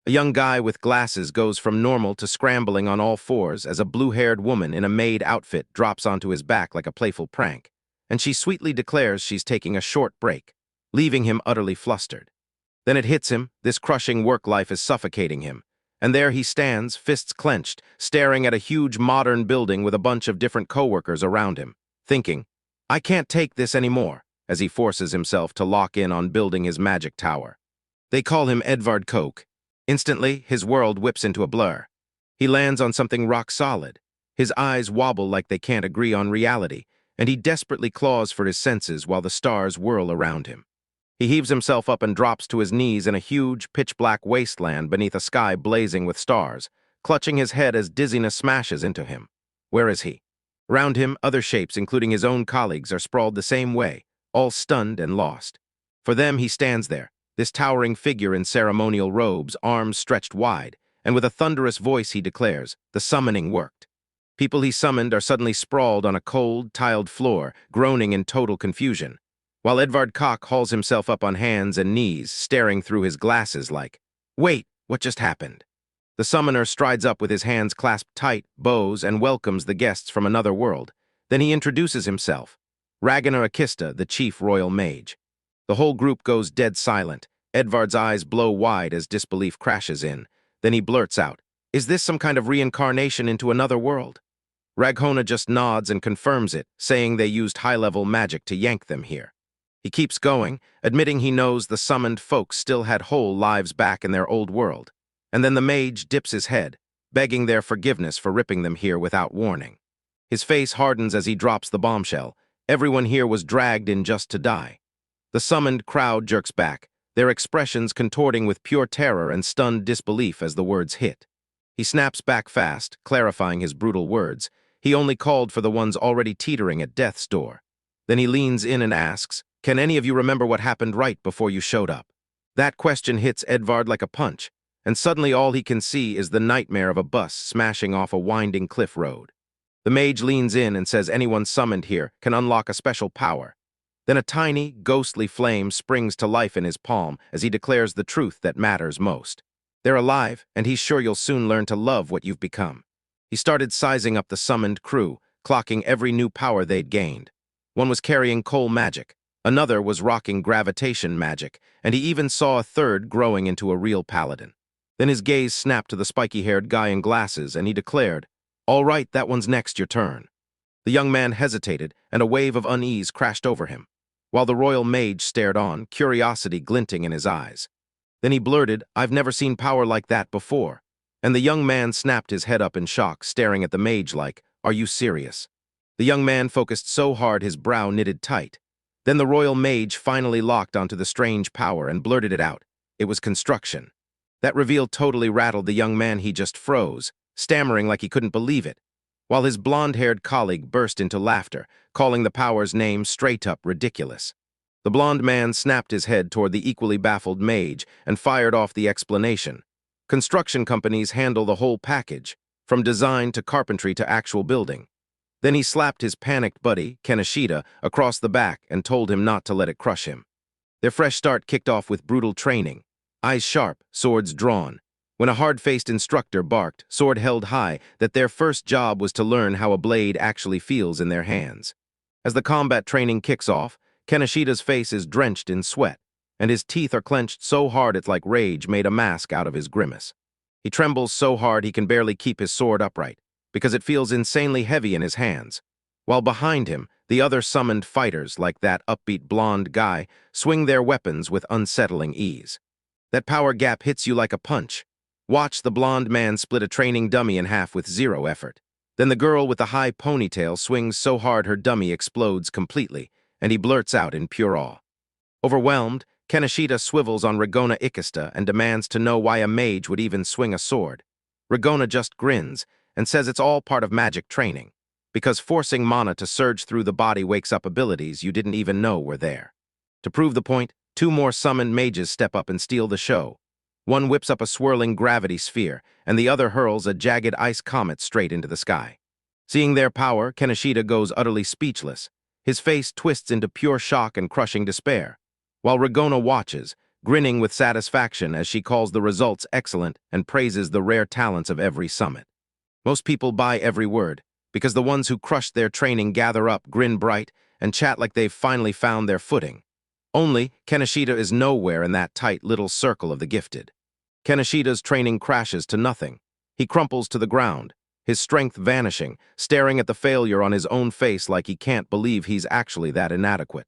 A young guy with glasses goes from normal to scrambling on all fours as a blue-haired woman in a maid outfit drops onto his back like a playful prank, and she sweetly declares she's taking a short break, leaving him utterly flustered. Then it hits him, this crushing work life is suffocating him, and there he stands, fists clenched, staring at a huge modern building with a bunch of different coworkers around him, thinking, I can't take this anymore, as he forces himself to lock in on building his magic tower. They call him Edvard Koch. Instantly, his world whips into a blur. He lands on something rock solid. His eyes wobble like they can't agree on reality, and he desperately claws for his senses while the stars whirl around him. He heaves himself up and drops to his knees in a huge, pitch-black wasteland beneath a sky blazing with stars, clutching his head as dizziness smashes into him. Where is he? Around him, other shapes, including his own colleagues, are sprawled the same way, all stunned and lost. For them, he stands there, this towering figure in ceremonial robes, arms stretched wide, and with a thunderous voice he declares, the summoning worked. People he summoned are suddenly sprawled on a cold, tiled floor, groaning in total confusion, while Edvard Koch hauls himself up on hands and knees, staring through his glasses like, wait, what just happened? The summoner strides up with his hands clasped tight, bows, and welcomes the guests from another world. Then he introduces himself, Ragnar Akista, the chief royal mage. The whole group goes dead silent. Edvard's eyes blow wide as disbelief crashes in. Then he blurts out, is this some kind of reincarnation into another world? Ragnar just nods and confirms it, saying they used high-level magic to yank them here. He keeps going, admitting he knows the summoned folks still had whole lives back in their old world. And then the mage dips his head, begging their forgiveness for ripping them here without warning. His face hardens as he drops the bombshell. Everyone here was dragged in just to die. The summoned crowd jerks back, their expressions contorting with pure terror and stunned disbelief as the words hit. He snaps back fast, clarifying his brutal words. He only called for the ones already teetering at death's door. Then he leans in and asks, can any of you remember what happened right before you showed up? That question hits Edvard like a punch, and suddenly all he can see is the nightmare of a bus smashing off a winding cliff road. The mage leans in and says anyone summoned here can unlock a special power. Then a tiny, ghostly flame springs to life in his palm as he declares the truth that matters most. They're alive, and he's sure you'll soon learn to love what you've become. He started sizing up the summoned crew, clocking every new power they'd gained. One was carrying coal magic, another was rocking gravitation magic, and he even saw a third growing into a real paladin. Then his gaze snapped to the spiky-haired guy in glasses, and he declared, all right, that one's next, your turn. The young man hesitated, and a wave of unease crashed over him, while the royal mage stared on, curiosity glinting in his eyes. Then he blurted, I've never seen power like that before. And the young man snapped his head up in shock, staring at the mage like, are you serious? The young man focused so hard his brow knitted tight. Then the royal mage finally locked onto the strange power and blurted it out. It was construction. That reveal totally rattled the young man. He just froze, stammering like he couldn't believe it, while his blonde-haired colleague burst into laughter, calling the power's name straight-up ridiculous. The blonde man snapped his head toward the equally baffled mage and fired off the explanation. Construction companies handle the whole package, from design to carpentry to actual building. Then he slapped his panicked buddy, Kaneshita, across the back and told him not to let it crush him. Their fresh start kicked off with brutal training, eyes sharp, swords drawn, when a hard-faced instructor barked, sword held high, that their first job was to learn how a blade actually feels in their hands. As the combat training kicks off, Kaneshita's face is drenched in sweat, and his teeth are clenched so hard it's like rage made a mask out of his grimace. He trembles so hard he can barely keep his sword upright, because it feels insanely heavy in his hands, while behind him, the other summoned fighters, like that upbeat blonde guy, swing their weapons with unsettling ease. That power gap hits you like a punch. Watch the blonde man split a training dummy in half with zero effort. Then the girl with the high ponytail swings so hard her dummy explodes completely, and he blurts out in pure awe. Overwhelmed, Kaneshita swivels on Ragnar Akista and demands to know why a mage would even swing a sword. Ragnar just grins and says it's all part of magic training, because forcing mana to surge through the body wakes up abilities you didn't even know were there. To prove the point, two more summoned mages step up and steal the show. One whips up a swirling gravity sphere, and the other hurls a jagged ice comet straight into the sky. Seeing their power, Kaneshita goes utterly speechless. His face twists into pure shock and crushing despair. While Ragnar watches, grinning with satisfaction as she calls the results excellent and praises the rare talents of every summit. Most people buy every word, because the ones who crushed their training gather up, grin bright, and chat like they've finally found their footing. Only, Kaneshita is nowhere in that tight little circle of the gifted. Kaneshita's training crashes to nothing. He crumples to the ground, his strength vanishing, staring at the failure on his own face like he can't believe he's actually that inadequate.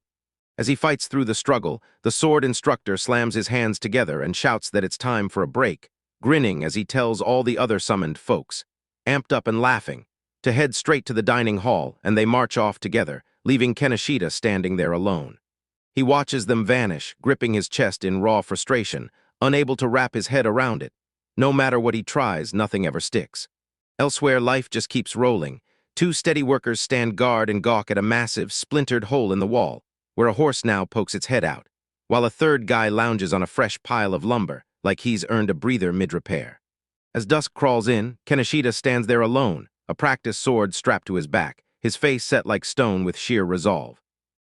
As he fights through the struggle, the sword instructor slams his hands together and shouts that it's time for a break, grinning as he tells all the other summoned folks, amped up and laughing, to head straight to the dining hall, and they march off together, leaving Kaneshita standing there alone. He watches them vanish, gripping his chest in raw frustration, unable to wrap his head around it. No matter what he tries, nothing ever sticks. Elsewhere, life just keeps rolling. Two steady workers stand guard and gawk at a massive, splintered hole in the wall, where a horse now pokes its head out, while a third guy lounges on a fresh pile of lumber, like he's earned a breather mid-repair. As dusk crawls in, Kaneshita stands there alone, a practice sword strapped to his back, his face set like stone with sheer resolve.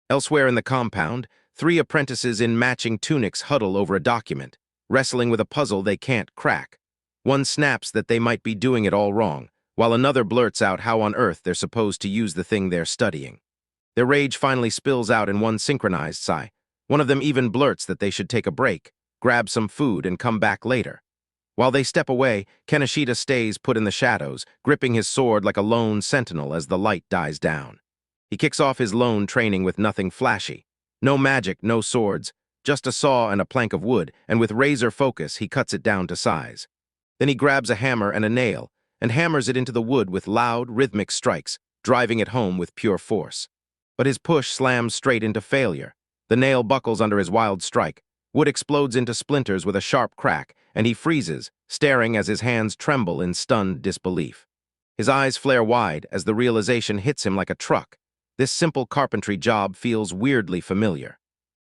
Elsewhere in the compound, three apprentices in matching tunics huddle over a document, wrestling with a puzzle they can't crack. One snaps that they might be doing it all wrong, while another blurts out how on earth they're supposed to use the thing they're studying. Their rage finally spills out in one synchronized sigh. One of them even blurts that they should take a break, grab some food, and come back later. While they step away, Kaneshita stays put in the shadows, gripping his sword like a lone sentinel as the light dies down. He kicks off his lone training with nothing flashy. No magic, no swords, just a saw and a plank of wood, and with razor focus he cuts it down to size. Then he grabs a hammer and a nail, and hammers it into the wood with loud, rhythmic strikes, driving it home with pure force. But his push slams straight into failure. The nail buckles under his wild strike. Wood explodes into splinters with a sharp crack, and he freezes, staring as his hands tremble in stunned disbelief. His eyes flare wide as the realization hits him like a truck. This simple carpentry job feels weirdly familiar.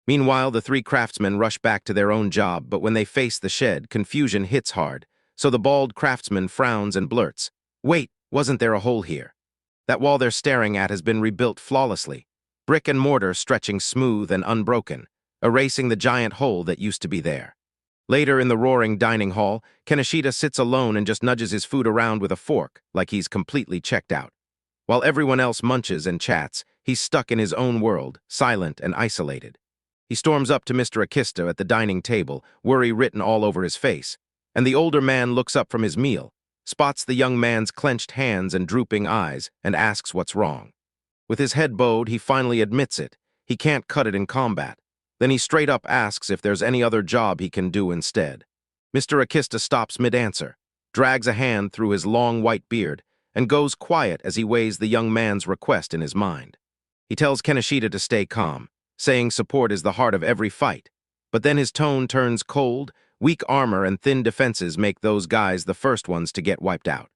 Meanwhile, the three craftsmen rush back to their own job, but when they face the shed, confusion hits hard. So the bald craftsman frowns and blurts, "Wait, wasn't there a hole here?" That wall they're staring at has been rebuilt flawlessly, brick and mortar stretching smooth and unbroken, erasing the giant hole that used to be there. Later in the roaring dining hall, Kaneshita sits alone and just nudges his food around with a fork, like he's completely checked out. While everyone else munches and chats, he's stuck in his own world, silent and isolated. He storms up to Mr. Akista at the dining table, worry written all over his face, and the older man looks up from his meal, spots the young man's clenched hands and drooping eyes, and asks what's wrong. With his head bowed, he finally admits it. He can't cut it in combat. Then he straight up asks if there's any other job he can do instead. Mr. Akista stops mid-answer, drags a hand through his long white beard, and goes quiet as he weighs the young man's request in his mind. He tells Kaneshita to stay calm, saying support is the heart of every fight. But then his tone turns cold. Weak armor and thin defenses make those guys the first ones to get wiped out.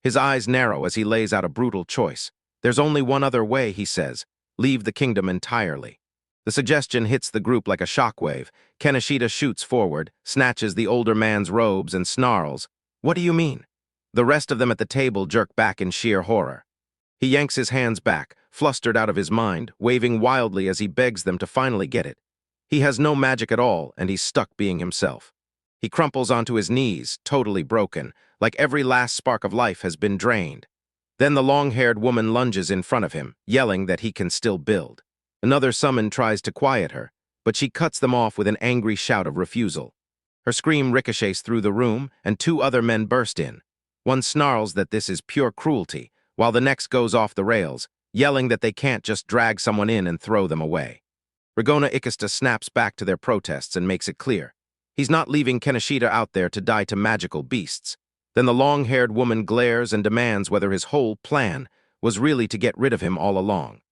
His eyes narrow as he lays out a brutal choice. There's only one other way, he says. Leave the kingdom entirely. The suggestion hits the group like a shockwave. Kaneshita shoots forward, snatches the older man's robes, and snarls, "What do you mean?" The rest of them at the table jerk back in sheer horror. He yanks his hands back, flustered out of his mind, waving wildly as he begs them to finally get it. He has no magic at all, and he's stuck being himself. He crumples onto his knees, totally broken, like every last spark of life has been drained. Then the long-haired woman lunges in front of him, yelling that he can still build. Another summon tries to quiet her, but she cuts them off with an angry shout of refusal. Her scream ricochets through the room, and two other men burst in. One snarls that this is pure cruelty, while the next goes off the rails, yelling that they can't just drag someone in and throw them away. Regona Ikista snaps back to their protests and makes it clear. He's not leaving Kaneshita out there to die to magical beasts. Then the long-haired woman glares and demands whether his whole plan was really to get rid of him all along.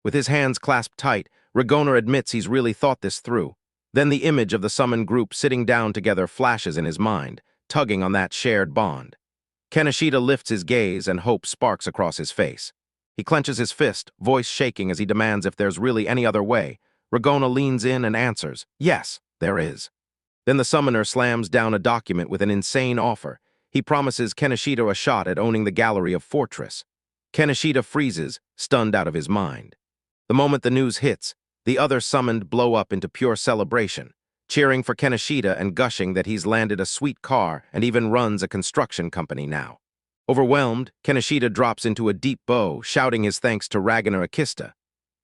With his hands clasped tight, Regona admits he's really thought this through. Then the image of the summoned group sitting down together flashes in his mind, tugging on that shared bond. Kaneshita lifts his gaze and hope sparks across his face. He clenches his fist, voice shaking as he demands if there's really any other way. Regona leans in and answers, "Yes, there is." Then the summoner slams down a document with an insane offer. He promises Kaneshita a shot at owning the gallery of Fortress. Kaneshita freezes, stunned out of his mind. The moment the news hits, the other summoned blow up into pure celebration. cheering for Kaneshita and gushing that he's landed a sweet car and even runs a construction company now. Overwhelmed, Kaneshita drops into a deep bow, shouting his thanks to Ragnar Akista.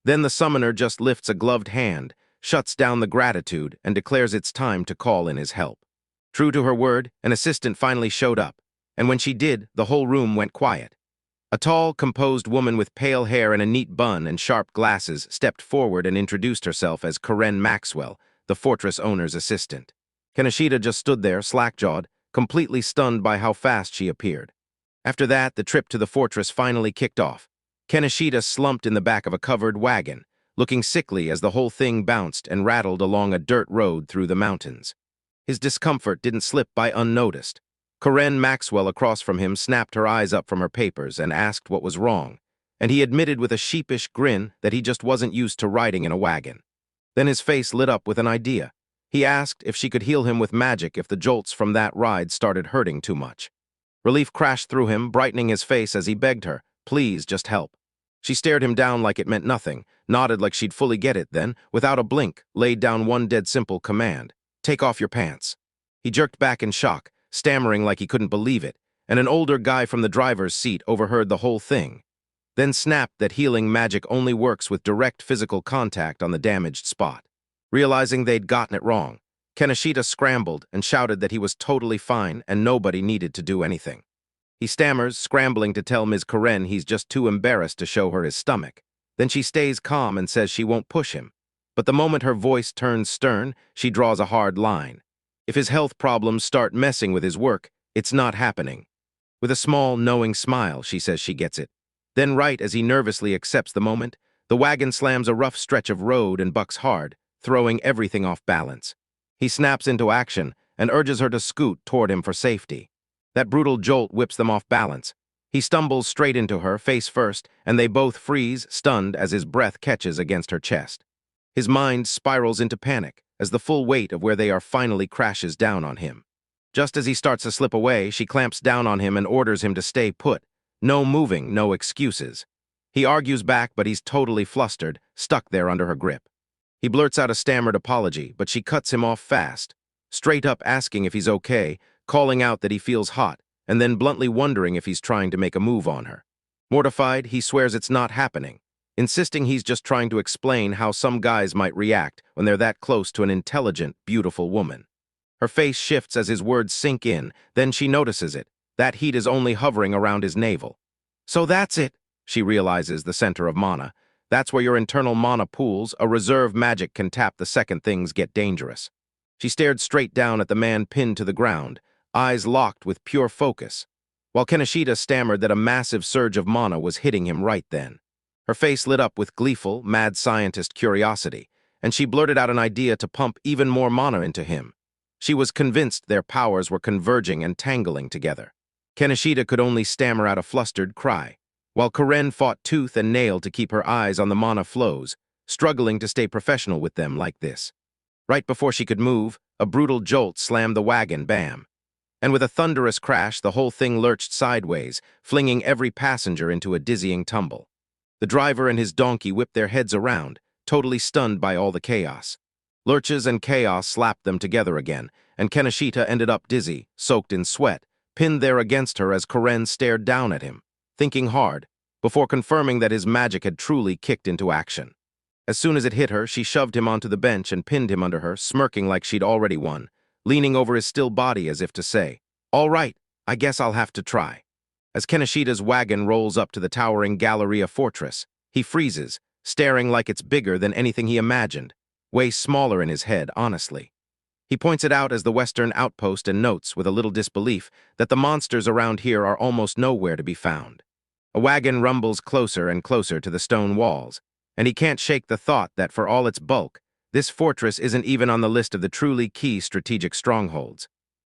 Then the summoner just lifts a gloved hand, shuts down the gratitude, and declares it's time to call in his help. True to her word, an assistant finally showed up, and when she did, the whole room went quiet. A tall, composed woman with pale hair and a neat bun and sharp glasses stepped forward and introduced herself as Karen Maxwell, the fortress owner's assistant. Kaneshita just stood there, slack-jawed, completely stunned by how fast she appeared. After that, the trip to the fortress finally kicked off. Kaneshita slumped in the back of a covered wagon, looking sickly as the whole thing bounced and rattled along a dirt road through the mountains. His discomfort didn't slip by unnoticed. Karen Maxwell across from him snapped her eyes up from her papers and asked what was wrong, and he admitted with a sheepish grin that he just wasn't used to riding in a wagon. Then his face lit up with an idea. He asked if she could heal him with magic if the jolts from that ride started hurting too much. Relief crashed through him, brightening his face as he begged her, "Please, just help." She stared him down like it meant nothing, nodded like she'd fully get it, then, without a blink, laid down one dead simple command: "Take off your pants." He jerked back in shock, stammering like he couldn't believe it, and an older guy from the driver's seat overheard the whole thing. Then snapped that healing magic only works with direct physical contact on the damaged spot. Realizing they'd gotten it wrong, Kaneshita scrambled and shouted that he was totally fine and nobody needed to do anything. He stammers, scrambling to tell Ms. Karen he's just too embarrassed to show her his stomach. Then she stays calm and says she won't push him. But the moment her voice turns stern, she draws a hard line. If his health problems start messing with his work, it's not happening. With a small, knowing smile, she says she gets it. Then right as he nervously accepts the moment, the wagon slams a rough stretch of road and bucks hard, throwing everything off balance. He snaps into action and urges her to scoot toward him for safety. That brutal jolt whips them off balance. He stumbles straight into her, face first, and they both freeze, stunned as his breath catches against her chest. His mind spirals into panic as the full weight of where they are finally crashes down on him. Just as he starts to slip away, she clamps down on him and orders him to stay put. No moving, no excuses. He argues back, but he's totally flustered, stuck there under her grip. He blurts out a stammered apology, but she cuts him off fast, straight up asking if he's okay, calling out that he feels hot, and then bluntly wondering if he's trying to make a move on her. Mortified, he swears it's not happening, insisting he's just trying to explain how some guys might react when they're that close to an intelligent, beautiful woman. Her face shifts as his words sink in, then she notices it. That heat is only hovering around his navel. So that's it, she realizes, the center of mana. That's where your internal mana pools, a reserve magic can tap the second things get dangerous. She stared straight down at the man pinned to the ground, eyes locked with pure focus, while Kaneshita stammered that a massive surge of mana was hitting him right then. Her face lit up with gleeful, mad scientist curiosity, and she blurted out an idea to pump even more mana into him. She was convinced their powers were converging and tangling together. Kaneshita could only stammer out a flustered cry, while Karen fought tooth and nail to keep her eyes on the mana flows, struggling to stay professional with them like this. Right before she could move, a brutal jolt slammed the wagon, bam. And with a thunderous crash, the whole thing lurched sideways, flinging every passenger into a dizzying tumble. The driver and his donkey whipped their heads around, totally stunned by all the chaos. Lurches and chaos slapped them together again, and Kaneshita ended up dizzy, soaked in sweat, pinned there against her as Karen stared down at him, thinking hard, before confirming that his magic had truly kicked into action. As soon as it hit her, she shoved him onto the bench and pinned him under her, smirking like she'd already won, leaning over his still body as if to say, "All right, I guess I'll have to try." As Kaneshita's wagon rolls up to the towering Galleria fortress, he freezes, staring like it's bigger than anything he imagined, way smaller in his head, honestly. He points it out as the western outpost and notes, with a little disbelief, that the monsters around here are almost nowhere to be found. A wagon rumbles closer and closer to the stone walls, and he can't shake the thought that for all its bulk, this fortress isn't even on the list of the truly key strategic strongholds.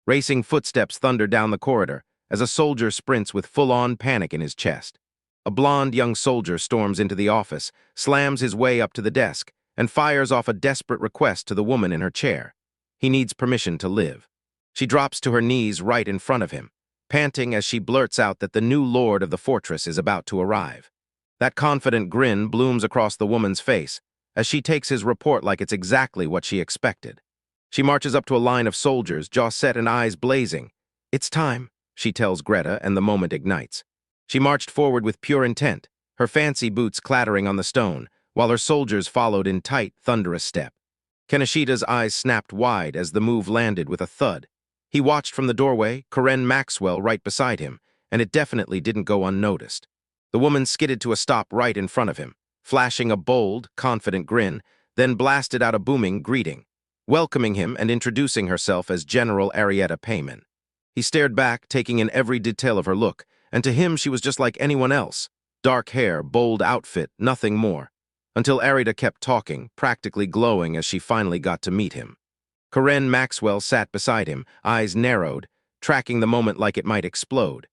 Racing footsteps thunder down the corridor as a soldier sprints with full-on panic in his chest. A blonde young soldier storms into the office, slams his way up to the desk, and fires off a desperate request to the woman in her chair. He needs permission to live. She drops to her knees right in front of him, panting as she blurts out that the new lord of the fortress is about to arrive. That confident grin blooms across the woman's face as she takes his report like it's exactly what she expected. She marches up to a line of soldiers, jaw set and eyes blazing. "It's time," she tells Greta, and the moment ignites. She marched forward with pure intent, her fancy boots clattering on the stone, while her soldiers followed in tight, thunderous step. Kaneshita's eyes snapped wide as the move landed with a thud. He watched from the doorway, Karen Maxwell right beside him, and it definitely didn't go unnoticed. The woman skidded to a stop right in front of him, flashing a bold, confident grin, then blasted out a booming greeting, welcoming him and introducing herself as General Arietta Payman. He stared back, taking in every detail of her look, and to him she was just like anyone else. Dark hair, bold outfit, nothing more. Until Arietta kept talking, practically glowing as she finally got to meet him. Karen Maxwell sat beside him, eyes narrowed, tracking the moment like it might explode.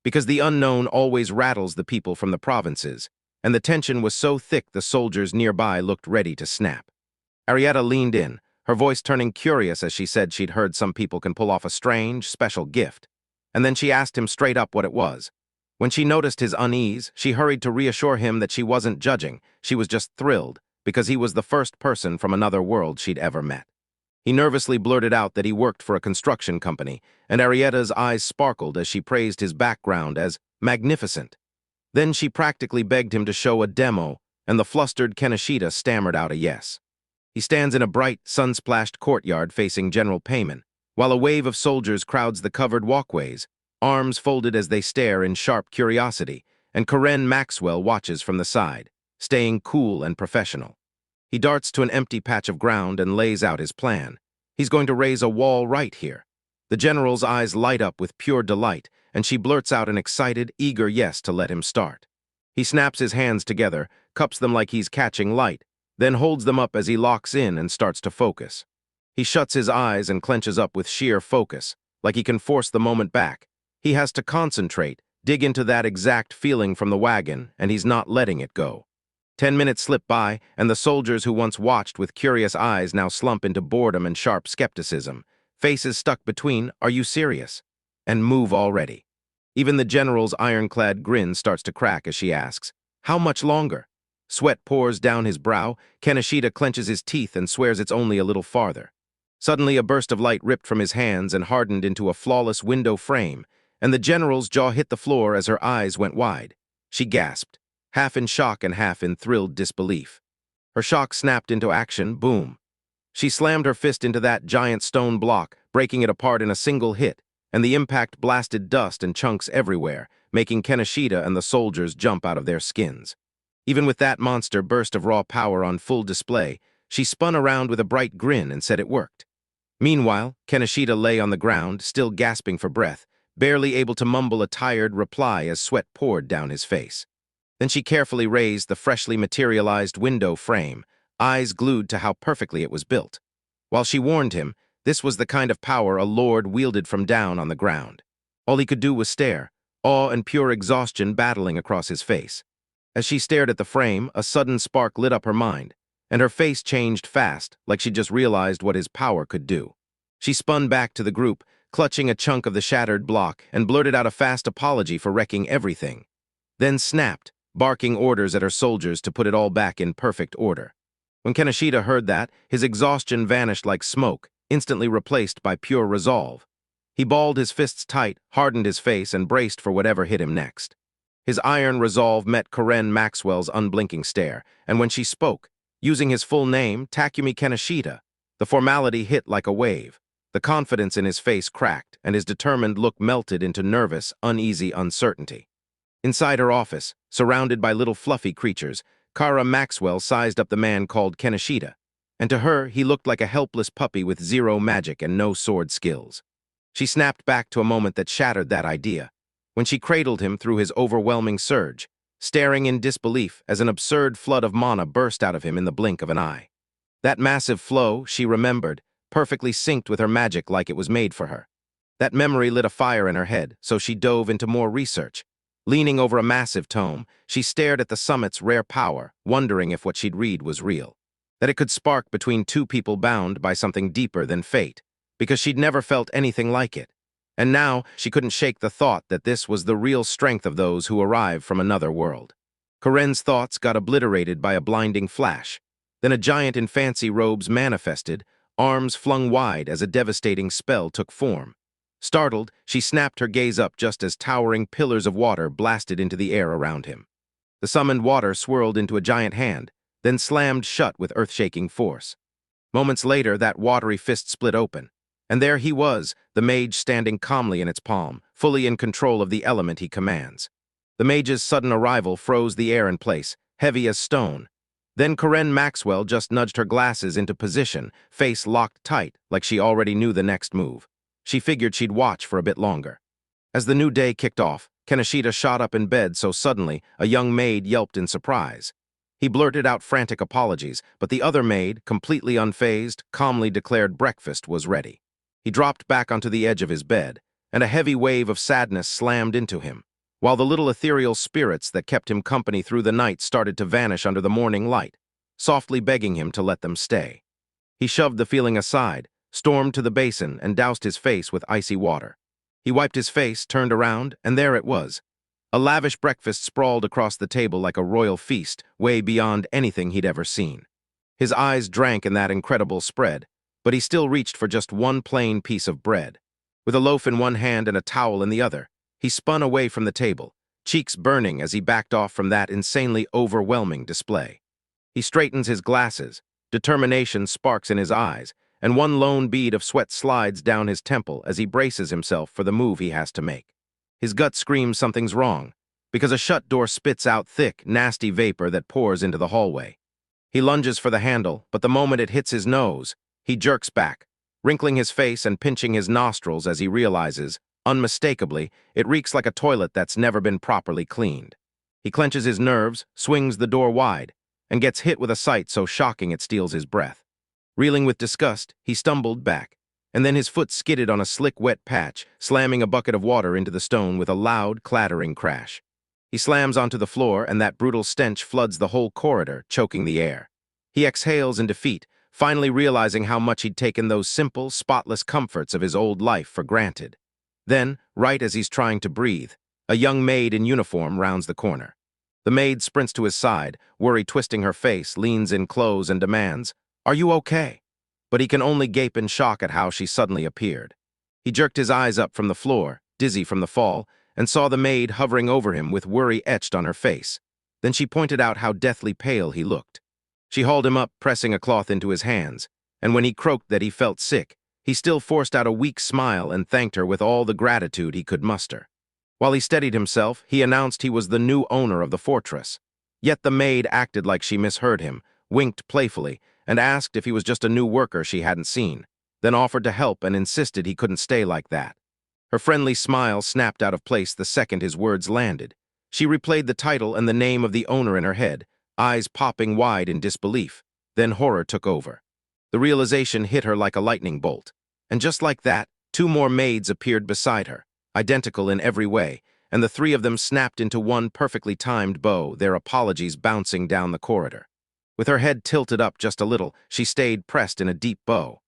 Because the unknown always rattles the people from the provinces, and the tension was so thick the soldiers nearby looked ready to snap. Arietta leaned in, her voice turning curious as she said she'd heard some people can pull off a strange, special gift. And then she asked him straight up what it was. When she noticed his unease, she hurried to reassure him that she wasn't judging, she was just thrilled, because he was the first person from another world she'd ever met. He nervously blurted out that he worked for a construction company, and Arietta's eyes sparkled as she praised his background as magnificent. Then she practically begged him to show a demo, and the flustered Kaneshita stammered out a yes. He stands in a bright, sun-splashed courtyard facing General Payman, while a wave of soldiers crowds the covered walkways, arms folded as they stare in sharp curiosity, and Karen Maxwell watches from the side, staying cool and professional. He darts to an empty patch of ground and lays out his plan. He's going to raise a wall right here. The general's eyes light up with pure delight, and she blurts out an excited, eager yes to let him start. He snaps his hands together, cups them like he's catching light, then holds them up as he locks in and starts to focus. He shuts his eyes and clenches up with sheer focus, like he can force the moment back. He has to concentrate, dig into that exact feeling from the wagon, and he's not letting it go. 10 minutes slip by, and the soldiers who once watched with curious eyes now slump into boredom and sharp skepticism, faces stuck between, "Are you serious?" and "Move already." Even the general's ironclad grin starts to crack as she asks, "How much longer?" Sweat pours down his brow, Kaneshita clenches his teeth and swears it's only a little farther. Suddenly a burst of light ripped from his hands and hardened into a flawless window frame, and the general's jaw hit the floor as her eyes went wide. She gasped, half in shock and half in thrilled disbelief. Her shock snapped into action, boom. She slammed her fist into that giant stone block, breaking it apart in a single hit, and the impact blasted dust and chunks everywhere, making Kaneshita and the soldiers jump out of their skins. Even with that monster burst of raw power on full display, she spun around with a bright grin and said it worked. Meanwhile, Kaneshita lay on the ground, still gasping for breath, barely able to mumble a tired reply as sweat poured down his face. Then she carefully raised the freshly materialized window frame, eyes glued to how perfectly it was built. While she warned him, this was the kind of power a lord wielded from down on the ground. All he could do was stare, awe and pure exhaustion battling across his face. As she stared at the frame, a sudden spark lit up her mind, and her face changed fast, like she just realized what his power could do. She spun back to the group, clutching a chunk of the shattered block, and blurted out a fast apology for wrecking everything. Then snapped, barking orders at her soldiers to put it all back in perfect order. When Kaneshita heard that, his exhaustion vanished like smoke, instantly replaced by pure resolve. He balled his fists tight, hardened his face, and braced for whatever hit him next. His iron resolve met Karen Maxwell's unblinking stare, and when she spoke, using his full name, Takumi Kaneshita, the formality hit like a wave. The confidence in his face cracked, and his determined look melted into nervous, uneasy uncertainty. Inside her office, surrounded by little fluffy creatures, Kara Maxwell sized up the man called Kaneshita, and to her he looked like a helpless puppy with zero magic and no sword skills. She snapped back to a moment that shattered that idea, when she cradled him through his overwhelming surge, staring in disbelief as an absurd flood of mana burst out of him in the blink of an eye. That massive flow, she remembered, perfectly synced with her magic like it was made for her. That memory lit a fire in her head, so she dove into more research. Leaning over a massive tome, she stared at the summit's rare power, wondering if what she'd read was real. That it could spark between two people bound by something deeper than fate, because she'd never felt anything like it. And now, she couldn't shake the thought that this was the real strength of those who arrived from another world. Karen's thoughts got obliterated by a blinding flash. Then a giant in fancy robes manifested, arms flung wide as a devastating spell took form. Startled, she snapped her gaze up just as towering pillars of water blasted into the air around him. The summoned water swirled into a giant hand, then slammed shut with earth-shaking force. Moments later, that watery fist split open, and there he was, the mage standing calmly in its palm, fully in control of the element he commands. The mage's sudden arrival froze the air in place, heavy as stone. Then Corinne Maxwell just nudged her glasses into position, face locked tight, like she already knew the next move. She figured she'd watch for a bit longer. As the new day kicked off, Kaneshita shot up in bed so suddenly a young maid yelped in surprise. He blurted out frantic apologies, but the other maid, completely unfazed, calmly declared breakfast was ready. He dropped back onto the edge of his bed, and a heavy wave of sadness slammed into him, while the little ethereal spirits that kept him company through the night started to vanish under the morning light, softly begging him to let them stay. He shoved the feeling aside, stormed to the basin, and doused his face with icy water. He wiped his face, turned around, and there it was. A lavish breakfast sprawled across the table like a royal feast, way beyond anything he'd ever seen. His eyes drank in that incredible spread, but he still reached for just one plain piece of bread. With a loaf in one hand and a towel in the other, he spun away from the table, cheeks burning as he backed off from that insanely overwhelming display. He straightens his glasses, determination sparks in his eyes, and one lone bead of sweat slides down his temple as he braces himself for the move he has to make. His gut screams something's wrong, because a shut door spits out thick, nasty vapor that pours into the hallway. He lunges for the handle, but the moment it hits his nose, he jerks back, wrinkling his face and pinching his nostrils as he realizes, unmistakably, it reeks like a toilet that's never been properly cleaned. He clenches his nerves, swings the door wide, and gets hit with a sight so shocking it steals his breath. Reeling with disgust, he stumbled back, and then his foot skidded on a slick, wet patch, slamming a bucket of water into the stone with a loud, clattering crash. He slams onto the floor, and that brutal stench floods the whole corridor, choking the air. He exhales in defeat, finally realizing how much he'd taken those simple, spotless comforts of his old life for granted. Then, right as he's trying to breathe, a young maid in uniform rounds the corner. The maid sprints to his side, worry twisting her face, leans in close and demands, "Are you okay?" But he can only gape in shock at how she suddenly appeared. He jerked his eyes up from the floor, dizzy from the fall, and saw the maid hovering over him with worry etched on her face. Then she pointed out how deathly pale he looked. She hauled him up, pressing a cloth into his hands, and when he croaked that he felt sick, he still forced out a weak smile and thanked her with all the gratitude he could muster. While he steadied himself, he announced he was the new owner of the fortress. Yet the maid acted like she misheard him, winked playfully, and asked if he was just a new worker she hadn't seen, then offered to help and insisted he couldn't stay like that. Her friendly smile snapped out of place the second his words landed. She replayed the title and the name of the owner in her head, eyes popping wide in disbelief. Then horror took over. The realization hit her like a lightning bolt. And just like that, two more maids appeared beside her, identical in every way, and the three of them snapped into one perfectly timed bow, their apologies bouncing down the corridor. With her head tilted up just a little, she stayed pressed in a deep bow.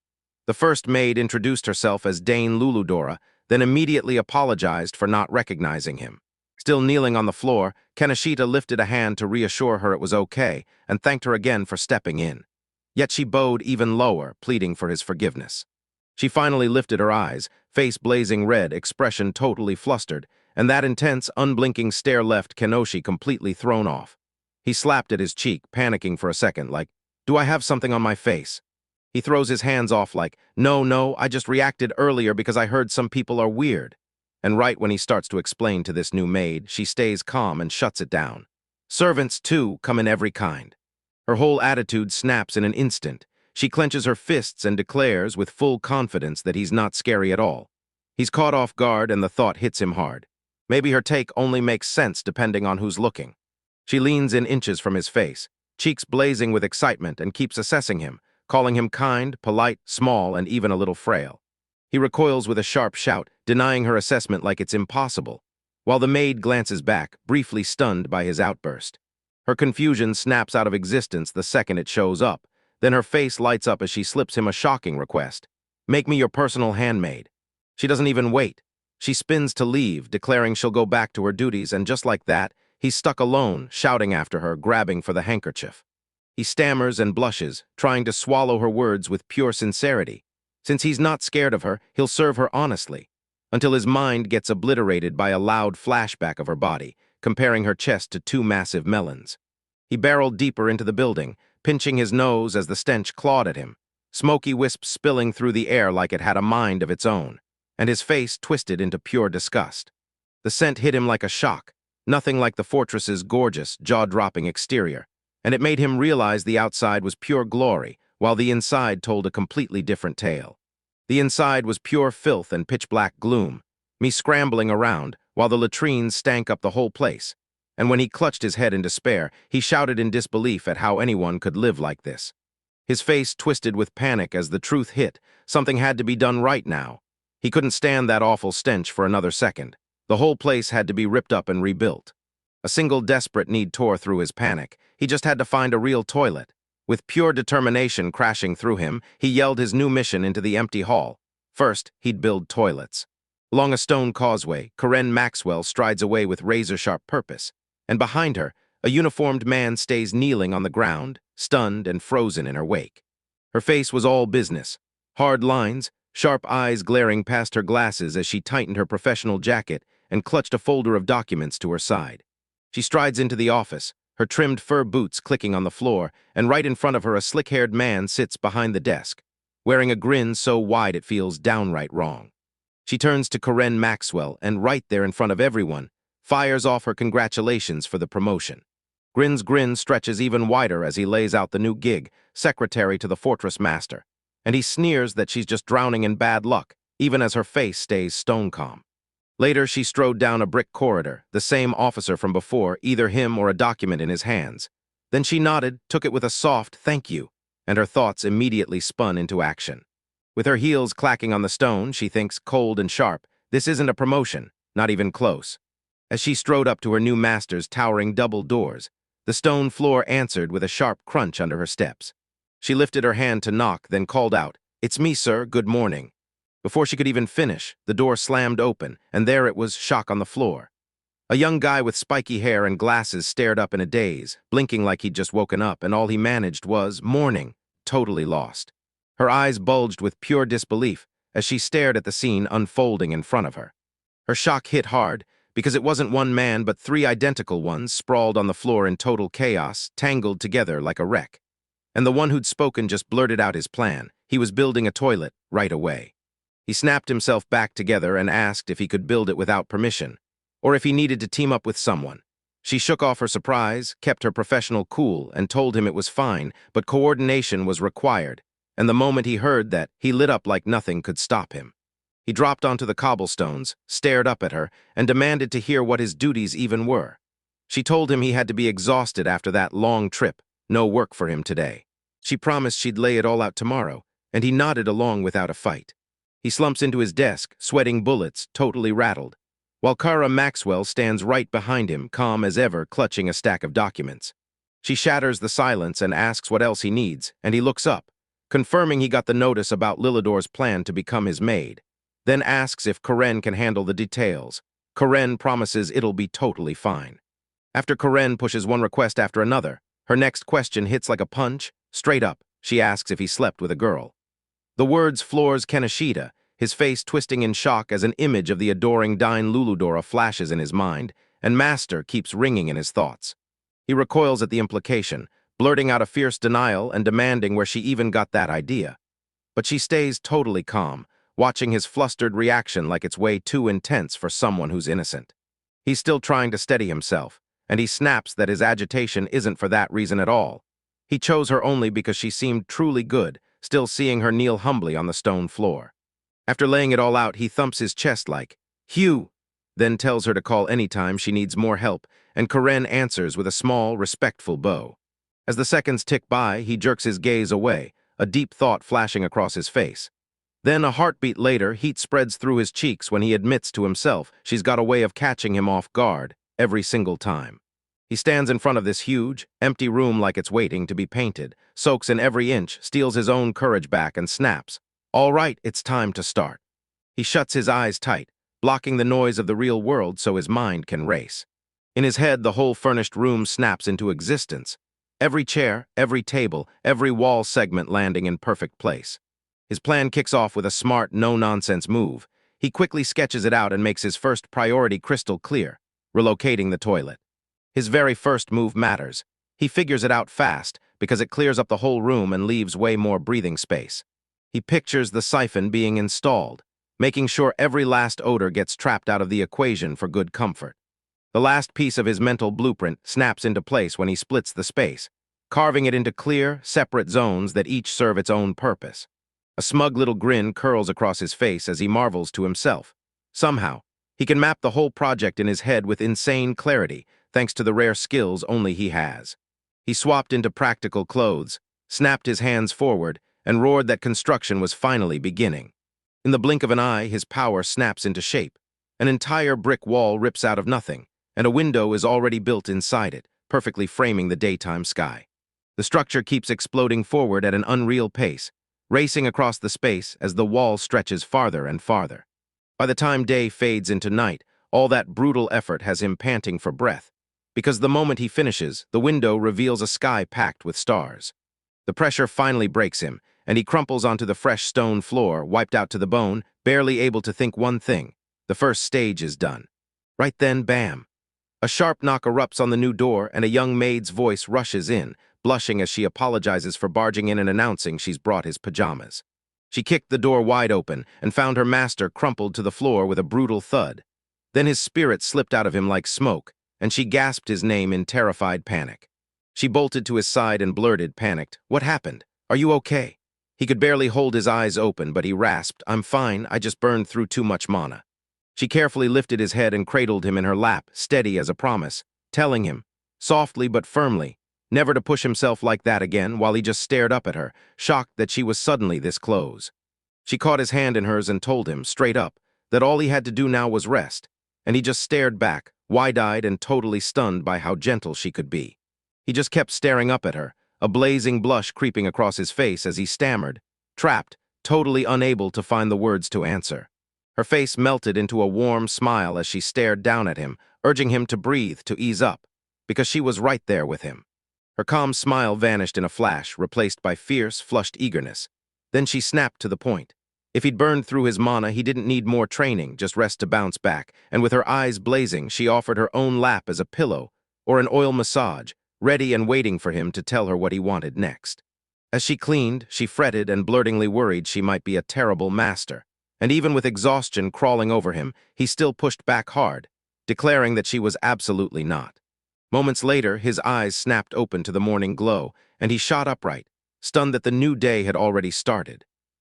The first maid introduced herself as Dane Luludora, then immediately apologized for not recognizing him. Still kneeling on the floor, Kaneshita lifted a hand to reassure her it was okay and thanked her again for stepping in. Yet she bowed even lower, pleading for his forgiveness. She finally lifted her eyes, face blazing red, expression totally flustered, and that intense, unblinking stare left Kenoshi completely thrown off. He slapped at his cheek, panicking for a second, like, "Do I have something on my face?" He throws his hands off like, No, I just reacted earlier because I heard some people are weird." And right when he starts to explain to this new maid, she stays calm and shuts it down. Servants, too, come in every kind. Her whole attitude snaps in an instant. She clenches her fists and declares with full confidence that he's not scary at all. He's caught off guard and the thought hits him hard. Maybe her take only makes sense depending on who's looking. She leans in inches from his face, cheeks blazing with excitement, and keeps assessing him, calling him kind, polite, small, and even a little frail. He recoils with a sharp shout, denying her assessment like it's impossible, while the maid glances back, briefly stunned by his outburst. Her confusion snaps out of existence the second it shows up, then her face lights up as she slips him a shocking request. "Make me your personal handmaid." She doesn't even wait. She spins to leave, declaring she'll go back to her duties, and just like that, he's stuck alone, shouting after her, grabbing for the handkerchief. He stammers and blushes, trying to swallow her words with pure sincerity. Since he's not scared of her, he'll serve her honestly, until his mind gets obliterated by a loud flashback of her body, comparing her chest to two massive melons. He barreled deeper into the building, pinching his nose as the stench clawed at him, smoky wisps spilling through the air like it had a mind of its own, and his face twisted into pure disgust. The scent hit him like a shock, nothing like the fortress's gorgeous, jaw-dropping exterior, and it made him realize the outside was pure glory, while the inside told a completely different tale. The inside was pure filth and pitch-black gloom, me scrambling around, while the latrines stank up the whole place. And when he clutched his head in despair, he shouted in disbelief at how anyone could live like this. His face twisted with panic as the truth hit. Something had to be done right now. He couldn't stand that awful stench for another second. The whole place had to be ripped up and rebuilt. A single desperate need tore through his panic. He just had to find a real toilet. With pure determination crashing through him, he yelled his new mission into the empty hall. First, he'd build toilets. Along a stone causeway, Karen Maxwell strides away with razor-sharp purpose, and behind her, a uniformed man stays kneeling on the ground, stunned and frozen in her wake. Her face was all business. Hard lines, sharp eyes glaring past her glasses as she tightened her professional jacket and clutched a folder of documents to her side. She strides into the office, her trimmed fur boots clicking on the floor, and right in front of her a slick-haired man sits behind the desk, wearing a grin so wide it feels downright wrong. She turns to Karen Maxwell and right there in front of everyone, fires off her congratulations for the promotion. Grin's grin stretches even wider as he lays out the new gig, secretary to the fortress master, and he sneers that she's just drowning in bad luck, even as her face stays stone calm. Later, she strode down a brick corridor, the same officer from before, either him or a document in his hands. Then she nodded, took it with a soft thank you, and her thoughts immediately spun into action. With her heels clacking on the stone, she thinks cold and sharp, this isn't a promotion, not even close. As she strode up to her new master's towering double doors, the stone floor answered with a sharp crunch under her steps. She lifted her hand to knock, then called out, "It's me, sir, good morning." Before she could even finish, the door slammed open, and there it was, shock on the floor. A young guy with spiky hair and glasses stared up in a daze, blinking like he'd just woken up, and all he managed was, "Morning," totally lost. Her eyes bulged with pure disbelief as she stared at the scene unfolding in front of her. Her shock hit hard, because it wasn't one man but three identical ones sprawled on the floor in total chaos, tangled together like a wreck. And the one who'd spoken just blurted out his plan. He was building a toilet right away. He snapped himself back together and asked if he could build it without permission, or if he needed to team up with someone. She shook off her surprise, kept her professional cool, and told him it was fine, but coordination was required, and the moment he heard that, he lit up like nothing could stop him. He dropped onto the cobblestones, stared up at her, and demanded to hear what his duties even were. She told him he had to be exhausted after that long trip, no work for him today. She promised she'd lay it all out tomorrow, and he nodded along without a fight. He slumps into his desk, sweating bullets, totally rattled, while Kara Maxwell stands right behind him, calm as ever, clutching a stack of documents. She shatters the silence and asks what else he needs, and he looks up, confirming he got the notice about Lilidor's plan to become his maid, then asks if Karen can handle the details. Karen promises it'll be totally fine. After Karen pushes one request after another, her next question hits like a punch. Straight up, she asks if he slept with a girl. The words floors Kaneshita, his face twisting in shock as an image of the adoring Dine Luludora flashes in his mind, and Master keeps ringing in his thoughts. He recoils at the implication, blurting out a fierce denial and demanding where she even got that idea. But she stays totally calm, watching his flustered reaction like it's way too intense for someone who's innocent. He's still trying to steady himself, and he snaps that his agitation isn't for that reason at all. He chose her only because she seemed truly good, still seeing her kneel humbly on the stone floor. After laying it all out, he thumps his chest like, "Hugh," then tells her to call anytime she needs more help, and Karen answers with a small, respectful bow. As the seconds tick by, he jerks his gaze away, a deep thought flashing across his face. Then, a heartbeat later, heat spreads through his cheeks when he admits to himself she's got a way of catching him off guard every single time. He stands in front of this huge, empty room like it's waiting to be painted, soaks in every inch, steals his own courage back, and snaps, "All right, it's time to start." He shuts his eyes tight, blocking the noise of the real world so his mind can race. In his head, the whole furnished room snaps into existence, Every chair, every table, every wall segment landing in perfect place. His plan kicks off with a smart, no-nonsense move. He quickly sketches it out and makes his first priority crystal clear, relocating the toilet. His very first move matters. He figures it out fast because it clears up the whole room and leaves way more breathing space. He pictures the siphon being installed, making sure every last odor gets trapped out of the equation for good comfort. The last piece of his mental blueprint snaps into place when he splits the space, carving it into clear, separate zones that each serve its own purpose. A smug little grin curls across his face as he marvels to himself. Somehow, he can map the whole project in his head with insane clarity, thanks to the rare skills only he has. He swapped into practical clothes, snapped his hands forward, and roared that construction was finally beginning. In the blink of an eye, his power snaps into shape. An entire brick wall rips out of nothing, and a window is already built inside it, perfectly framing the daytime sky. The structure keeps exploding forward at an unreal pace, racing across the space as the wall stretches farther and farther. By the time day fades into night, all that brutal effort has him panting for breath, because the moment he finishes, the window reveals a sky packed with stars. The pressure finally breaks him, and he crumples onto the fresh stone floor, wiped out to the bone, barely able to think one thing. The first stage is done. Right then, bam! A sharp knock erupts on the new door, and a young maid's voice rushes in, blushing as she apologizes for barging in and announcing she's brought his pajamas. She kicked the door wide open and found her master crumpled to the floor with a brutal thud. Then his spirit slipped out of him like smoke, and she gasped his name in terrified panic. She bolted to his side and blurted, panicked, "What happened? Are you okay?" He could barely hold his eyes open, but he rasped, "I'm fine, I just burned through too much mana." She carefully lifted his head and cradled him in her lap, steady as a promise, telling him, softly but firmly, never to push himself like that again, while he just stared up at her, shocked that she was suddenly this close. She caught his hand in hers and told him, straight up, that all he had to do now was rest, and he just stared back, wide-eyed and totally stunned by how gentle she could be. He just kept staring up at her, a blazing blush creeping across his face as he stammered, trapped, totally unable to find the words to answer. Her face melted into a warm smile as she stared down at him, urging him to breathe, to ease up, because she was right there with him. Her calm smile vanished in a flash, replaced by fierce, flushed eagerness. Then she snapped to the point. If he'd burned through his mana, he didn't need more training, just rest to bounce back, and with her eyes blazing, she offered her own lap as a pillow, or an oil massage, ready and waiting for him to tell her what he wanted next. As she cleaned, she fretted and blurtingly worried she might be a terrible master, and even with exhaustion crawling over him, he still pushed back hard, declaring that she was absolutely not. Moments later, his eyes snapped open to the morning glow, and he shot upright, stunned that the new day had already started.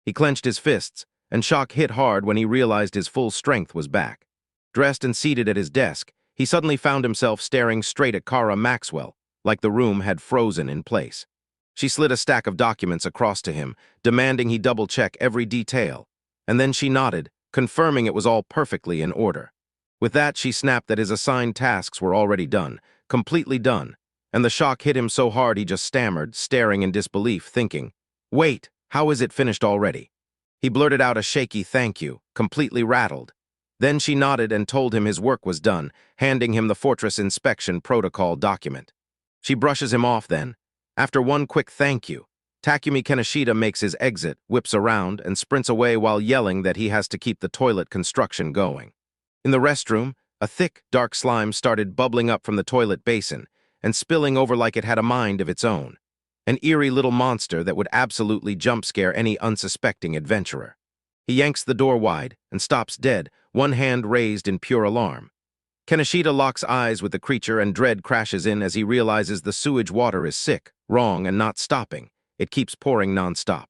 He clenched his fists, and shock hit hard when he realized his full strength was back. Dressed and seated at his desk, he suddenly found himself staring straight at Kara Maxwell, like the room had frozen in place. She slid a stack of documents across to him, demanding he double-check every detail, and then she nodded, confirming it was all perfectly in order. With that, she snapped that his assigned tasks were already done, completely done, and the shock hit him so hard he just stammered, staring in disbelief, thinking, "Wait, how is it finished already?" He blurted out a shaky thank you, completely rattled. Then she nodded and told him his work was done, handing him the Fortress Inspection Protocol document. She brushes him off then. After one quick thank you, Takumi Kaneshita makes his exit, whips around, and sprints away while yelling that he has to keep the toilet construction going. In the restroom, a thick, dark slime started bubbling up from the toilet basin and spilling over like it had a mind of its own. An eerie little monster that would absolutely jump scare any unsuspecting adventurer. He yanks the door wide and stops dead, one hand raised in pure alarm. Kaneshita locks eyes with the creature and dread crashes in as he realizes the sewage water is sick, wrong, and not stopping. It keeps pouring non-stop.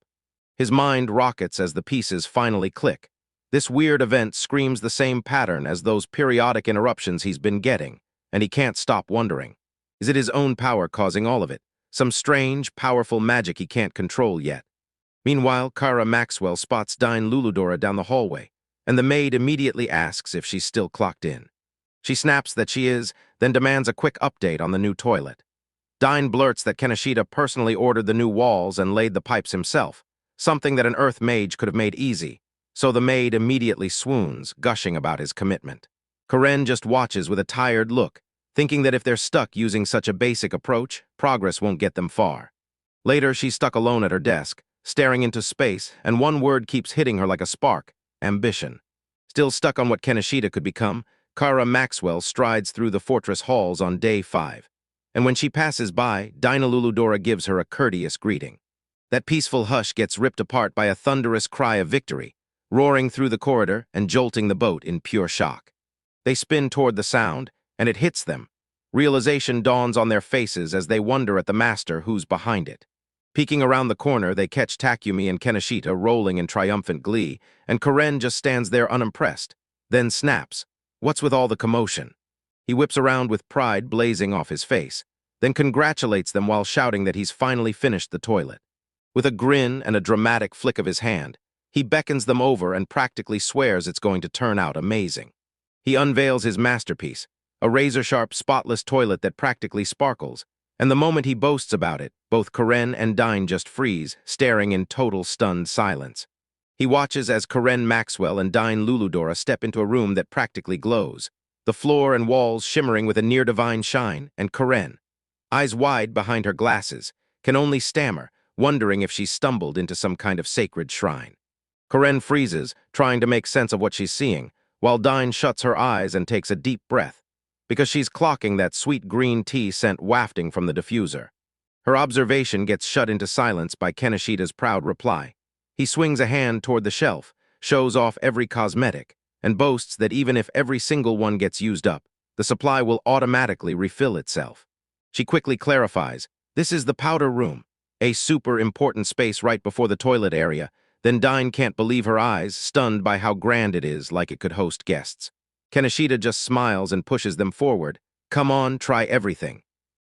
His mind rockets as the pieces finally click. This weird event screams the same pattern as those periodic interruptions he's been getting, and he can't stop wondering. Is it his own power causing all of it? Some strange, powerful magic he can't control yet. Meanwhile, Kara Maxwell spots Dine Luludora down the hallway, and the maid immediately asks if she's still clocked in. She snaps that she is, then demands a quick update on the new toilet. Dine blurts that Kaneshita personally ordered the new walls and laid the pipes himself, something that an earth mage could have made easy, so the maid immediately swoons, gushing about his commitment. Karen just watches with a tired look, thinking that if they're stuck using such a basic approach, progress won't get them far. Later, she's stuck alone at her desk, staring into space, and one word keeps hitting her like a spark: ambition. Still stuck on what Kaneshita could become, Kara Maxwell strides through the fortress halls on day 5. And when she passes by, Dinaluludora gives her a courteous greeting. That peaceful hush gets ripped apart by a thunderous cry of victory, roaring through the corridor and jolting the boat in pure shock. They spin toward the sound, and it hits them. Realization dawns on their faces as they wonder at the master who's behind it. Peeking around the corner, they catch Takumi and Kaneshita rolling in triumphant glee, and Karen just stands there unimpressed, then snaps. What's with all the commotion? He whips around with pride blazing off his face, then congratulates them while shouting that he's finally finished the toilet. With a grin and a dramatic flick of his hand, he beckons them over and practically swears it's going to turn out amazing. He unveils his masterpiece, a razor-sharp, spotless toilet that practically sparkles, and the moment he boasts about it, both Karen and Dine just freeze, staring in total stunned silence. He watches as Karen Maxwell and Dine Luludora step into a room that practically glows, the floor and walls shimmering with a near-divine shine, and Karen, eyes wide behind her glasses, can only stammer, wondering if she's stumbled into some kind of sacred shrine. Karen freezes, trying to make sense of what she's seeing, while Dine shuts her eyes and takes a deep breath, because she's clocking that sweet green tea scent wafting from the diffuser. Her observation gets shut into silence by Kaneshita's proud reply. He swings a hand toward the shelf, shows off every cosmetic, and boasts that even if every single one gets used up, the supply will automatically refill itself. She quickly clarifies, this is the powder room, a super important space right before the toilet area. Then Dine can't believe her eyes, stunned by how grand it is, like it could host guests. Kaneshita just smiles and pushes them forward. Come on, try everything.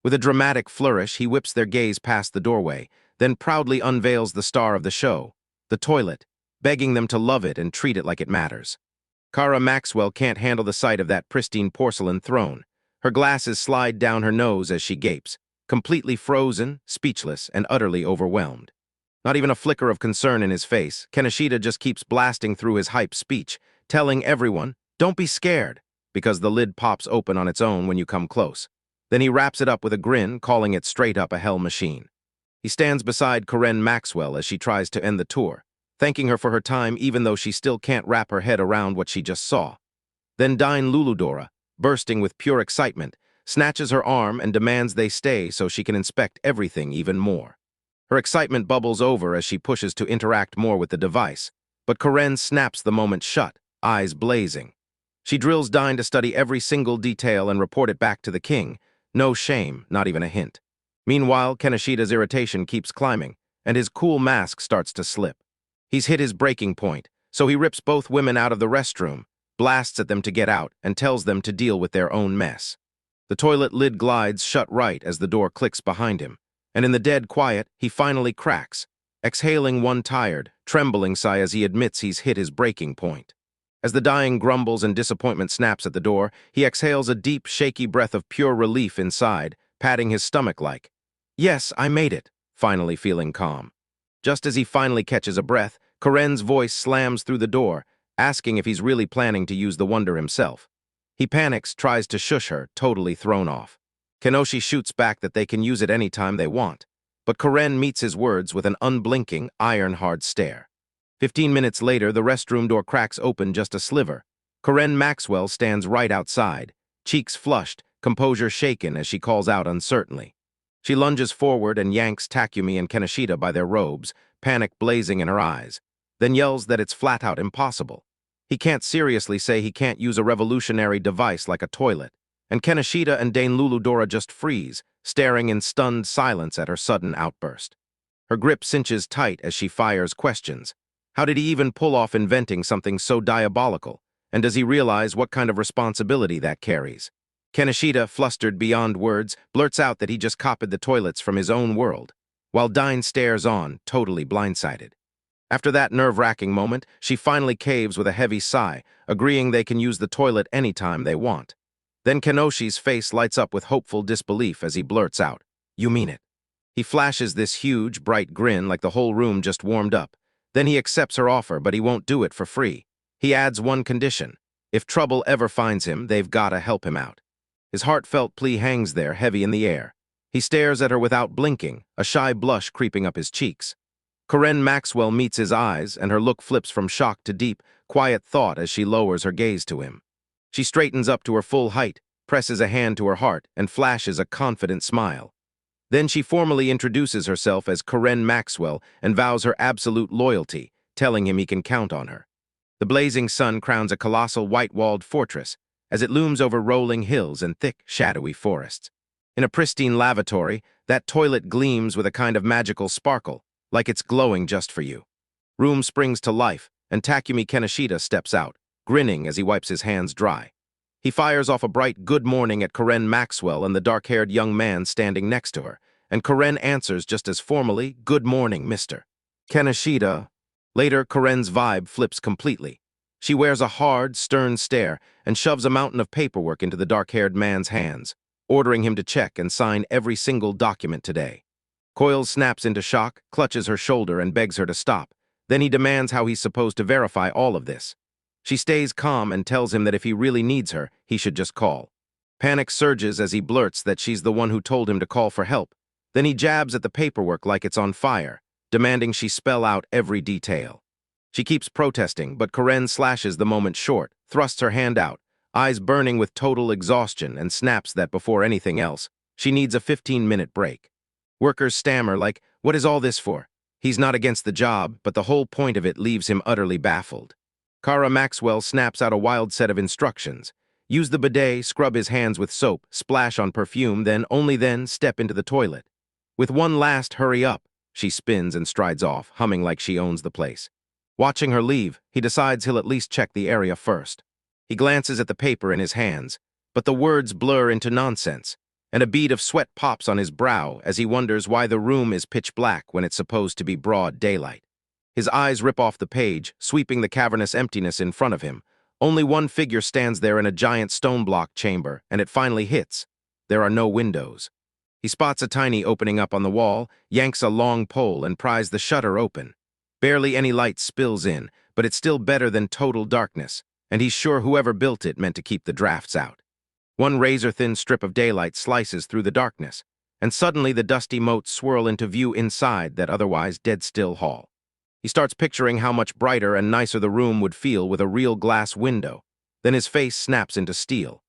With a dramatic flourish, he whips their gaze past the doorway, then proudly unveils the star of the show, the toilet, begging them to love it and treat it like it matters. Kara Maxwell can't handle the sight of that pristine porcelain throne. Her glasses slide down her nose as she gapes, completely frozen, speechless, and utterly overwhelmed. Not even a flicker of concern in his face, Kaneshita just keeps blasting through his hype speech, telling everyone, don't be scared, because the lid pops open on its own when you come close. Then he wraps it up with a grin, calling it straight up a hell machine. He stands beside Karen Maxwell as she tries to end the tour, thanking her for her time even though she still can't wrap her head around what she just saw. Then Dine Luludora, bursting with pure excitement, snatches her arm and demands they stay so she can inspect everything even more. Her excitement bubbles over as she pushes to interact more with the device, but Karen snaps the moment shut, eyes blazing. She drills Dine to study every single detail and report it back to the king. No shame, not even a hint. Meanwhile, Kaneshita's irritation keeps climbing, and his cool mask starts to slip. He's hit his breaking point, so he rips both women out of the restroom, blasts at them to get out, and tells them to deal with their own mess. The toilet lid glides shut right as the door clicks behind him, and in the dead quiet, he finally cracks, exhaling one tired, trembling sigh as he admits he's hit his breaking point. As the dying grumbles and disappointment snaps at the door, he exhales a deep, shaky breath of pure relief inside, patting his stomach like, yes, I made it, finally feeling calm. Just as he finally catches a breath, Karen's voice slams through the door, asking if he's really planning to use the wonder himself. He panics, tries to shush her, totally thrown off. Kenoshi shoots back that they can use it anytime they want, but Karen meets his words with an unblinking, iron-hard stare. 15 minutes later, the restroom door cracks open just a sliver. Karen Maxwell stands right outside, cheeks flushed, composure shaken as she calls out uncertainly. She lunges forward and yanks Takumi and Kaneshita by their robes, panic blazing in her eyes, then yells that it's flat-out impossible. He can't seriously say he can't use a revolutionary device like a toilet, and Kaneshita and Dane Luludora just freeze, staring in stunned silence at her sudden outburst. Her grip cinches tight as she fires questions. How did he even pull off inventing something so diabolical? And does he realize what kind of responsibility that carries? Kaneshita, flustered beyond words, blurts out that he just copied the toilets from his own world, while Dine stares on, totally blindsided. After that nerve-wracking moment, she finally caves with a heavy sigh, agreeing they can use the toilet anytime they want. Then Kenoshi's face lights up with hopeful disbelief as he blurts out, "You mean it?" He flashes this huge, bright grin like the whole room just warmed up. Then he accepts her offer, but he won't do it for free. He adds one condition. If trouble ever finds him, they've gotta help him out. His heartfelt plea hangs there, heavy in the air. He stares at her without blinking, a shy blush creeping up his cheeks. Corinne Maxwell meets his eyes, and her look flips from shock to deep, quiet thought as she lowers her gaze to him. She straightens up to her full height, presses a hand to her heart, and flashes a confident smile. Then she formally introduces herself as Corinne Maxwell and vows her absolute loyalty, telling him he can count on her. The blazing sun crowns a colossal white-walled fortress as it looms over rolling hills and thick, shadowy forests. In a pristine lavatory, that toilet gleams with a kind of magical sparkle, like it's glowing just for you. Room springs to life, and Takumi Kaneshita steps out, grinning as he wipes his hands dry. He fires off a bright good morning at Corinne Maxwell and the dark-haired young man standing next to her, and Corinne answers just as formally, "Good morning, mister." Kaneshita. Later, Corinne's vibe flips completely. She wears a hard, stern stare and shoves a mountain of paperwork into the dark-haired man's hands, ordering him to check and sign every single document today. Coyle snaps into shock, clutches her shoulder, and begs her to stop. Then he demands how he's supposed to verify all of this. She stays calm and tells him that if he really needs her, he should just call. Panic surges as he blurts that she's the one who told him to call for help. Then he jabs at the paperwork like it's on fire, demanding she spell out every detail. She keeps protesting, but Corinne slashes the moment short, thrusts her hand out, eyes burning with total exhaustion, and snaps that before anything else, she needs a 15-minute break. Workers stammer like, "What is all this for?" He's not against the job, but the whole point of it leaves him utterly baffled. Kara Maxwell snaps out a wild set of instructions. Use the bidet, scrub his hands with soap, splash on perfume, only then, step into the toilet. With one last hurry up, she spins and strides off, humming like she owns the place. Watching her leave, he decides he'll at least check the area first. He glances at the paper in his hands, but the words blur into nonsense, and a bead of sweat pops on his brow as he wonders why the room is pitch black when it's supposed to be broad daylight. His eyes rip off the page, sweeping the cavernous emptiness in front of him. Only one figure stands there in a giant stone block chamber, and it finally hits. There are no windows. He spots a tiny opening up on the wall, yanks a long pole, and pries the shutter open. Barely any light spills in, but it's still better than total darkness, and he's sure whoever built it meant to keep the drafts out. One razor-thin strip of daylight slices through the darkness, and suddenly the dusty motes swirl into view inside that otherwise dead-still hall. He starts picturing how much brighter and nicer the room would feel with a real glass window. Then his face snaps into steel.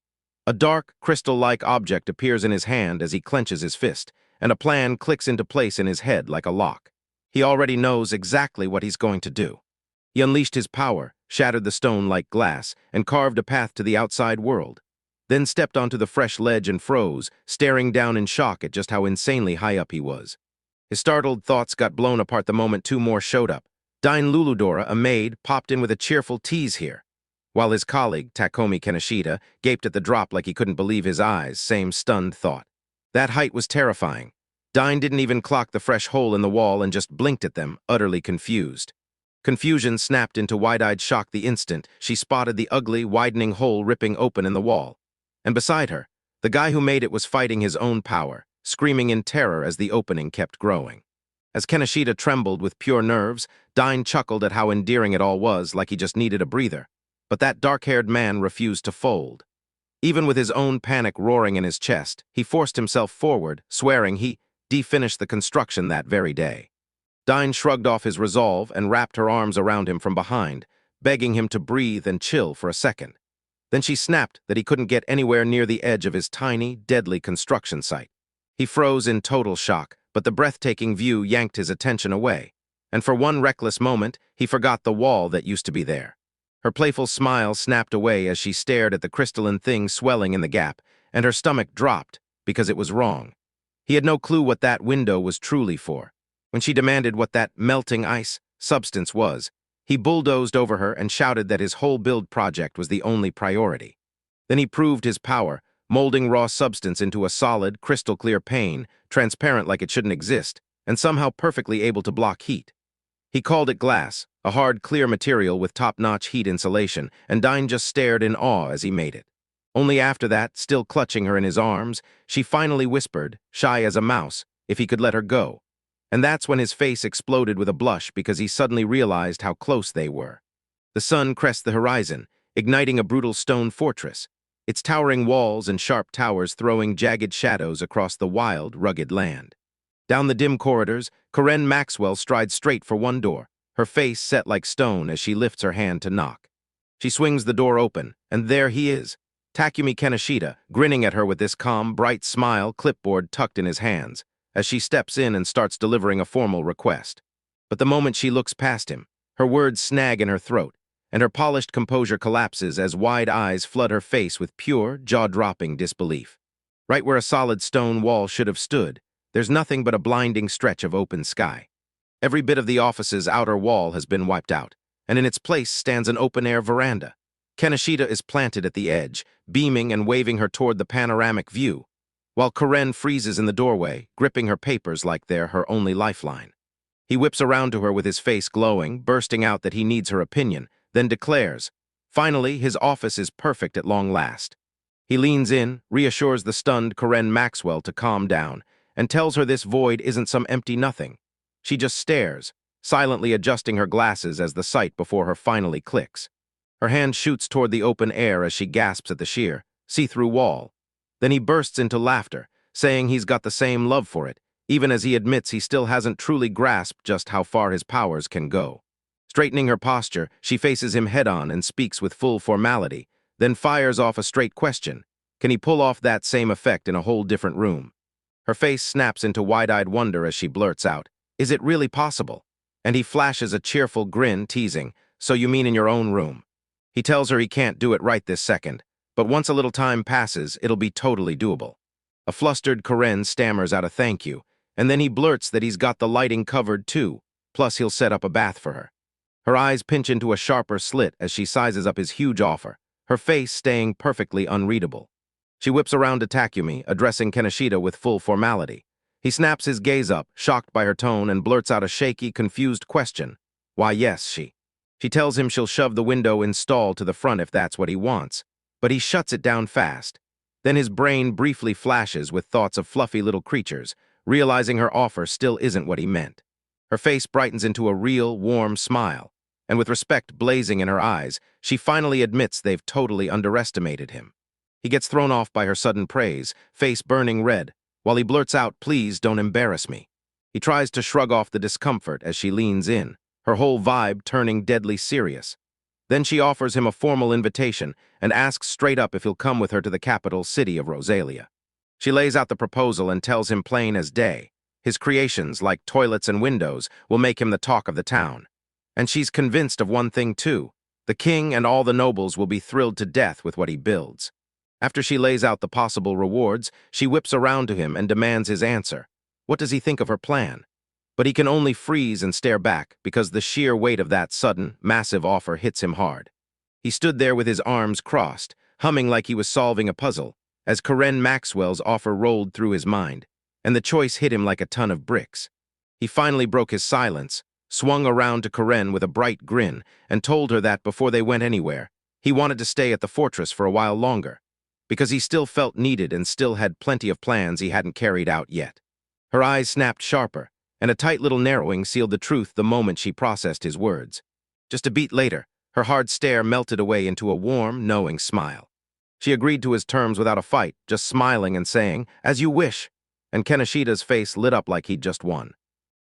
A dark, crystal-like object appears in his hand as he clenches his fist, and a plan clicks into place in his head like a lock. He already knows exactly what he's going to do. He unleashed his power, shattered the stone like glass, and carved a path to the outside world. Then stepped onto the fresh ledge and froze, staring down in shock at just how insanely high up he was. His startled thoughts got blown apart the moment two more showed up. Dine Luludora, a maid, popped in with a cheerful "tease here," while his colleague, Takumi Kaneshita, gaped at the drop like he couldn't believe his eyes, same stunned thought. That height was terrifying. Dine didn't even clock the fresh hole in the wall and just blinked at them, utterly confused. Confusion snapped into wide-eyed shock the instant she spotted the ugly, widening hole ripping open in the wall. And beside her, the guy who made it was fighting his own power, screaming in terror as the opening kept growing. As Kaneshita trembled with pure nerves, Dine chuckled at how endearing it all was, like he just needed a breather. But that dark-haired man refused to fold. Even with his own panic roaring in his chest, he forced himself forward, swearing he'd finish the construction that very day. Dine shrugged off his resolve and wrapped her arms around him from behind, begging him to breathe and chill for a second. Then she snapped that he couldn't get anywhere near the edge of his tiny, deadly construction site. He froze in total shock, but the breathtaking view yanked his attention away, and for one reckless moment, he forgot the wall that used to be there. Her playful smile snapped away as she stared at the crystalline thing swelling in the gap, and her stomach dropped because it was wrong. He had no clue what that window was truly for. When she demanded what that melting ice substance was, he bulldozed over her and shouted that his whole build project was the only priority. Then he proved his power, molding raw substance into a solid, crystal-clear pane, transparent like it shouldn't exist, and somehow perfectly able to block heat. He called it glass, a hard, clear material with top-notch heat insulation, and Dine just stared in awe as he made it. Only after that, still clutching her in his arms, she finally whispered, shy as a mouse, if he could let her go. And that's when his face exploded with a blush because he suddenly realized how close they were. The sun crests the horizon, igniting a brutal stone fortress. its towering walls and sharp towers throwing jagged shadows across the wild, rugged land. Down the dim corridors, Karen Maxwell strides straight for one door, her face set like stone as she lifts her hand to knock. She swings the door open, and there he is, Takumi Kaneshita, grinning at her with this calm, bright smile, clipboard tucked in his hands, as she steps in and starts delivering a formal request. But the moment she looks past him, her words snag in her throat, and her polished composure collapses as wide eyes flood her face with pure, jaw-dropping disbelief. Right where a solid stone wall should have stood, there's nothing but a blinding stretch of open sky. Every bit of the office's outer wall has been wiped out, and in its place stands an open-air veranda. Kaneshita is planted at the edge, beaming and waving her toward the panoramic view, while Karen freezes in the doorway, gripping her papers like they're her only lifeline. He whips around to her with his face glowing, bursting out that he needs her opinion, then declares, finally, his office is perfect at long last. He leans in, reassures the stunned Karen Maxwell to calm down, and tells her this void isn't some empty nothing. She just stares, silently adjusting her glasses as the sight before her finally clicks. Her hand shoots toward the open air as she gasps at the sheer, see-through wall. Then he bursts into laughter, saying he's got the same love for it, even as he admits he still hasn't truly grasped just how far his powers can go. Straightening her posture, she faces him head-on and speaks with full formality, then fires off a straight question. Can he pull off that same effect in a whole different room? Her face snaps into wide-eyed wonder as she blurts out, "Is it really possible?" And he flashes a cheerful grin, teasing, "So you mean in your own room?" He tells her he can't do it right this second, but once a little time passes, it'll be totally doable. A flustered Karen stammers out a thank you, and then he blurts that he's got the lighting covered too, plus he'll set up a bath for her. Her eyes pinch into a sharper slit as she sizes up his huge offer, her face staying perfectly unreadable. She whips around to Takumi, addressing Kaneshita with full formality. He snaps his gaze up, shocked by her tone, and blurts out a shaky, confused question. Why, yes, she. She tells him she'll shove the window installed to the front if that's what he wants, but he shuts it down fast. Then his brain briefly flashes with thoughts of fluffy little creatures, realizing her offer still isn't what he meant. Her face brightens into a real, warm smile, and with respect blazing in her eyes, she finally admits they've totally underestimated him. He gets thrown off by her sudden praise, face burning red, while he blurts out, "Please don't embarrass me." He tries to shrug off the discomfort as she leans in, her whole vibe turning deadly serious. Then she offers him a formal invitation and asks straight up if he'll come with her to the capital city of Rosalia. She lays out the proposal and tells him plain as day. His creations, like toilets and windows, will make him the talk of the town. And she's convinced of one thing too. The king and all the nobles will be thrilled to death with what he builds. After she lays out the possible rewards, she whips around to him and demands his answer. What does he think of her plan? But he can only freeze and stare back because the sheer weight of that sudden, massive offer hits him hard. He stood there with his arms crossed, humming like he was solving a puzzle, as Karen Maxwell's offer rolled through his mind, and the choice hit him like a ton of bricks. He finally broke his silence, swung around to Karen with a bright grin, and told her that before they went anywhere, he wanted to stay at the fortress for a while longer, because he still felt needed and still had plenty of plans he hadn't carried out yet. Her eyes snapped sharper, and a tight little narrowing sealed the truth the moment she processed his words. Just a beat later, her hard stare melted away into a warm, knowing smile. She agreed to his terms without a fight, just smiling and saying, "As you wish," and Kaneshita's face lit up like he'd just won.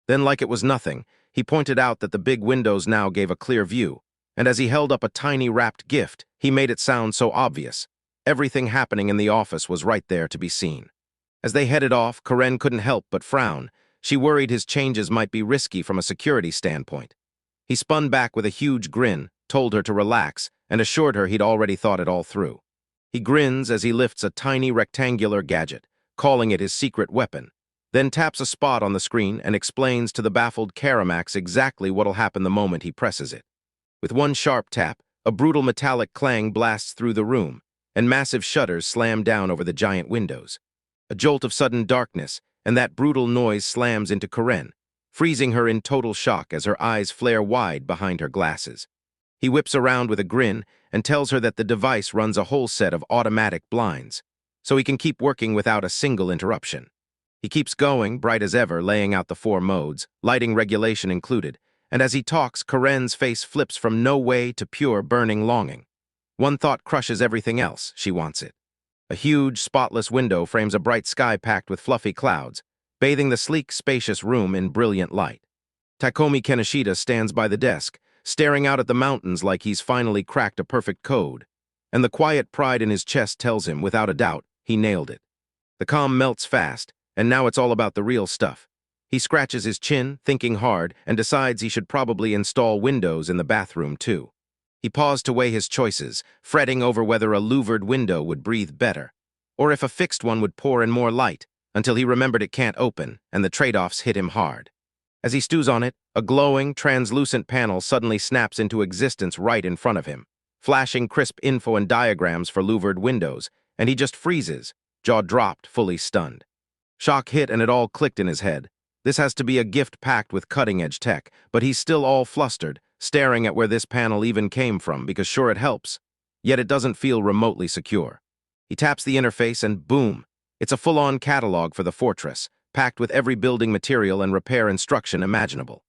Then, like it was nothing, he pointed out that the big windows now gave a clear view, and as he held up a tiny wrapped gift, he made it sound so obvious. Everything happening in the office was right there to be seen. As they headed off, Karen couldn't help but frown. She worried his changes might be risky from a security standpoint. He spun back with a huge grin, told her to relax, and assured her he'd already thought it all through. He grins as he lifts a tiny rectangular gadget, calling it his secret weapon, then taps a spot on the screen and explains to the baffled Karamax exactly what'll happen the moment he presses it. With one sharp tap, a brutal metallic clang blasts through the room, and massive shutters slam down over the giant windows. A jolt of sudden darkness, and that brutal noise slams into Karen, freezing her in total shock as her eyes flare wide behind her glasses. He whips around with a grin and tells her that the device runs a whole set of automatic blinds, so he can keep working without a single interruption. He keeps going, bright as ever, laying out the 4 modes, lighting regulation included, and as he talks, Karen's face flips from no way to pure burning longing. One thought crushes everything else: she wants it. A huge, spotless window frames a bright sky packed with fluffy clouds, bathing the sleek, spacious room in brilliant light. Takomi Kaneshita stands by the desk, staring out at the mountains like he's finally cracked a perfect code. And the quiet pride in his chest tells him, without a doubt, he nailed it. The comm melts fast, and now it's all about the real stuff. He scratches his chin, thinking hard, and decides he should probably install windows in the bathroom too. He paused to weigh his choices, fretting over whether a louvered window would breathe better, or if a fixed one would pour in more light, until he remembered it can't open, and the trade-offs hit him hard. As he stews on it, a glowing, translucent panel suddenly snaps into existence right in front of him, flashing crisp info and diagrams for louvered windows, and he just freezes, jaw dropped, fully stunned. Shock hit and it all clicked in his head. This has to be a gift packed with cutting-edge tech, but he's still all flustered, staring at where this panel even came from, because sure it helps, yet it doesn't feel remotely secure. He taps the interface and boom, it's a full-on catalog for the fortress, packed with every building material and repair instruction imaginable.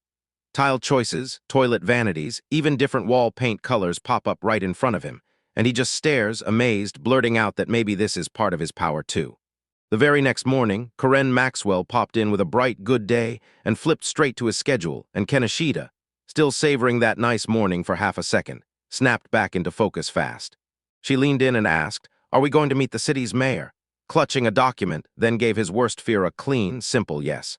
Tile choices, toilet vanities, even different wall paint colors pop up right in front of him, and he just stares, amazed, blurting out that maybe this is part of his power too. The very next morning, Karen Maxwell popped in with a bright good day and flipped straight to his schedule, and Kaneshita, still savoring that nice morning for half a second, snapped back into focus fast. She leaned in and asked, "Are we going to meet the city's mayor?" Clutching a document, then gave his worst fear a clean, simple yes.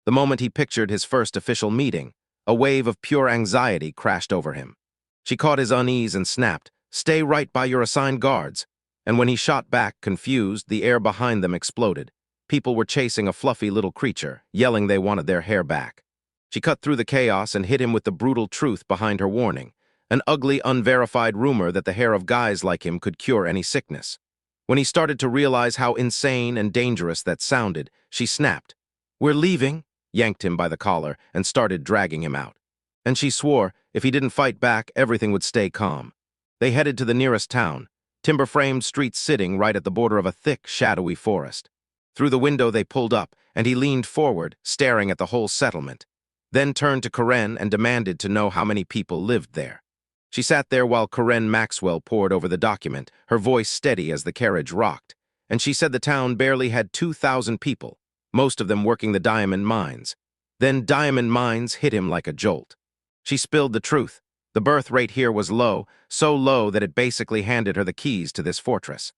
The moment he pictured his first official meeting, a wave of pure anxiety crashed over him. She caught his unease and snapped, "Stay right by your assigned guards." And when he shot back, confused, the air behind them exploded. People were chasing a fluffy little creature, yelling they wanted their hair back. She cut through the chaos and hit him with the brutal truth behind her warning, an ugly, unverified rumor that the hair of guys like him could cure any sickness. When he started to realize how insane and dangerous that sounded, she snapped, "We're leaving," yanked him by the collar, and started dragging him out. And she swore if he didn't fight back, everything would stay calm. They headed to the nearest town, timber-framed streets sitting right at the border of a thick, shadowy forest. Through the window they pulled up, and he leaned forward, staring at the whole settlement, then turned to Karen and demanded to know how many people lived there. She sat there while Karen Maxwell pored over the document, her voice steady as the carriage rocked, and she said the town barely had 2,000 people, most of them working the diamond mines. Then diamond mines hit him like a jolt. She spilled the truth. The birth rate here was low, so low that it basically handed her the keys to this fortress.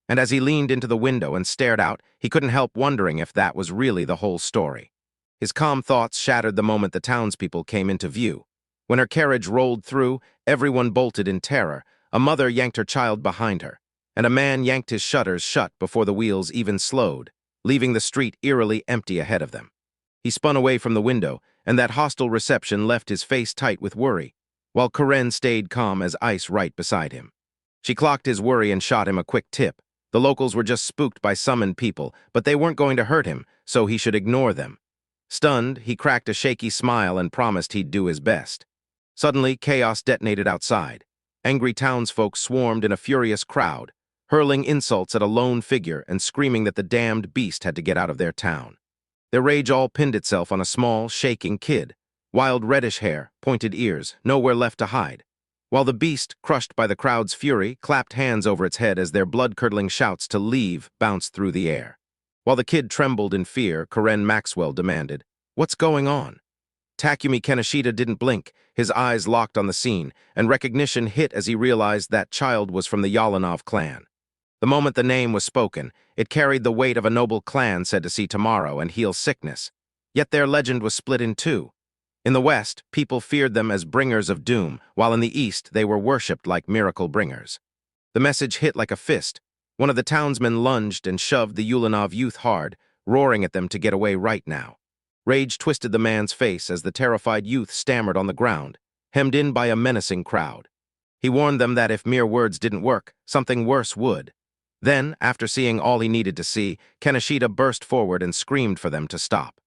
And as he leaned into the window and stared out, he couldn't help wondering if that was really the whole story. His calm thoughts shattered the moment the townspeople came into view. When her carriage rolled through, everyone bolted in terror. A mother yanked her child behind her, and a man yanked his shutters shut before the wheels even slowed, leaving the street eerily empty ahead of them. He spun away from the window, and that hostile reception left his face tight with worry, while Karen stayed calm as ice right beside him. She clocked his worry and shot him a quick tip. The locals were just spooked by summoned people, but they weren't going to hurt him, so he should ignore them. Stunned, he cracked a shaky smile and promised he'd do his best. Suddenly, chaos detonated outside. Angry townsfolk swarmed in a furious crowd, hurling insults at a lone figure and screaming that the damned beast had to get out of their town. Their rage all pinned itself on a small, shaking kid, wild reddish hair, pointed ears, nowhere left to hide, while the beast, crushed by the crowd's fury, clapped hands over its head as their blood-curdling shouts to leave bounced through the air. While the kid trembled in fear, Karen Maxwell demanded, "What's going on?" Takumi Kaneshita didn't blink, his eyes locked on the scene, and recognition hit as he realized that child was from the Yalanov clan. The moment the name was spoken, it carried the weight of a noble clan said to see tomorrow and heal sickness. Yet their legend was split in two. In the West, people feared them as bringers of doom, while in the East they were worshipped like miracle bringers. The message hit like a fist. One of the townsmen lunged and shoved the Ulanov youth hard, roaring at them to get away right now. Rage twisted the man's face as the terrified youth stammered on the ground, hemmed in by a menacing crowd. He warned them that if mere words didn't work, something worse would. Then, after seeing all he needed to see, Kaneshita burst forward and screamed for them to stop.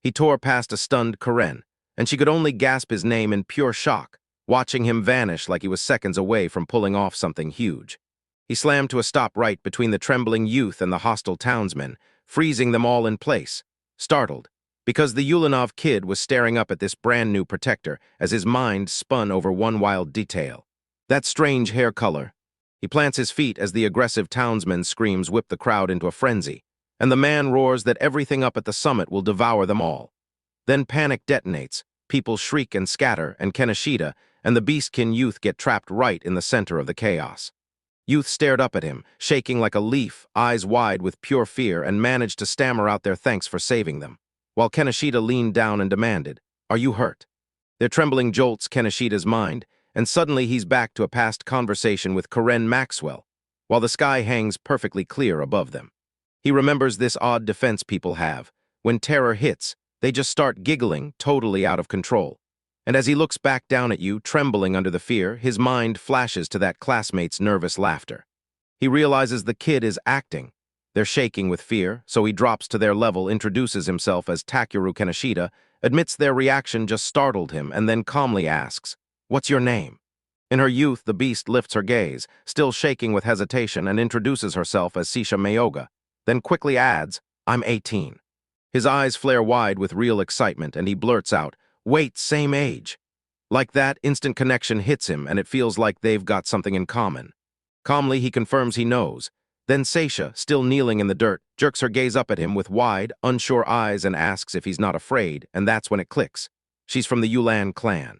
He tore past a stunned Karen, and she could only gasp his name in pure shock, watching him vanish like he was seconds away from pulling off something huge. He slammed to a stop right between the trembling youth and the hostile townsmen, freezing them all in place, startled, because the Ulanov kid was staring up at this brand-new protector as his mind spun over one wild detail. That strange hair color. He plants his feet as the aggressive townsman's screams whip the crowd into a frenzy, and the man roars that everything up at the summit will devour them all. Then panic detonates, people shriek and scatter, and Kenoshita and the beastkin youth get trapped right in the center of the chaos. Youth stared up at him, shaking like a leaf, eyes wide with pure fear, and managed to stammer out their thanks for saving them, while Kenoshita leaned down and demanded, "Are you hurt?" Their trembling jolts Kenoshita's mind, and suddenly he's back to a past conversation with Karen Maxwell, while the sky hangs perfectly clear above them. He remembers this odd defense people have. When terror hits, they just start giggling, totally out of control. And as he looks back down at you, trembling under the fear, his mind flashes to that classmate's nervous laughter. He realizes the kid is acting. They're shaking with fear, so he drops to their level, introduces himself as Takeru Kenoshita, admits their reaction just startled him, and then calmly asks, "What's your name?" In her youth, the beast lifts her gaze, still shaking with hesitation, and introduces herself as Sisha Mayuga, then quickly adds, "I'm 18. His eyes flare wide with real excitement, and he blurts out, "Wait, same age." Like that, instant connection hits him, and it feels like they've got something in common. Calmly, he confirms he knows. Then Sisha, still kneeling in the dirt, jerks her gaze up at him with wide, unsure eyes and asks if he's not afraid, and that's when it clicks. She's from the Yulan clan.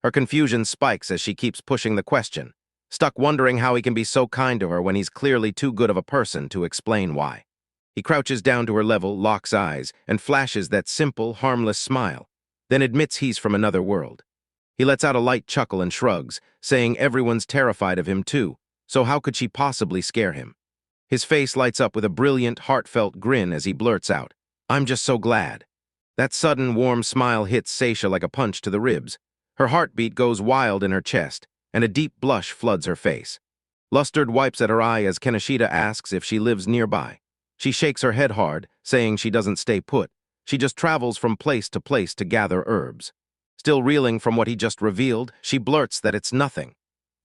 Her confusion spikes as she keeps pushing the question, stuck wondering how he can be so kind to her when he's clearly too good of a person to explain why. He crouches down to her level, locks eyes, and flashes that simple, harmless smile, then admits he's from another world. He lets out a light chuckle and shrugs, saying everyone's terrified of him too, so how could she possibly scare him? His face lights up with a brilliant, heartfelt grin as he blurts out, "I'm just so glad." That sudden, warm smile hits Sisha like a punch to the ribs. Her heartbeat goes wild in her chest, and a deep blush floods her face. Lustered wipes at her eye as Kenoshita asks if she lives nearby. She shakes her head hard, saying she doesn't stay put. She just travels from place to gather herbs. Still reeling from what he just revealed, she blurts that it's nothing.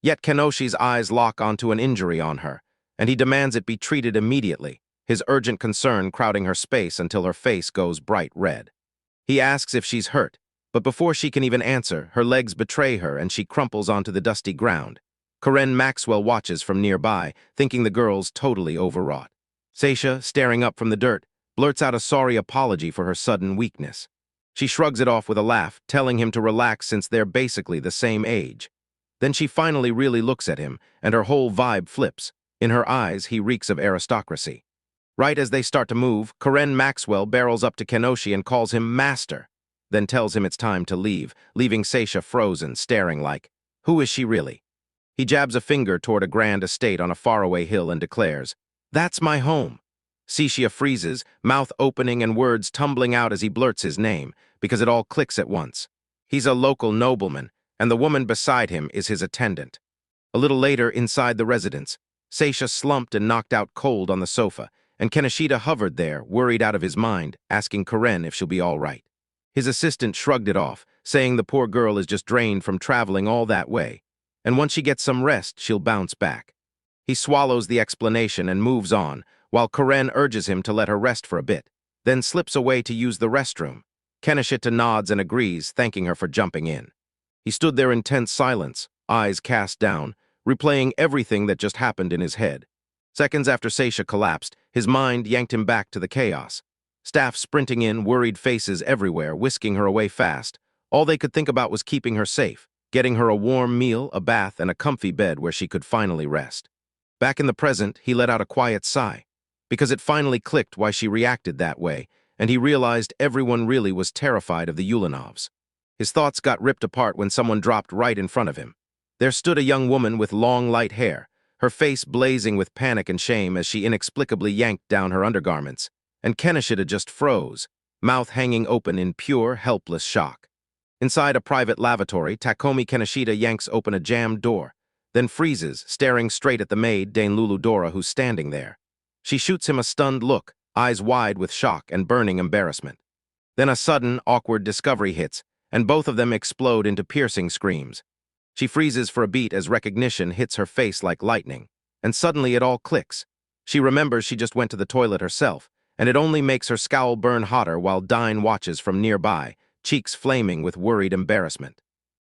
Yet Kenoshi's eyes lock onto an injury on her, and he demands it be treated immediately, his urgent concern crowding her space until her face goes bright red. He asks if she's hurt, but before she can even answer, her legs betray her and she crumples onto the dusty ground. Karen Maxwell watches from nearby, thinking the girl's totally overwrought. Sisha, staring up from the dirt, blurts out a sorry apology for her sudden weakness. She shrugs it off with a laugh, telling him to relax since they're basically the same age. Then she finally really looks at him, and her whole vibe flips. In her eyes, he reeks of aristocracy. Right as they start to move, Karen Maxwell barrels up to Kenoshi and calls him Master, then tells him it's time to leave, leaving Sisha frozen, staring like, who is she really? He jabs a finger toward a grand estate on a faraway hill and declares, "That's my home." Sisha freezes, mouth opening and words tumbling out as he blurts his name, because it all clicks at once. He's a local nobleman, and the woman beside him is his attendant. A little later, inside the residence, Sisha slumped and knocked out cold on the sofa, and Kenoshita hovered there, worried out of his mind, asking Karen if she'll be all right. His assistant shrugged it off, saying the poor girl is just drained from traveling all that way, and once she gets some rest, she'll bounce back. He swallows the explanation and moves on, while Karen urges him to let her rest for a bit, then slips away to use the restroom. Kenoshita nods and agrees, thanking her for jumping in. He stood there in tense silence, eyes cast down, replaying everything that just happened in his head. Seconds after Sisha collapsed, his mind yanked him back to the chaos. Staff sprinting in, worried faces everywhere, whisking her away fast. All they could think about was keeping her safe, getting her a warm meal, a bath, and a comfy bed where she could finally rest. Back in the present, he let out a quiet sigh, because it finally clicked why she reacted that way, and he realized everyone really was terrified of the Ulanovs. His thoughts got ripped apart when someone dropped right in front of him. There stood a young woman with long, light hair, her face blazing with panic and shame as she inexplicably yanked down her undergarments, and Kenoshita just froze, mouth hanging open in pure, helpless shock. Inside a private lavatory, Takomi Kenoshita yanks open a jammed door, then freezes, staring straight at the maid, Dame Luludora, who's standing there. She shoots him a stunned look, eyes wide with shock and burning embarrassment. Then a sudden, awkward discovery hits, and both of them explode into piercing screams. She freezes for a beat as recognition hits her face like lightning, and suddenly it all clicks. She remembers she just went to the toilet herself, and it only makes her scowl burn hotter while Dine watches from nearby, cheeks flaming with worried embarrassment.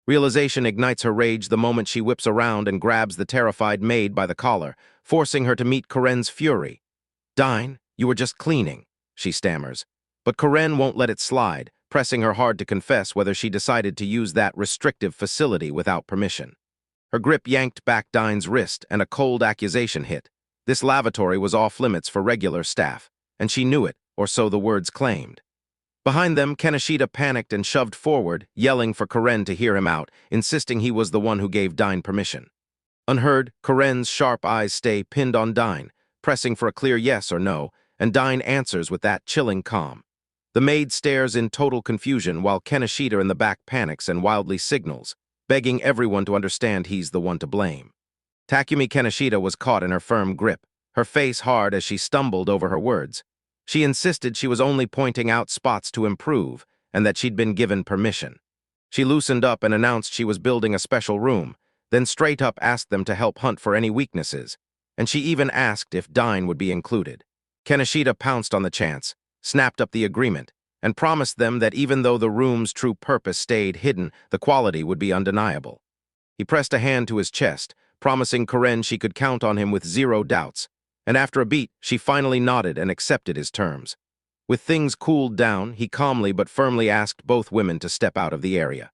Realization ignites her rage the moment she whips around and grabs the terrified maid by the collar, forcing her to meet Karen's fury. "Dine, you were just cleaning," she stammers. But Karen won't let it slide, pressing her hard to confess whether she decided to use that restrictive facility without permission. Her grip yanked back Dine's wrist, and a cold accusation hit. This lavatory was off-limits for regular staff, and she knew it, or so the words claimed. Behind them, Kaneshita panicked and shoved forward, yelling for Karen to hear him out, insisting he was the one who gave Dine permission. Unheard, Karen's sharp eyes stay pinned on Dine, pressing for a clear yes or no, and Dine answers with that chilling calm. The maid stares in total confusion while Kaneshita in the back panics and wildly signals, begging everyone to understand he's the one to blame. Takumi Kaneshita was caught in her firm grip, her face hard as she stumbled over her words. She insisted she was only pointing out spots to improve and that she'd been given permission. She loosened up and announced she was building a special room, then straight up asked them to help hunt for any weaknesses, and she even asked if Dine would be included. Kaneshita pounced on the chance, snapped up the agreement, and promised them that even though the room's true purpose stayed hidden, the quality would be undeniable. He pressed a hand to his chest, promising Karen she could count on him with zero doubts, and after a beat, she finally nodded and accepted his terms. With things cooled down, he calmly but firmly asked both women to step out of the area.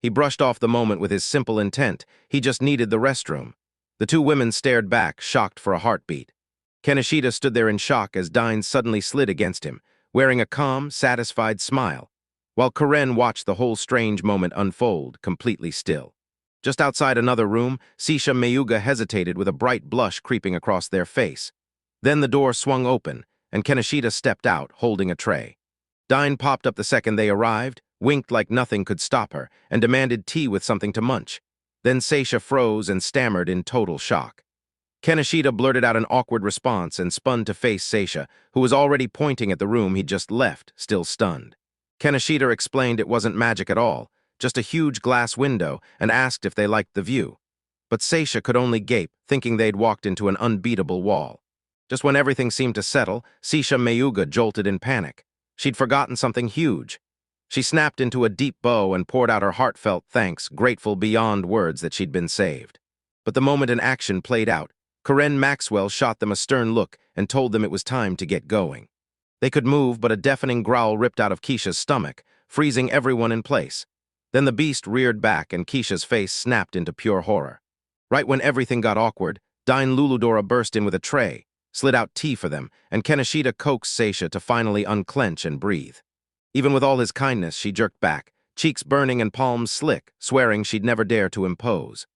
He brushed off the moment with his simple intent. He just needed the restroom. The two women stared back, shocked for a heartbeat. Kaneshita stood there in shock as Dine suddenly slid against him, wearing a calm, satisfied smile, while Karen watched the whole strange moment unfold, completely still. Just outside another room, Sisha and Mayuga hesitated with a bright blush creeping across their face. Then the door swung open, and Kaneshita stepped out, holding a tray. Dine popped up the second they arrived, winked like nothing could stop her, and demanded tea with something to munch. Then Sisha froze and stammered in total shock. Kaneshita blurted out an awkward response and spun to face Sisha, who was already pointing at the room he'd just left, still stunned. Kaneshita explained it wasn't magic at all, just a huge glass window, and asked if they liked the view. But Sisha could only gape, thinking they'd walked into an unbeatable wall. Just when everything seemed to settle, Sisha Mayuga jolted in panic. She'd forgotten something huge. She snapped into a deep bow and poured out her heartfelt thanks, grateful beyond words that she'd been saved. But the moment in action played out, Karen Maxwell shot them a stern look and told them it was time to get going. They could move, but a deafening growl ripped out of Keisha's stomach, freezing everyone in place. Then the beast reared back and Keisha's face snapped into pure horror. Right when everything got awkward, Dine Luludora burst in with a tray, slid out tea for them, and Kaneshita coaxed Sisha to finally unclench and breathe. Even with all his kindness, she jerked back, cheeks burning and palms slick, swearing she'd never dare to impose.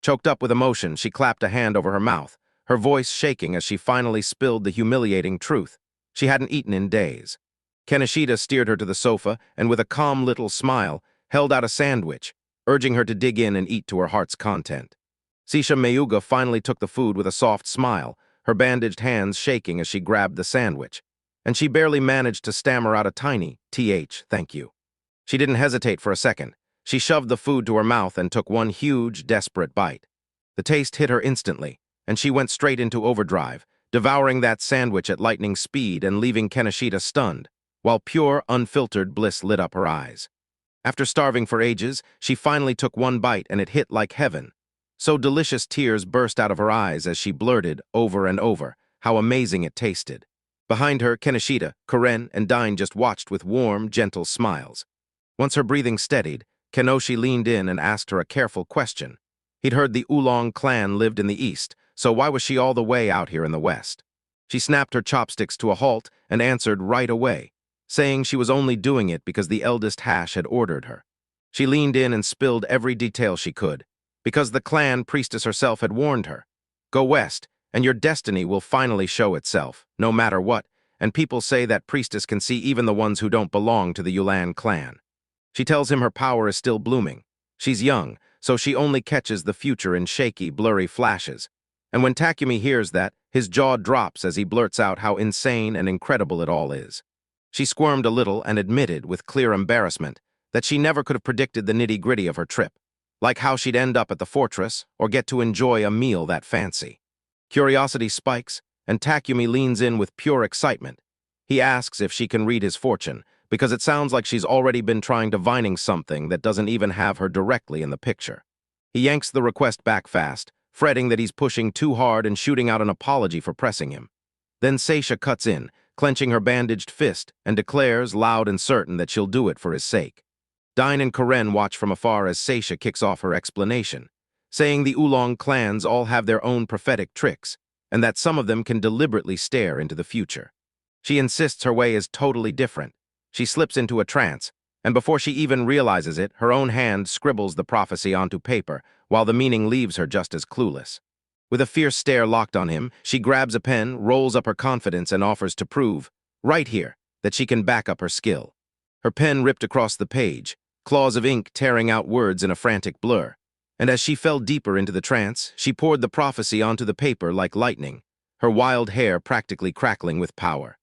Choked up with emotion, she clapped a hand over her mouth, her voice shaking as she finally spilled the humiliating truth. She hadn't eaten in days. Kaneshita steered her to the sofa and with a calm little smile, held out a sandwich, urging her to dig in and eat to her heart's content. Sisha Mayuga finally took the food with a soft smile, her bandaged hands shaking as she grabbed the sandwich, and she barely managed to stammer out a tiny, thank you. She didn't hesitate for a second. She shoved the food to her mouth and took one huge, desperate bite. The taste hit her instantly, and she went straight into overdrive, devouring that sandwich at lightning speed and leaving Kaneshita stunned, while pure, unfiltered bliss lit up her eyes. After starving for ages, she finally took one bite and it hit like heaven. So delicious tears burst out of her eyes as she blurted, over and over, how amazing it tasted. Behind her, Kaneshita, Karen, and Dine just watched with warm, gentle smiles. Once her breathing steadied, Kenoshi leaned in and asked her a careful question. He'd heard the Oolong clan lived in the east, so why was she all the way out here in the west? She snapped her chopsticks to a halt and answered right away, saying she was only doing it because the eldest Hash had ordered her. She leaned in and spilled every detail she could, because the clan priestess herself had warned her. Go west, and your destiny will finally show itself, no matter what, and people say that priestess can see even the ones who don't belong to the Yulan clan. She tells him her power is still blooming. She's young, so she only catches the future in shaky, blurry flashes. And when Takumi hears that, his jaw drops as he blurts out how insane and incredible it all is. She squirmed a little and admitted, with clear embarrassment, that she never could have predicted the nitty-gritty of her trip, like how she'd end up at the fortress or get to enjoy a meal that fancy. Curiosity spikes, and Takumi leans in with pure excitement. He asks if she can read his fortune, because it sounds like she's already been trying divining something that doesn't even have her directly in the picture. He yanks the request back fast, fretting that he's pushing too hard and shooting out an apology for pressing him. Then Sisha cuts in, clenching her bandaged fist, and declares, loud and certain, that she'll do it for his sake. Dine and Karen watch from afar as Sisha kicks off her explanation, saying the Oolong clans all have their own prophetic tricks, and that some of them can deliberately stare into the future. She insists her way is totally different. She slips into a trance, and before she even realizes it, her own hand scribbles the prophecy onto paper, while the meaning leaves her just as clueless. With a fierce stare locked on him, she grabs a pen, rolls up her confidence, and offers to prove, right here, that she can back up her skill. Her pen ripped across the page, claws of ink tearing out words in a frantic blur. And as she fell deeper into the trance, she poured the prophecy onto the paper like lightning, her wild hair practically crackling with power.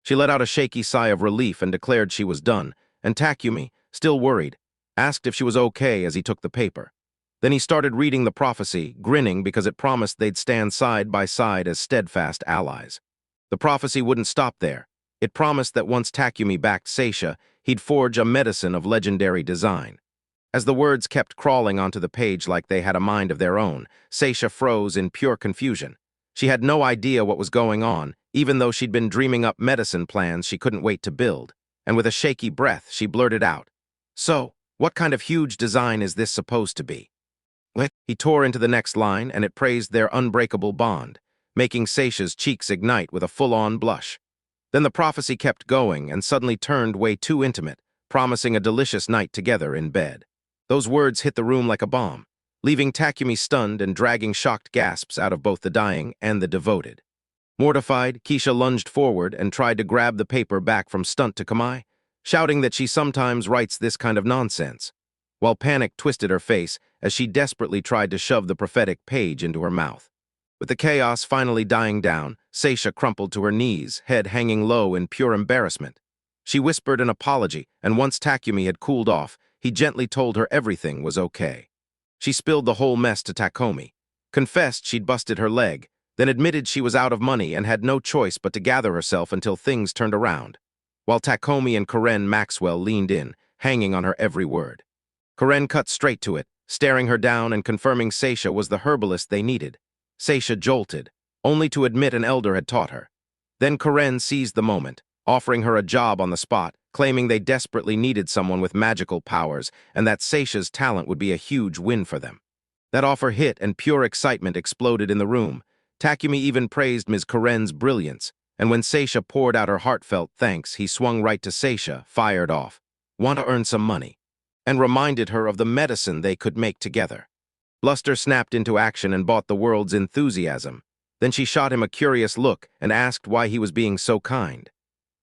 She let out a shaky sigh of relief and declared she was done, and Takumi, still worried, asked if she was okay as he took the paper. Then he started reading the prophecy, grinning because it promised they'd stand side by side as steadfast allies. The prophecy wouldn't stop there. It promised that once Takumi backed Sisha, he'd forge a medicine of legendary design. As the words kept crawling onto the page like they had a mind of their own, Sisha froze in pure confusion. She had no idea what was going on, even though she'd been dreaming up medicine plans she couldn't wait to build, and with a shaky breath, she blurted out, "So, what kind of huge design is this supposed to be?" He tore into the next line, and it praised their unbreakable bond, making Sisha's cheeks ignite with a full-on blush. Then the prophecy kept going and suddenly turned way too intimate, promising a delicious night together in bed. Those words hit the room like a bomb, leaving Takumi stunned and dragging shocked gasps out of both the dying and the devoted. Mortified, Keisha lunged forward and tried to grab the paper back from Stunt to Kamai, shouting that she sometimes writes this kind of nonsense, while panic twisted her face as she desperately tried to shove the prophetic page into her mouth. With the chaos finally dying down, Sisha crumpled to her knees, head hanging low in pure embarrassment. She whispered an apology, and once Takumi had cooled off, he gently told her everything was okay. She spilled the whole mess to Takumi, confessed she'd busted her leg, then admitted she was out of money and had no choice but to gather herself until things turned around, while Takumi and Karen Maxwell leaned in, hanging on her every word. Karen cut straight to it, staring her down and confirming Sisha was the herbalist they needed. Sisha jolted, only to admit an elder had taught her. Then Karen seized the moment, offering her a job on the spot, claiming they desperately needed someone with magical powers and that Sisha's talent would be a huge win for them. That offer hit and pure excitement exploded in the room. Takumi even praised Ms. Karen's brilliance, and when Sisha poured out her heartfelt thanks, he swung right to Sisha, fired off. "Want to earn some money?" and reminded her of the medicine they could make together. Bluster snapped into action and bought the world's enthusiasm. Then she shot him a curious look and asked why he was being so kind.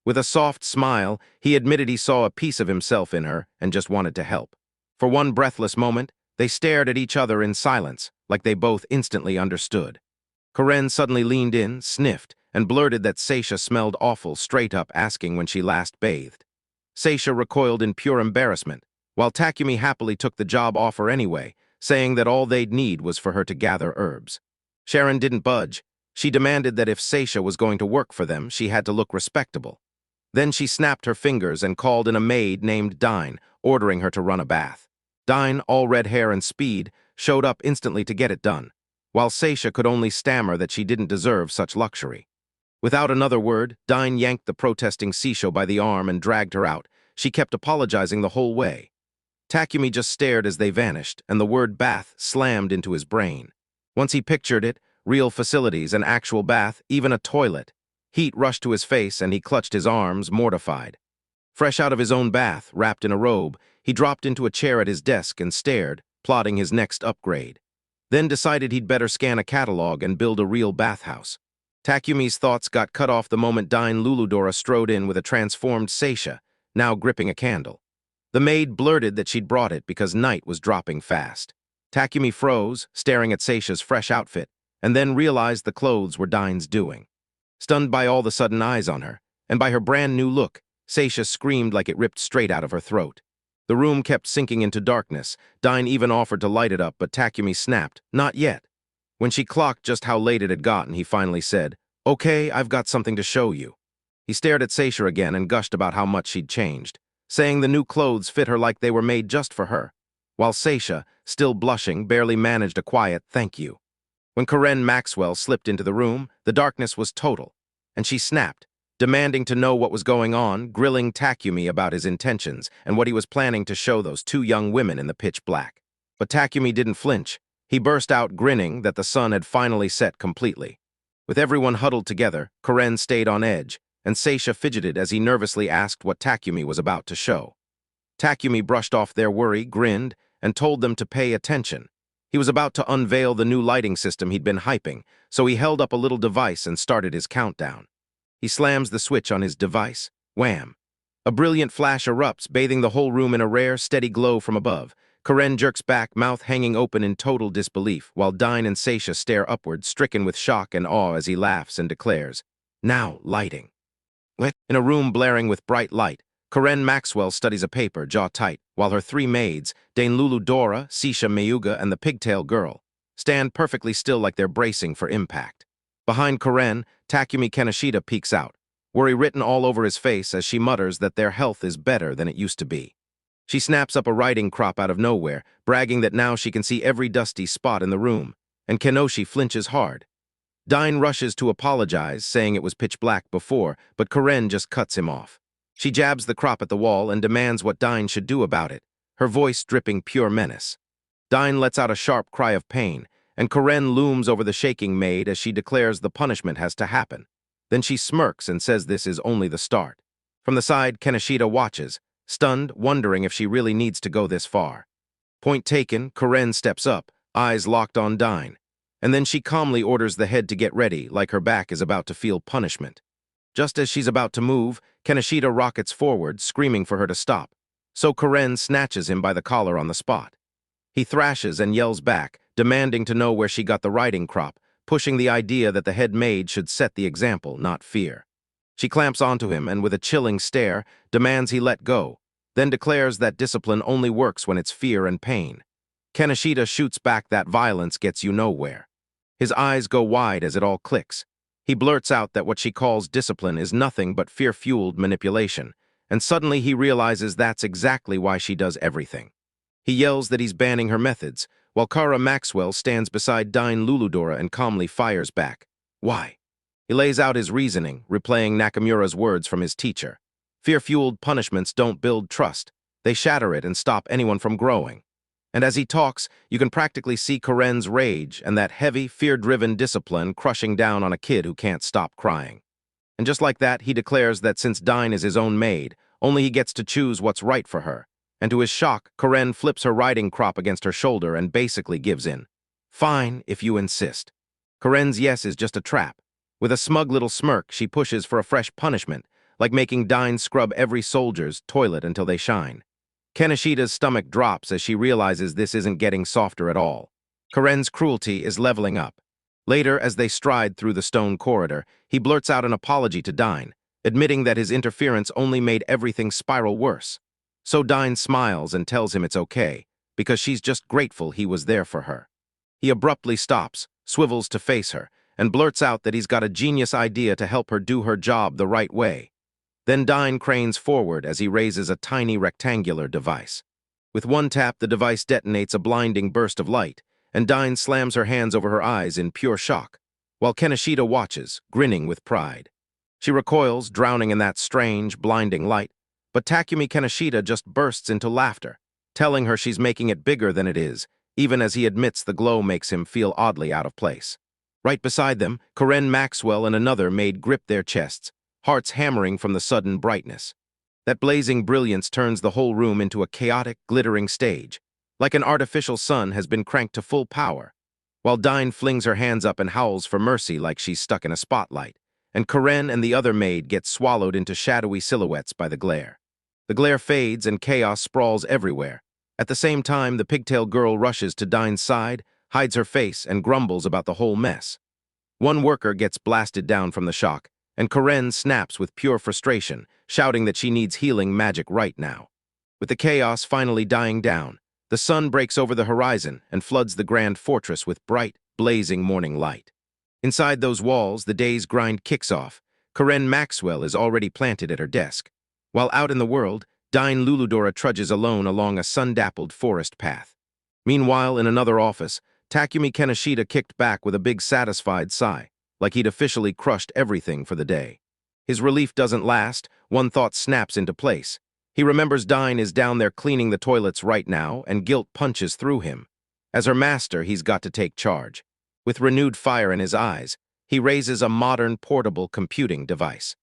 With a soft smile, he admitted he saw a piece of himself in her and just wanted to help. For one breathless moment, they stared at each other in silence, like they both instantly understood. Karen suddenly leaned in, sniffed, and blurted that Sisha smelled awful, straight up asking when she last bathed. Sisha recoiled in pure embarrassment, while Takumi happily took the job offer anyway, saying that all they'd need was for her to gather herbs. Sharon didn't budge. She demanded that if Sisha was going to work for them, she had to look respectable. Then she snapped her fingers and called in a maid named Dine, ordering her to run a bath. Dine, all red hair and speed, showed up instantly to get it done, while Sisha could only stammer that she didn't deserve such luxury. Without another word, Dine yanked the protesting Sisha by the arm and dragged her out. She kept apologizing the whole way. Takumi just stared as they vanished, and the word bath slammed into his brain. Once he pictured it, real facilities, an actual bath, even a toilet. Heat rushed to his face, and he clutched his arms, mortified. Fresh out of his own bath, wrapped in a robe, he dropped into a chair at his desk and stared, plotting his next upgrade. Then decided he'd better scan a catalog and build a real bathhouse. Takumi's thoughts got cut off the moment Dine Luludora strode in with a transformed Sisha, now gripping a candle. The maid blurted that she'd brought it because night was dropping fast. Takumi froze, staring at Sisha's fresh outfit, and then realized the clothes were Dine's doing. Stunned by all the sudden eyes on her, and by her brand new look, Sisha screamed like it ripped straight out of her throat. The room kept sinking into darkness. Dine even offered to light it up, but Takumi snapped, "Not yet." When she clocked just how late it had gotten, he finally said, "Okay, I've got something to show you." He stared at Sisha again and gushed about how much she'd changed. saying the new clothes fit her like they were made just for her, while Sisha, still blushing, barely managed a quiet thank you. When Karen Maxwell slipped into the room, the darkness was total, and she snapped, demanding to know what was going on, grilling Takumi about his intentions and what he was planning to show those two young women in the pitch black. But Takumi didn't flinch. He burst out grinning that the sun had finally set completely. With everyone huddled together, Karen stayed on edge, and Sisha fidgeted as he nervously asked what Takumi was about to show. Takumi brushed off their worry, grinned, and told them to pay attention. He was about to unveil the new lighting system he'd been hyping, so he held up a little device and started his countdown. He slams the switch on his device. Wham! A brilliant flash erupts, bathing the whole room in a rare, steady glow from above. Karen jerks back, mouth hanging open in total disbelief, while Dine and Sisha stare upward, stricken with shock and awe as he laughs and declares, "Now, lighting." In a room blaring with bright light, Karen Maxwell studies a paper, jaw tight, while her three maids, Dane Lulu Dora, Sisha Mayuga, and the pigtail girl, stand perfectly still like they're bracing for impact. Behind Karen, Takumi Kaneshita peeks out, worry written all over his face as she mutters that their health is better than it used to be. She snaps up a writing crop out of nowhere, bragging that now she can see every dusty spot in the room, and Kenoshi flinches hard. Dine rushes to apologize, saying it was pitch black before, but Karen just cuts him off. She jabs the crop at the wall and demands what Dine should do about it, her voice dripping pure menace. Dine lets out a sharp cry of pain, and Karen looms over the shaking maid as she declares the punishment has to happen. Then she smirks and says this is only the start. From the side, Kaneshita watches, stunned, wondering if she really needs to go this far. Point taken, Karen steps up, eyes locked on Dine, and then she calmly orders the head to get ready, like her back is about to feel punishment. Just as she's about to move, Kaneshita rockets forward, screaming for her to stop, so Karen snatches him by the collar on the spot. He thrashes and yells back, demanding to know where she got the writing crop, pushing the idea that the head maid should set the example, not fear. She clamps onto him and with a chilling stare, demands he let go, then declares that discipline only works when it's fear and pain. Kaneshita shoots back that violence gets you nowhere. His eyes go wide as it all clicks. He blurts out that what she calls discipline is nothing but fear-fueled manipulation, and suddenly he realizes that's exactly why she does everything. He yells that he's banning her methods, while Kara Maxwell stands beside Dine Luludora and calmly fires back. Why? He lays out his reasoning, replaying Nakamura's words from his teacher. Fear-fueled punishments don't build trust. They shatter it and stop anyone from growing. And as he talks, you can practically see Karen's rage and that heavy, fear-driven discipline crushing down on a kid who can't stop crying. And just like that, he declares that since Dine is his own maid, only he gets to choose what's right for her. And to his shock, Karen flips her riding crop against her shoulder and basically gives in. Fine, if you insist. Karen's yes is just a trap. With a smug little smirk, she pushes for a fresh punishment, like making Dine scrub every soldier's toilet until they shine. Kaneshita's stomach drops as she realizes this isn't getting softer at all. Karen's cruelty is leveling up. Later, as they stride through the stone corridor, he blurts out an apology to Dine, admitting that his interference only made everything spiral worse. So Dine smiles and tells him it's okay, because she's just grateful he was there for her. He abruptly stops, swivels to face her, and blurts out that he's got a genius idea to help her do her job the right way. Then Dine cranes forward as he raises a tiny rectangular device. With one tap, the device detonates a blinding burst of light, and Dine slams her hands over her eyes in pure shock, while Kaneshita watches, grinning with pride. She recoils, drowning in that strange, blinding light, but Takumi Kaneshita just bursts into laughter, telling her she's making it bigger than it is, even as he admits the glow makes him feel oddly out of place. Right beside them, Karen Maxwell and another maid grip their chests, hearts hammering from the sudden brightness. That blazing brilliance turns the whole room into a chaotic, glittering stage, like an artificial sun has been cranked to full power, while Dine flings her hands up and howls for mercy like she's stuck in a spotlight, and Karen and the other maid get swallowed into shadowy silhouettes by the glare. The glare fades and chaos sprawls everywhere. At the same time, the pigtail girl rushes to Dine's side, hides her face, and grumbles about the whole mess. One worker gets blasted down from the shock, and Karen snaps with pure frustration, shouting that she needs healing magic right now. With the chaos finally dying down, the sun breaks over the horizon and floods the grand fortress with bright, blazing morning light. Inside those walls, the day's grind kicks off. Karen Maxwell is already planted at her desk, while out in the world, Dine Luludora trudges alone along a sun-dappled forest path. Meanwhile, in another office, Takumi Kaneshita kicked back with a big satisfied sigh, like he'd officially crushed everything for the day. His relief doesn't last. One thought snaps into place. He remembers Dine is down there cleaning the toilets right now, and guilt punches through him. As her master, he's got to take charge. With renewed fire in his eyes, he raises a modern portable computing device.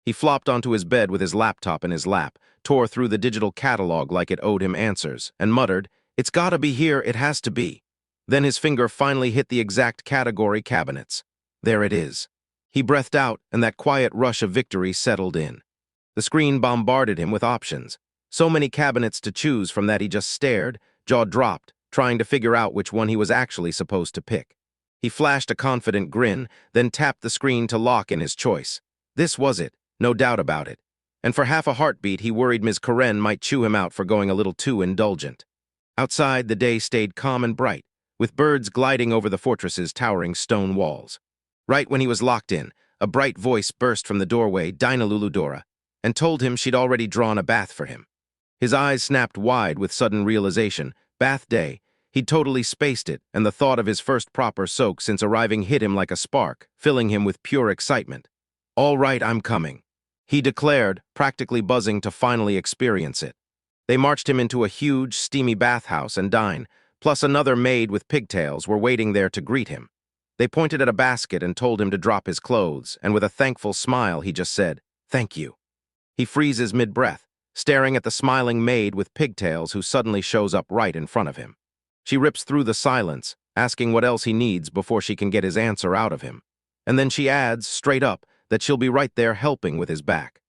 He flopped onto his bed with his laptop in his lap, tore through the digital catalog like it owed him answers, and muttered, "It's gotta be here, it has to be." Then his finger finally hit the exact category cabinets. There it is. He breathed out, and that quiet rush of victory settled in. The screen bombarded him with options. So many cabinets to choose from that he just stared, jaw dropped, trying to figure out which one he was actually supposed to pick. He flashed a confident grin, then tapped the screen to lock in his choice. This was it, no doubt about it. And for half a heartbeat, he worried Ms. Karen might chew him out for going a little too indulgent. Outside, the day stayed calm and bright, with birds gliding over the fortress's towering stone walls. Right when he was locked in, a bright voice burst from the doorway, Dina Luludora, and told him she'd already drawn a bath for him. His eyes snapped wide with sudden realization. Bath day. He'd totally spaced it, and the thought of his first proper soak since arriving hit him like a spark, filling him with pure excitement. "All right, I'm coming," he declared, practically buzzing to finally experience it. They marched him into a huge, steamy bathhouse, and Dine, plus another maid with pigtails, were waiting there to greet him. They pointed at a basket and told him to drop his clothes, and with a thankful smile, he just said, "Thank you." He freezes mid-breath, staring at the smiling maid with pigtails who suddenly shows up right in front of him. She rips through the silence, asking what else he needs before she can get his answer out of him. And then she adds, straight up, that she'll be right there helping with his back.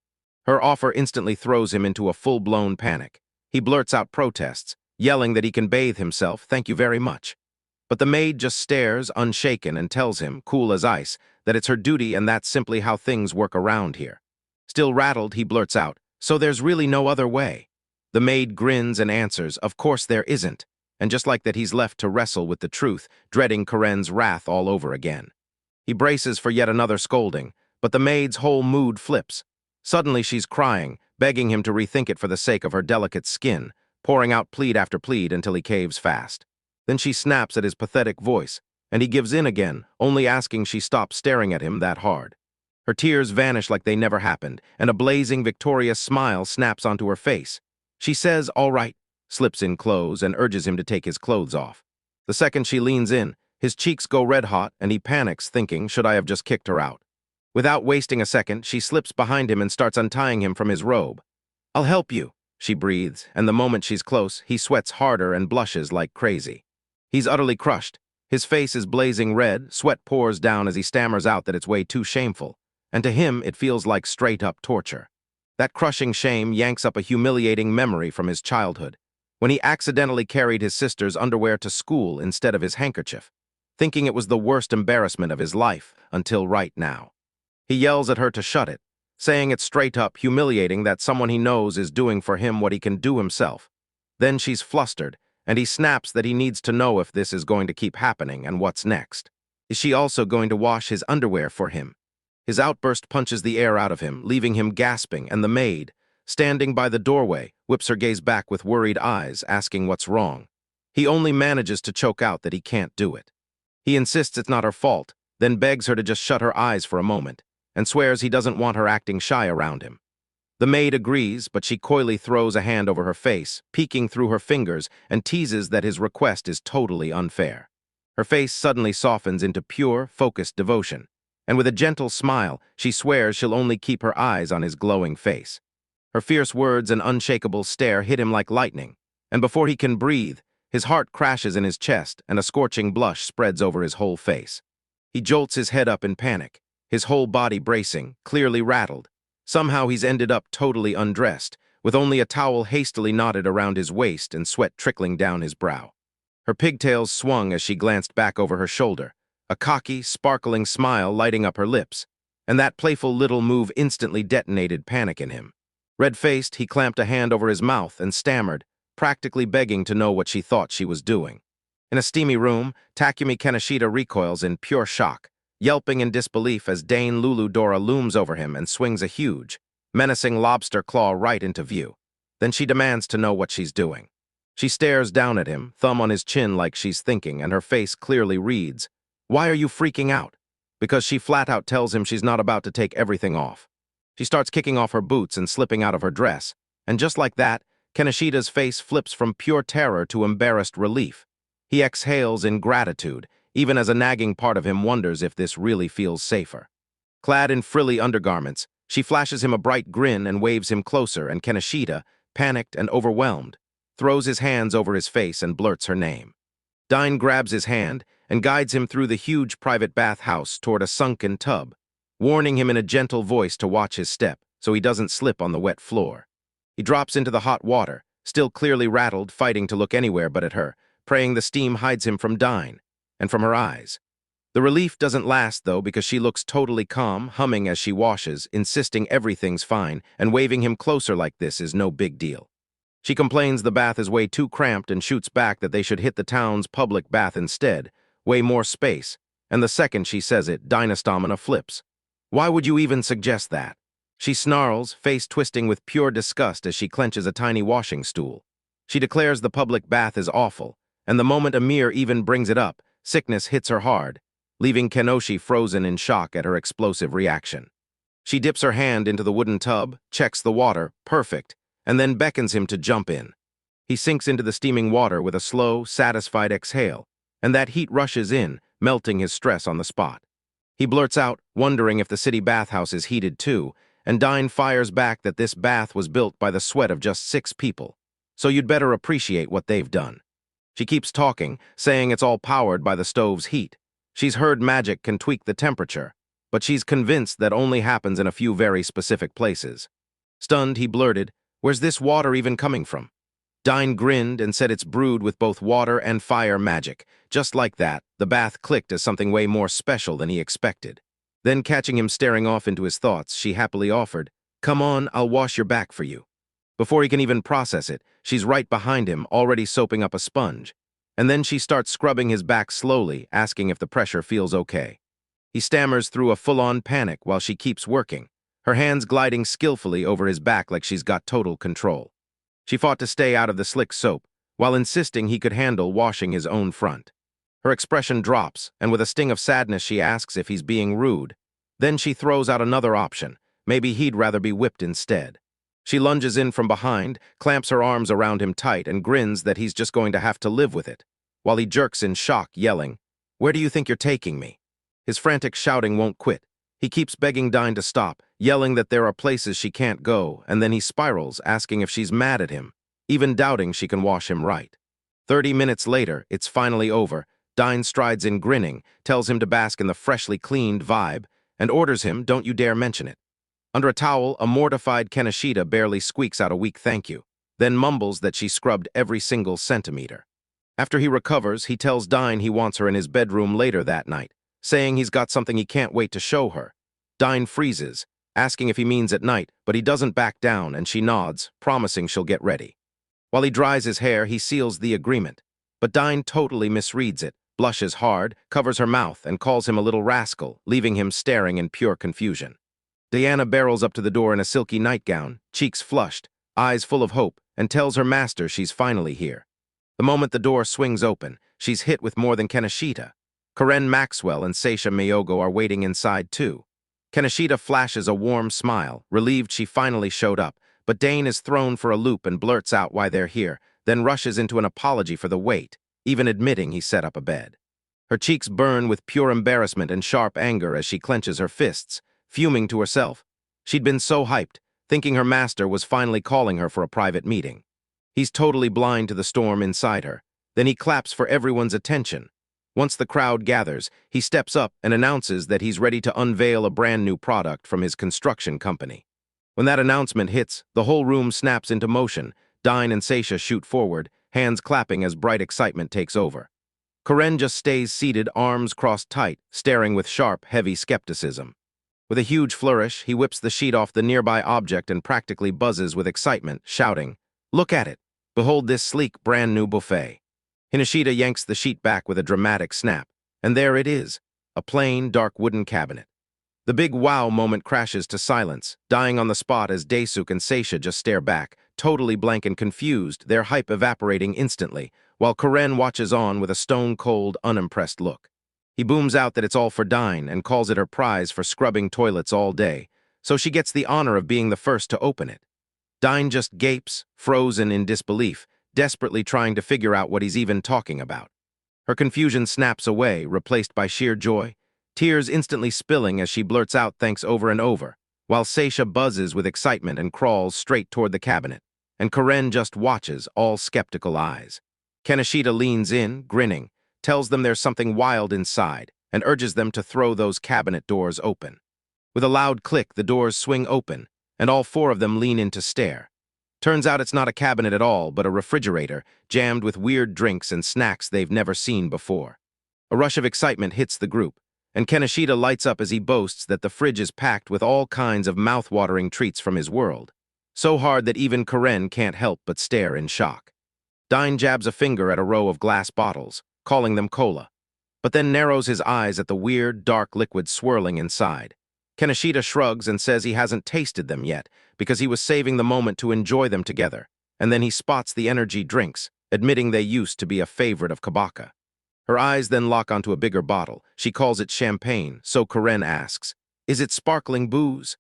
Her offer instantly throws him into a full-blown panic. He blurts out protests, yelling that he can bathe himself, "Thank you very much." But the maid just stares, unshaken, and tells him, cool as ice, that it's her duty and that's simply how things work around here. Still rattled, he blurts out, "So there's really no other way?" The maid grins and answers, "Of course there isn't." And just like that, he's left to wrestle with the truth, dreading Karen's wrath all over again. He braces for yet another scolding, but the maid's whole mood flips. Suddenly she's crying, begging him to rethink it for the sake of her delicate skin, pouring out plead after plead until he caves fast. Then she snaps at his pathetic voice, and he gives in again, only asking she stop staring at him that hard. Her tears vanish like they never happened, and a blazing, victorious smile snaps onto her face. She says, "All right," slips in clothes, and urges him to take his clothes off. The second she leans in, his cheeks go red-hot, and he panics, thinking, should I have just kicked her out? Without wasting a second, she slips behind him and starts untying him from his robe. "I'll help you," she breathes, and the moment she's close, he sweats harder and blushes like crazy. He's utterly crushed. His face is blazing red, sweat pours down as he stammers out that it's way too shameful, and to him it feels like straight-up torture. That crushing shame yanks up a humiliating memory from his childhood, when he accidentally carried his sister's underwear to school instead of his handkerchief, thinking it was the worst embarrassment of his life until right now. He yells at her to shut it, saying it's straight up humiliating that someone he knows is doing for him what he can do himself. Then she's flustered, and he snaps that he needs to know if this is going to keep happening and what's next. Is she also going to wash his underwear for him? His outburst punches the air out of him, leaving him gasping, and the maid, standing by the doorway, whips her gaze back with worried eyes, asking what's wrong. He only manages to choke out that he can't do it. He insists it's not her fault, then begs her to just shut her eyes for a moment, and swears he doesn't want her acting shy around him. The maid agrees, but she coyly throws a hand over her face, peeking through her fingers, and teases that his request is totally unfair. Her face suddenly softens into pure, focused devotion, and with a gentle smile, she swears she'll only keep her eyes on his glowing face. Her fierce words and unshakable stare hit him like lightning, and before he can breathe, his heart crashes in his chest and a scorching blush spreads over his whole face. He jolts his head up in panic, his whole body bracing, clearly rattled. Somehow he's ended up totally undressed, with only a towel hastily knotted around his waist and sweat trickling down his brow. Her pigtails swung as she glanced back over her shoulder, a cocky, sparkling smile lighting up her lips, and that playful little move instantly detonated panic in him. Red-faced, he clamped a hand over his mouth and stammered, practically begging to know what she thought she was doing. In a steamy room, Takumi Kaneshita recoils in pure shock, yelping in disbelief as Dane Luludora looms over him and swings a huge, menacing lobster claw right into view. Then she demands to know what she's doing. She stares down at him, thumb on his chin like she's thinking, and her face clearly reads, "Why are you freaking out?" Because she flat out tells him she's not about to take everything off. She starts kicking off her boots and slipping out of her dress, and just like that, Kanashida's face flips from pure terror to embarrassed relief. He exhales in gratitude, even as a nagging part of him wonders if this really feels safer. Clad in frilly undergarments, she flashes him a bright grin and waves him closer, and Kanashida, panicked and overwhelmed, throws his hands over his face and blurts her name. Dine grabs his hand and guides him through the huge private bathhouse toward a sunken tub, warning him in a gentle voice to watch his step so he doesn't slip on the wet floor. He drops into the hot water, still clearly rattled, fighting to look anywhere but at her, praying the steam hides him from Dine and from her eyes. The relief doesn't last, though, because she looks totally calm, humming as she washes, insisting everything's fine, and waving him closer like this is no big deal. She complains the bath is way too cramped and shoots back that they should hit the town's public bath instead, way more space, and the second she says it, Dynastamina flips. Why would you even suggest that? She snarls, face twisting with pure disgust as she clenches a tiny washing stool. She declares the public bath is awful, and the moment Amir even brings it up, sickness hits her hard, leaving Kenoshi frozen in shock at her explosive reaction. She dips her hand into the wooden tub, checks the water, perfect, and then beckons him to jump in. He sinks into the steaming water with a slow, satisfied exhale, and that heat rushes in, melting his stress on the spot. He blurts out, wondering if the city bathhouse is heated too, and Dine fires back that this bath was built by the sweat of just 6 people, so you'd better appreciate what they've done. She keeps talking, saying it's all powered by the stove's heat. She's heard magic can tweak the temperature, but she's convinced that only happens in a few very specific places. Stunned, he blurted, "Where's this water even coming from?" Dine grinned and said it's brewed with both water and fire magic. Just like that, the bath clicked as something way more special than he expected. Then, catching him staring off into his thoughts, she happily offered, "Come on, I'll wash your back for you." Before he can even process it, she's right behind him, already soaping up a sponge. And then she starts scrubbing his back slowly, asking if the pressure feels okay. He stammers through a full-on panic while she keeps working, her hands gliding skillfully over his back like she's got total control. She fought to stay out of the slick soap, while insisting he could handle washing his own front. Her expression drops, and with a sting of sadness she asks if he's being rude. Then she throws out another option. Maybe he'd rather be whipped instead. She lunges in from behind, clamps her arms around him tight, and grins that he's just going to have to live with it, while he jerks in shock, yelling, "Where do you think you're taking me?" His frantic shouting won't quit. He keeps begging Dine to stop, yelling that there are places she can't go, and then he spirals, asking if she's mad at him, even doubting she can wash him right. 30 minutes later, it's finally over. Dine strides in grinning, tells him to bask in the freshly cleaned vibe, and orders him, "Don't you dare mention it." Under a towel, a mortified Kanashida barely squeaks out a weak thank you, then mumbles that she scrubbed every single centimeter. After he recovers, he tells Dine he wants her in his bedroom later that night, saying he's got something he can't wait to show her. Dine freezes, asking if he means at night, but he doesn't back down, and she nods, promising she'll get ready. While he dries his hair, he seals the agreement, but Dine totally misreads it, blushes hard, covers her mouth, and calls him a little rascal, leaving him staring in pure confusion. Diana barrels up to the door in a silky nightgown, cheeks flushed, eyes full of hope, and tells her master she's finally here. The moment the door swings open, she's hit with more than Kanashida. Karen Maxwell and Sisha Mayuga are waiting inside too. Kanashida flashes a warm smile, relieved she finally showed up, but Dane is thrown for a loop and blurts out why they're here, then rushes into an apology for the wait, even admitting he set up a bed. Her cheeks burn with pure embarrassment and sharp anger as she clenches her fists, fuming to herself. She'd been so hyped, thinking her master was finally calling her for a private meeting. He's totally blind to the storm inside her. Then he claps for everyone's attention. Once the crowd gathers, he steps up and announces that he's ready to unveil a brand new product from his construction company. When that announcement hits, the whole room snaps into motion. Dine and Sisha shoot forward, hands clapping as bright excitement takes over. Karen just stays seated, arms crossed tight, staring with sharp, heavy skepticism. With a huge flourish, he whips the sheet off the nearby object and practically buzzes with excitement, shouting, "Look at it! Behold this sleek, brand-new buffet." Hinashida yanks the sheet back with a dramatic snap, and there it is, a plain, dark wooden cabinet. The big wow moment crashes to silence, dying on the spot as Daisuke and Sisha just stare back, totally blank and confused, their hype evaporating instantly, while Karen watches on with a stone-cold, unimpressed look. He booms out that it's all for Dine and calls it her prize for scrubbing toilets all day, so she gets the honor of being the first to open it. Dine just gapes, frozen in disbelief, desperately trying to figure out what he's even talking about. Her confusion snaps away, replaced by sheer joy, tears instantly spilling as she blurts out thanks over and over, while Sisha buzzes with excitement and crawls straight toward the cabinet, and Karen just watches, all skeptical eyes. Kaneshita leans in, grinning, tells them there's something wild inside, and urges them to throw those cabinet doors open. With a loud click, the doors swing open, and all four of them lean in to stare. Turns out it's not a cabinet at all, but a refrigerator, jammed with weird drinks and snacks they've never seen before. A rush of excitement hits the group, and Kaneshita lights up as he boasts that the fridge is packed with all kinds of mouth-watering treats from his world, so hard that even Karen can't help but stare in shock. Dine jabs a finger at a row of glass bottles, calling them cola, but then narrows his eyes at the weird, dark liquid swirling inside. Kaneshita shrugs and says he hasn't tasted them yet because he was saving the moment to enjoy them together, and then he spots the energy drinks, admitting they used to be a favorite of Kabaka. Her eyes then lock onto a bigger bottle. She calls it champagne, so Karen asks, "Is it sparkling booze?"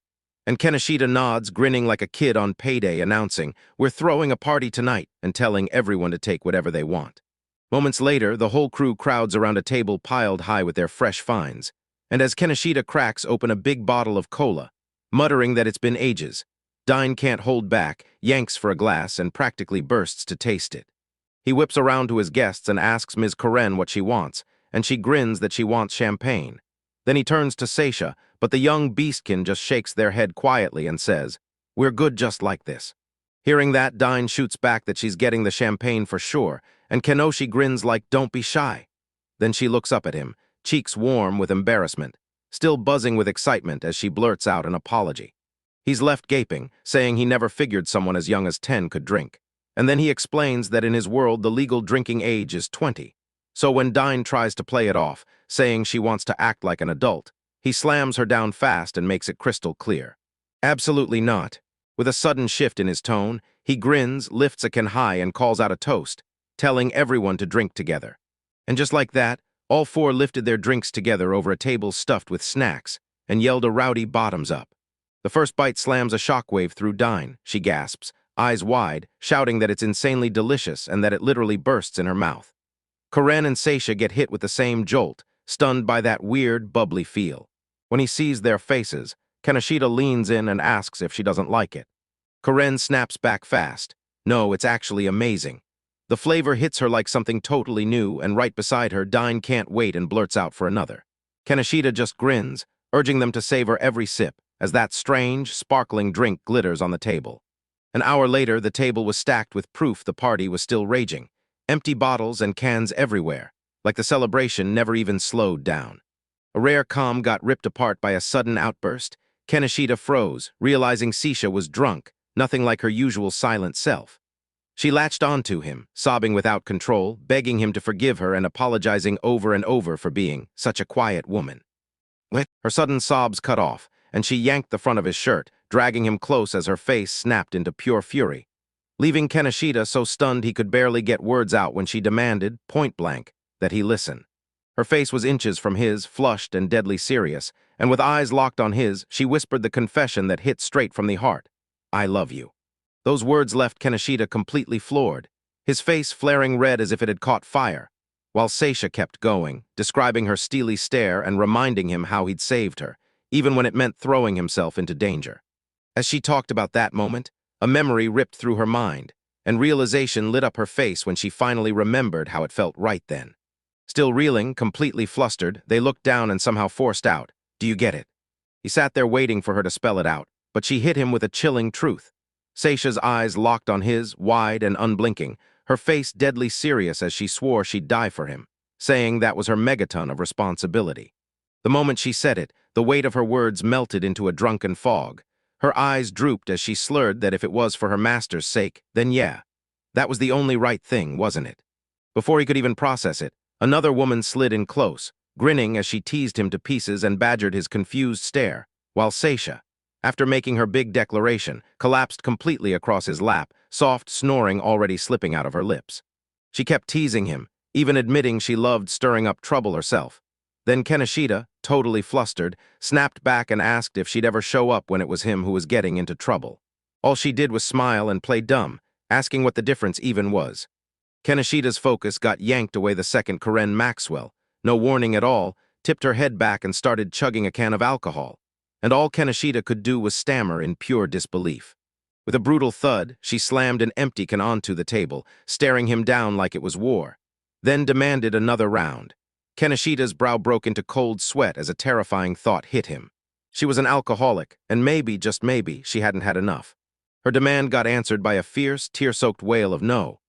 And Kaneshita nods, grinning like a kid on payday, announcing, "We're throwing a party tonight," and telling everyone to take whatever they want. Moments later, the whole crew crowds around a table piled high with their fresh finds, and as Kaneshita cracks open a big bottle of cola, muttering that it's been ages, Dine can't hold back, yanks for a glass, and practically bursts to taste it. He whips around to his guests and asks Ms. Karen what she wants, and she grins that she wants champagne. Then he turns to Sisha, but the young beastkin just shakes their head quietly and says, "We're good just like this." Hearing that, Dine shoots back that she's getting the champagne for sure, and Kenoshi grins like, "Don't be shy." Then she looks up at him, cheeks warm with embarrassment, still buzzing with excitement as she blurts out an apology. He's left gaping, saying he never figured someone as young as 10 could drink. And then he explains that in his world the legal drinking age is 20. So when Dine tries to play it off, saying she wants to act like an adult, he slams her down fast and makes it crystal clear. Absolutely not. With a sudden shift in his tone, he grins, lifts a can high and calls out a toast, telling everyone to drink together. And just like that, all four lifted their drinks together over a table stuffed with snacks and yelled a rowdy bottoms up. The first bite slams a shockwave through Dine. She gasps, eyes wide, shouting that it's insanely delicious and that it literally bursts in her mouth. Karen and Sisha get hit with the same jolt, stunned by that weird, bubbly feel. When he sees their faces, Kaneshita leans in and asks if she doesn't like it. Karen snaps back fast. "No, it's actually amazing." The flavor hits her like something totally new, and right beside her, Dine can't wait and blurts out for another. Kaneshita just grins, urging them to savor every sip, as that strange, sparkling drink glitters on the table. An hour later, the table was stacked with proof the party was still raging. Empty bottles and cans everywhere, like the celebration never even slowed down. A rare comm got ripped apart by a sudden outburst. Kaneshita froze, realizing Sisha was drunk, nothing like her usual silent self. She latched onto him, sobbing without control, begging him to forgive her and apologizing over and over for being such a quiet woman. Her sudden sobs cut off, and she yanked the front of his shirt, dragging him close as her face snapped into pure fury, leaving Kaneshita so stunned he could barely get words out when she demanded, point-blank, that he listen. Her face was inches from his, flushed and deadly serious, and with eyes locked on his, she whispered the confession that hit straight from the heart. "I love you." Those words left Kaneshita completely floored, his face flaring red as if it had caught fire, while Sisha kept going, describing her steely stare and reminding him how he'd saved her, even when it meant throwing himself into danger. As she talked about that moment, a memory ripped through her mind, and realization lit up her face when she finally remembered how it felt right then. Still reeling, completely flustered, they looked down and somehow forced out, "Do you get it?" He sat there waiting for her to spell it out, but she hit him with a chilling truth. Sisha's eyes locked on his, wide and unblinking, her face deadly serious as she swore she'd die for him, saying that was her megaton of responsibility. The moment she said it, the weight of her words melted into a drunken fog. Her eyes drooped as she slurred that if it was for her master's sake, then yeah, that was the only right thing, wasn't it? Before he could even process it, another woman slid in close, grinning as she teased him to pieces and badgered his confused stare, while Sisha, After making her big declaration, collapsed completely across his lap, soft snoring already slipping out of her lips. She kept teasing him, even admitting she loved stirring up trouble herself. Then Kaneshita, totally flustered, snapped back and asked if she'd ever show up when it was him who was getting into trouble. All she did was smile and play dumb, asking what the difference even was. Kaneshita's focus got yanked away the second Karen Maxwell, no warning at all, tipped her head back and started chugging a can of alcohol. And all Kaneshita could do was stammer in pure disbelief. With a brutal thud, she slammed an empty can onto the table, staring him down like it was war. Then demanded another round. Kaneshita's brow broke into cold sweat as a terrifying thought hit him. She was an alcoholic, and maybe, just maybe, she hadn't had enough. Her demand got answered by a fierce, tear-soaked wail of no.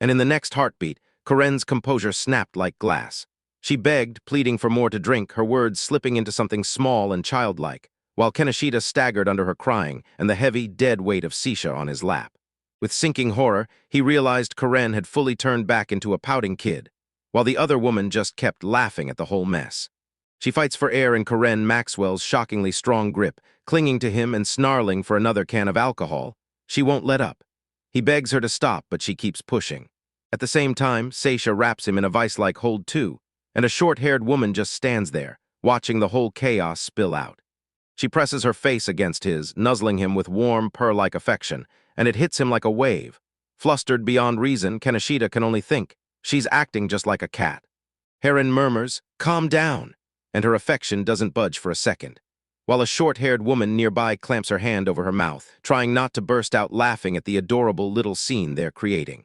And in the next heartbeat, Karen's composure snapped like glass. She begged, pleading for more to drink, her words slipping into something small and childlike, while Kaneshita staggered under her crying and the heavy, dead weight of Sisha on his lap. With sinking horror, he realized Karen had fully turned back into a pouting kid, while the other woman just kept laughing at the whole mess. She fights for air in Karen Maxwell's shockingly strong grip, clinging to him and snarling for another can of alcohol. She won't let up. He begs her to stop, but she keeps pushing. At the same time, Sisha wraps him in a vice-like hold too, and a short-haired woman just stands there, watching the whole chaos spill out. She presses her face against his, nuzzling him with warm, purr-like affection, and it hits him like a wave. Flustered beyond reason, Kaneshita can only think. She's acting just like a cat. Heron murmurs, "Calm down," and her affection doesn't budge for a second, while a short-haired woman nearby clamps her hand over her mouth, trying not to burst out laughing at the adorable little scene they're creating.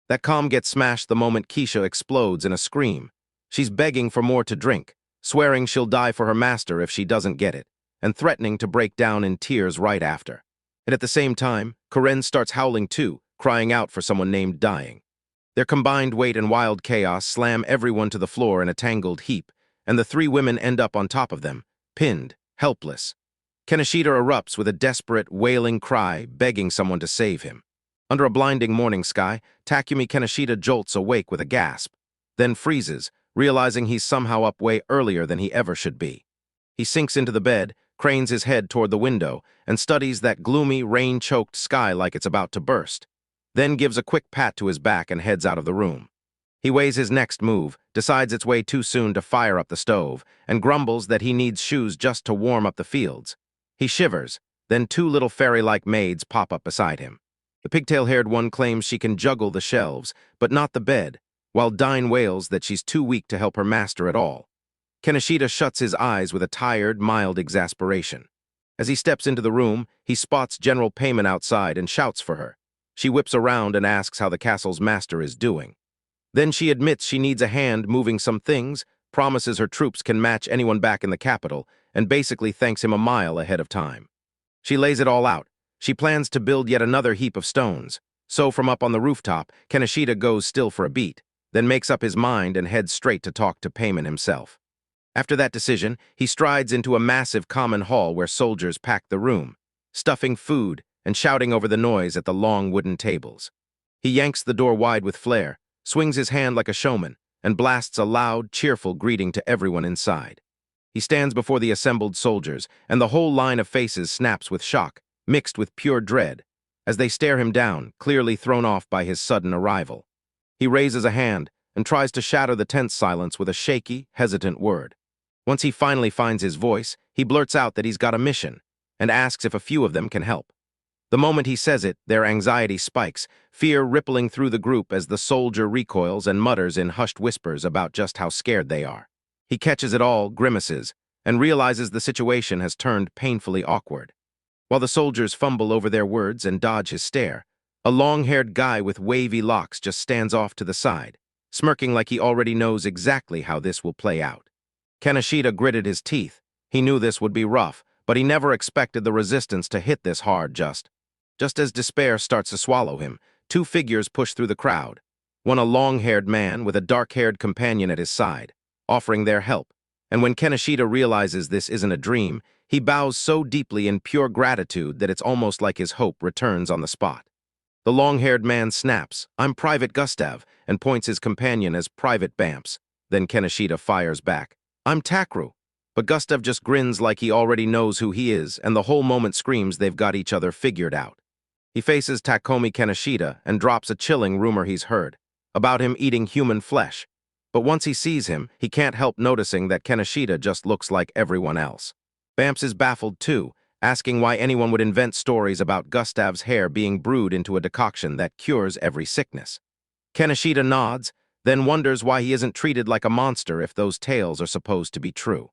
That calm gets smashed the moment Keisha explodes in a scream. She's begging for more to drink, swearing she'll die for her master if she doesn't get it, and threatening to break down in tears right after. And at the same time, Karen starts howling too, crying out for someone named Dying. Their combined weight and wild chaos slam everyone to the floor in a tangled heap, and the three women end up on top of them, pinned, helpless. Kaneshita erupts with a desperate, wailing cry, begging someone to save him. Under a blinding morning sky, Takumi Kaneshita jolts awake with a gasp, then freezes, realizing he's somehow up way earlier than he ever should be. He sinks into the bed, cranes his head toward the window, and studies that gloomy, rain-choked sky like it's about to burst, then gives a quick pat to his back and heads out of the room. He weighs his next move, decides it's way too soon to fire up the stove, and grumbles that he needs shoes just to warm up the fields. He shivers, then two little fairy-like maids pop up beside him. The pigtail-haired one claims she can juggle the shelves, but not the bed, while Dine wails that she's too weak to help her master at all. Kaneshita shuts his eyes with a tired, mild exasperation. As he steps into the room, he spots General Payment outside and shouts for her. She whips around and asks how the castle's master is doing. Then she admits she needs a hand moving some things, promises her troops can match anyone back in the capital, and basically thanks him a mile ahead of time. She lays it all out. She plans to build yet another heap of stones. So from up on the rooftop, Kaneshita goes still for a beat, then makes up his mind and heads straight to talk to Payment himself. After that decision, he strides into a massive common hall where soldiers pack the room, stuffing food and shouting over the noise at the long wooden tables. He yanks the door wide with flair, swings his hand like a showman, and blasts a loud, cheerful greeting to everyone inside. He stands before the assembled soldiers, and the whole line of faces snaps with shock, mixed with pure dread, as they stare him down, clearly thrown off by his sudden arrival. He raises a hand and tries to shatter the tense silence with a shaky, hesitant word. Once he finally finds his voice, he blurts out that he's got a mission, and asks if a few of them can help. The moment he says it, their anxiety spikes, fear rippling through the group as the soldier recoils and mutters in hushed whispers about just how scared they are. He catches it all, grimaces, and realizes the situation has turned painfully awkward. While the soldiers fumble over their words and dodge his stare, a long-haired guy with wavy locks just stands off to the side, smirking like he already knows exactly how this will play out. Kaneshita gritted his teeth. He knew this would be rough, but he never expected the resistance to hit this hard just as despair starts to swallow him. Two figures push through the crowd, one a long-haired man with a dark-haired companion at his side, offering their help. And when Kaneshita realizes this isn't a dream, he bows so deeply in pure gratitude that it's almost like his hope returns on the spot. The long-haired man snaps, "I'm Private Gustav," and points his companion as Private Bamps. Then Kaneshita fires back, "I'm Takru." But Gustav just grins like he already knows who he is, and the whole moment screams they've got each other figured out. He faces Takomi Kaneshita and drops a chilling rumor he's heard, about him eating human flesh. But once he sees him, he can't help noticing that Kaneshita just looks like everyone else. Bamps is baffled too, asking why anyone would invent stories about Gustav's hair being brewed into a decoction that cures every sickness. Kaneshita nods, then wonders why he isn't treated like a monster if those tales are supposed to be true.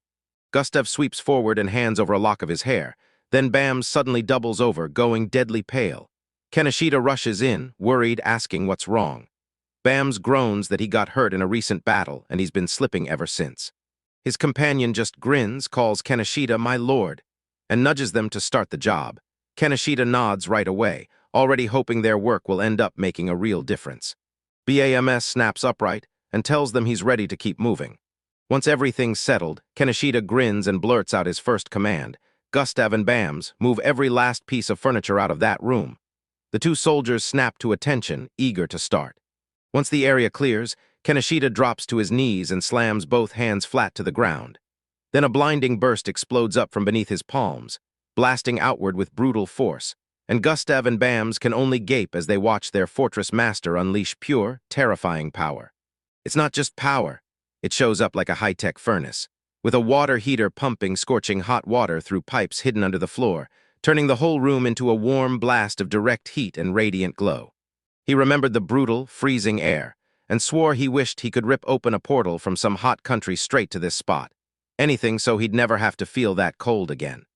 Gustav sweeps forward and hands over a lock of his hair. Then Bams suddenly doubles over, going deadly pale. Kaneshita rushes in, worried, asking what's wrong. Bams groans that he got hurt in a recent battle, and he's been slipping ever since. His companion just grins, calls Kaneshita my lord, and nudges them to start the job. Kaneshita nods right away, already hoping their work will end up making a real difference. BAMS snaps upright and tells them he's ready to keep moving. Once everything's settled, Kaneshita grins and blurts out his first command. Gustav and Bams, move every last piece of furniture out of that room. The two soldiers snap to attention, eager to start. Once the area clears, Kaneshita drops to his knees and slams both hands flat to the ground. Then a blinding burst explodes up from beneath his palms, blasting outward with brutal force, and Gustav and Bams can only gape as they watch their fortress master unleash pure, terrifying power. It's not just power. It shows up like a high-tech furnace, with a water heater pumping scorching hot water through pipes hidden under the floor, turning the whole room into a warm blast of direct heat and radiant glow. He remembered the brutal, freezing air, and swore he wished he could rip open a portal from some hot country straight to this spot. Anything so he'd never have to feel that cold again.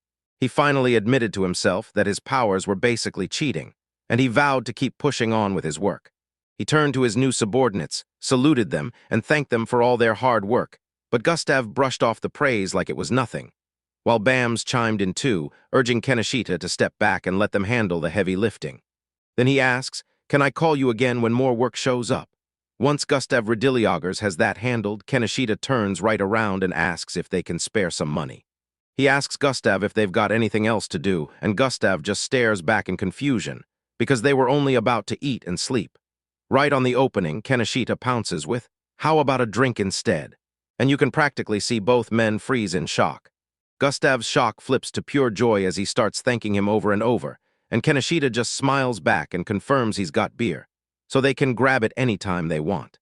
He finally admitted to himself that his powers were basically cheating, and he vowed to keep pushing on with his work. He turned to his new subordinates, saluted them, and thanked them for all their hard work, but Gustav brushed off the praise like it was nothing, while Bams chimed in too, urging Kaneshita to step back and let them handle the heavy lifting. Then he asks, "Can I call you again when more work shows up?" Once Gustav Radiliogers has that handled, Kaneshita turns right around and asks if they can spare some money. He asks Gustav if they've got anything else to do, and Gustav just stares back in confusion, because they were only about to eat and sleep. Right on the opening, Kaneshita pounces with, "How about a drink instead?" And you can practically see both men freeze in shock. Gustav's shock flips to pure joy as he starts thanking him over and over, and Kaneshita just smiles back and confirms he's got beer, so they can grab it any time they want.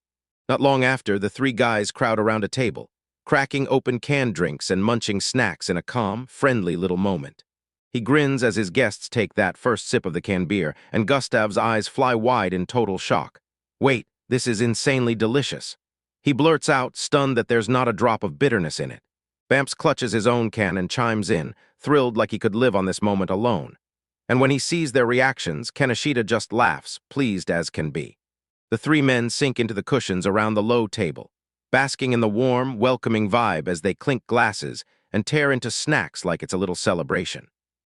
Not long after, the three guys crowd around a table, cracking open canned drinks and munching snacks in a calm, friendly little moment. He grins as his guests take that first sip of the canned beer, and Gustav's eyes fly wide in total shock. "Wait, this is insanely delicious." He blurts out, stunned that there's not a drop of bitterness in it. Bamps clutches his own can and chimes in, thrilled like he could live on this moment alone. And when he sees their reactions, Kaneshita just laughs, pleased as can be. The three men sink into the cushions around the low table, basking in the warm, welcoming vibe as they clink glasses and tear into snacks like it's a little celebration.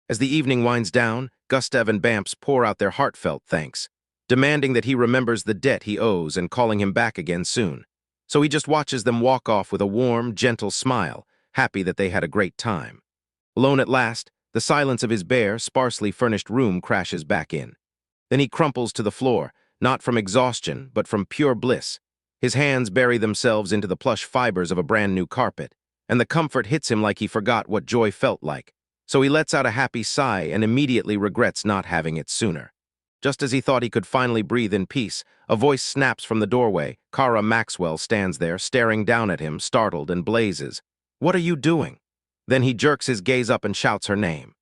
As the evening winds down, Gustav and Bamps pour out their heartfelt thanks, demanding that he remembers the debt he owes and calling him back again soon. So he just watches them walk off with a warm, gentle smile, happy that they had a great time. Alone at last, the silence of his bare, sparsely furnished room crashes back in. Then he crumples to the floor, not from exhaustion, but from pure bliss. His hands bury themselves into the plush fibers of a brand new carpet, and the comfort hits him like he forgot what joy felt like. So he lets out a happy sigh and immediately regrets not having it sooner. Just as he thought he could finally breathe in peace, a voice snaps from the doorway. Kara Maxwell stands there, staring down at him, startled, and blazes. "What are you doing?" Then he jerks his gaze up and shouts her name.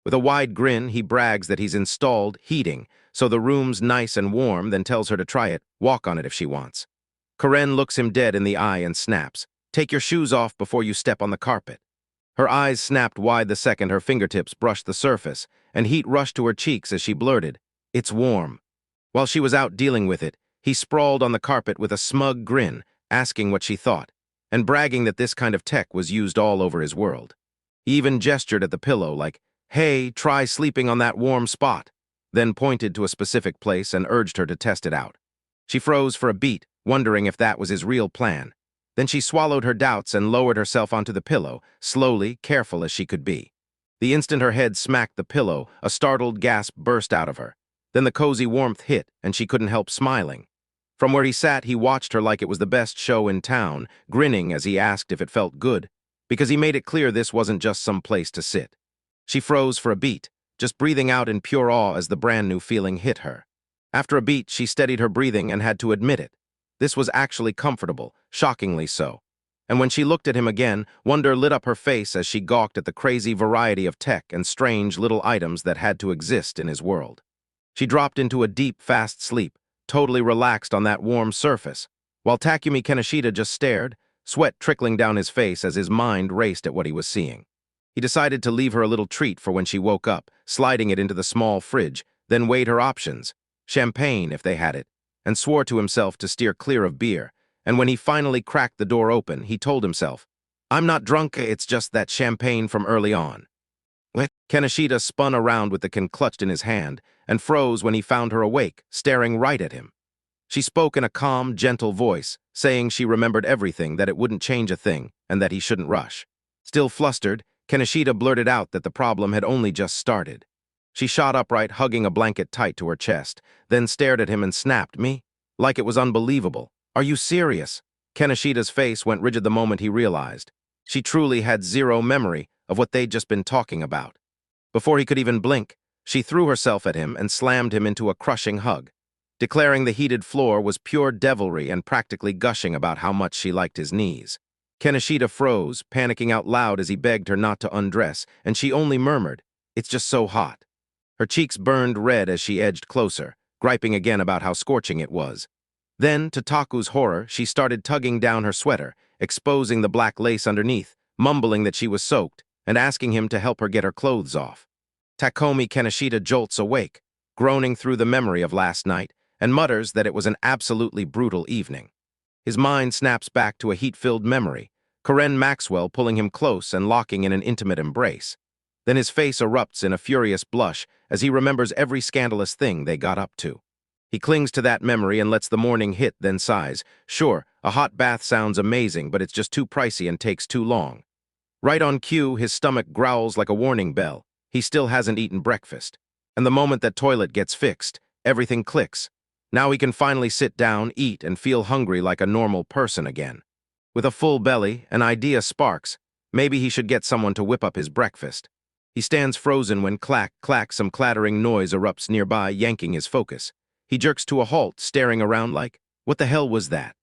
With a wide grin, he brags that he's installed heating, so the room's nice and warm, then tells her to try it, walk on it if she wants. Karen looks him dead in the eye and snaps, "Take your shoes off before you step on the carpet." Her eyes snapped wide the second her fingertips brushed the surface, and heat rushed to her cheeks as she blurted, "It's warm." While she was out dealing with it, he sprawled on the carpet with a smug grin, asking what she thought, and bragging that this kind of tech was used all over his world. He even gestured at the pillow like, "Hey, try sleeping on that warm spot," then pointed to a specific place and urged her to test it out. She froze for a beat, wondering if that was his real plan. Then she swallowed her doubts and lowered herself onto the pillow, slowly, careful as she could be. The instant her head smacked the pillow, a startled gasp burst out of her. Then the cozy warmth hit, and she couldn't help smiling. From where he sat, he watched her like it was the best show in town, grinning as he asked if it felt good. because he made it clear this wasn't just some place to sit. She froze for a beat, just breathing out in pure awe as the brand new feeling hit her. After a beat, she steadied her breathing and had to admit it. This was actually comfortable, shockingly so. And when she looked at him again, wonder lit up her face as she gawked at the crazy variety of tech and strange little items that had to exist in his world. She dropped into a deep, fast sleep, totally relaxed on that warm surface, while Takumi Kaneshita just stared, sweat trickling down his face as his mind raced at what he was seeing. He decided to leave her a little treat for when she woke up, sliding it into the small fridge, then weighed her options, champagne if they had it, and swore to himself to steer clear of beer. And when he finally cracked the door open, he told himself, "I'm not drunk, it's just that champagne from early on." Kaneshita spun around with the can clutched in his hand and froze when he found her awake, staring right at him. She spoke in a calm, gentle voice, saying she remembered everything, that it wouldn't change a thing, and that he shouldn't rush. Still flustered, Kaneshita blurted out that the problem had only just started. She shot upright, hugging a blanket tight to her chest, then stared at him and snapped, "Me?" Like it was unbelievable. "Are you serious?" Kaneshita's face went rigid the moment he realized. She truly had zero memory of what they'd just been talking about. Before he could even blink, she threw herself at him and slammed him into a crushing hug, declaring the heated floor was pure devilry and practically gushing about how much she liked his knees. Kaneshita froze, panicking out loud as he begged her not to undress, and she only murmured, "It's just so hot." Her cheeks burned red as she edged closer, griping again about how scorching it was. Then, to Taku's horror, she started tugging down her sweater, exposing the black lace underneath, mumbling that she was soaked, and asking him to help her get her clothes off. Takumi Kaneshita jolts awake, groaning through the memory of last night, and mutters that it was an absolutely brutal evening. His mind snaps back to a heat-filled memory, Karen Maxwell pulling him close and locking in an intimate embrace. Then his face erupts in a furious blush as he remembers every scandalous thing they got up to. He clings to that memory and lets the morning hit, then sighs. Sure, a hot bath sounds amazing, but it's just too pricey and takes too long. Right on cue, his stomach growls like a warning bell. He still hasn't eaten breakfast. And the moment that toilet gets fixed, everything clicks. Now he can finally sit down, eat, and feel hungry like a normal person again. With a full belly, an idea sparks. Maybe he should get someone to whip up his breakfast. He stands frozen when clack, clack, some clattering noise erupts nearby, yanking his focus. He jerks to a halt, staring around like, what the hell was that?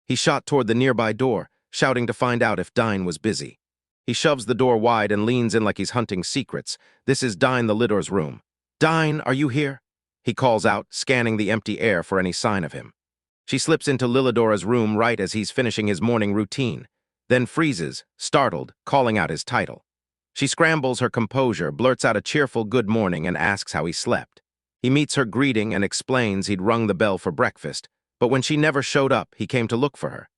He shot toward the nearby door, shouting to find out if Dine was busy. He shoves the door wide and leans in like he's hunting secrets. This is Dine the Lidor's room. "Dine, are you here?" He calls out, scanning the empty air for any sign of him. She slips into Lilidora's room right as he's finishing his morning routine, then freezes, startled, calling out his title. She scrambles her composure, blurts out a cheerful good morning, and asks how he slept. He meets her greeting and explains he'd rung the bell for breakfast, but when she never showed up, he came to look for her.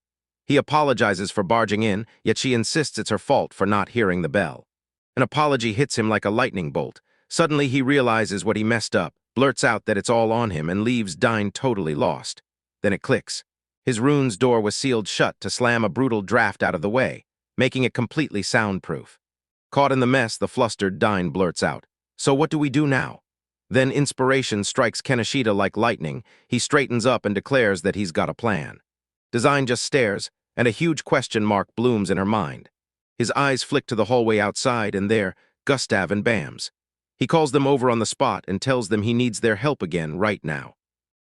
He apologizes for barging in, yet she insists it's her fault for not hearing the bell. An apology hits him like a lightning bolt. Suddenly he realizes what he messed up, blurts out that it's all on him, and leaves Dine totally lost. Then it clicks. His rune's door was sealed shut to slam a brutal draft out of the way, making it completely soundproof. Caught in the mess, the flustered Dine blurts out, "So what do we do now?" Then inspiration strikes Kaneshita like lightning. He straightens up and declares that he's got a plan. Design just stares, and a huge question mark blooms in her mind. His eyes flick to the hallway outside, and there, Gustav and Bams. He calls them over on the spot and tells them he needs their help again right now.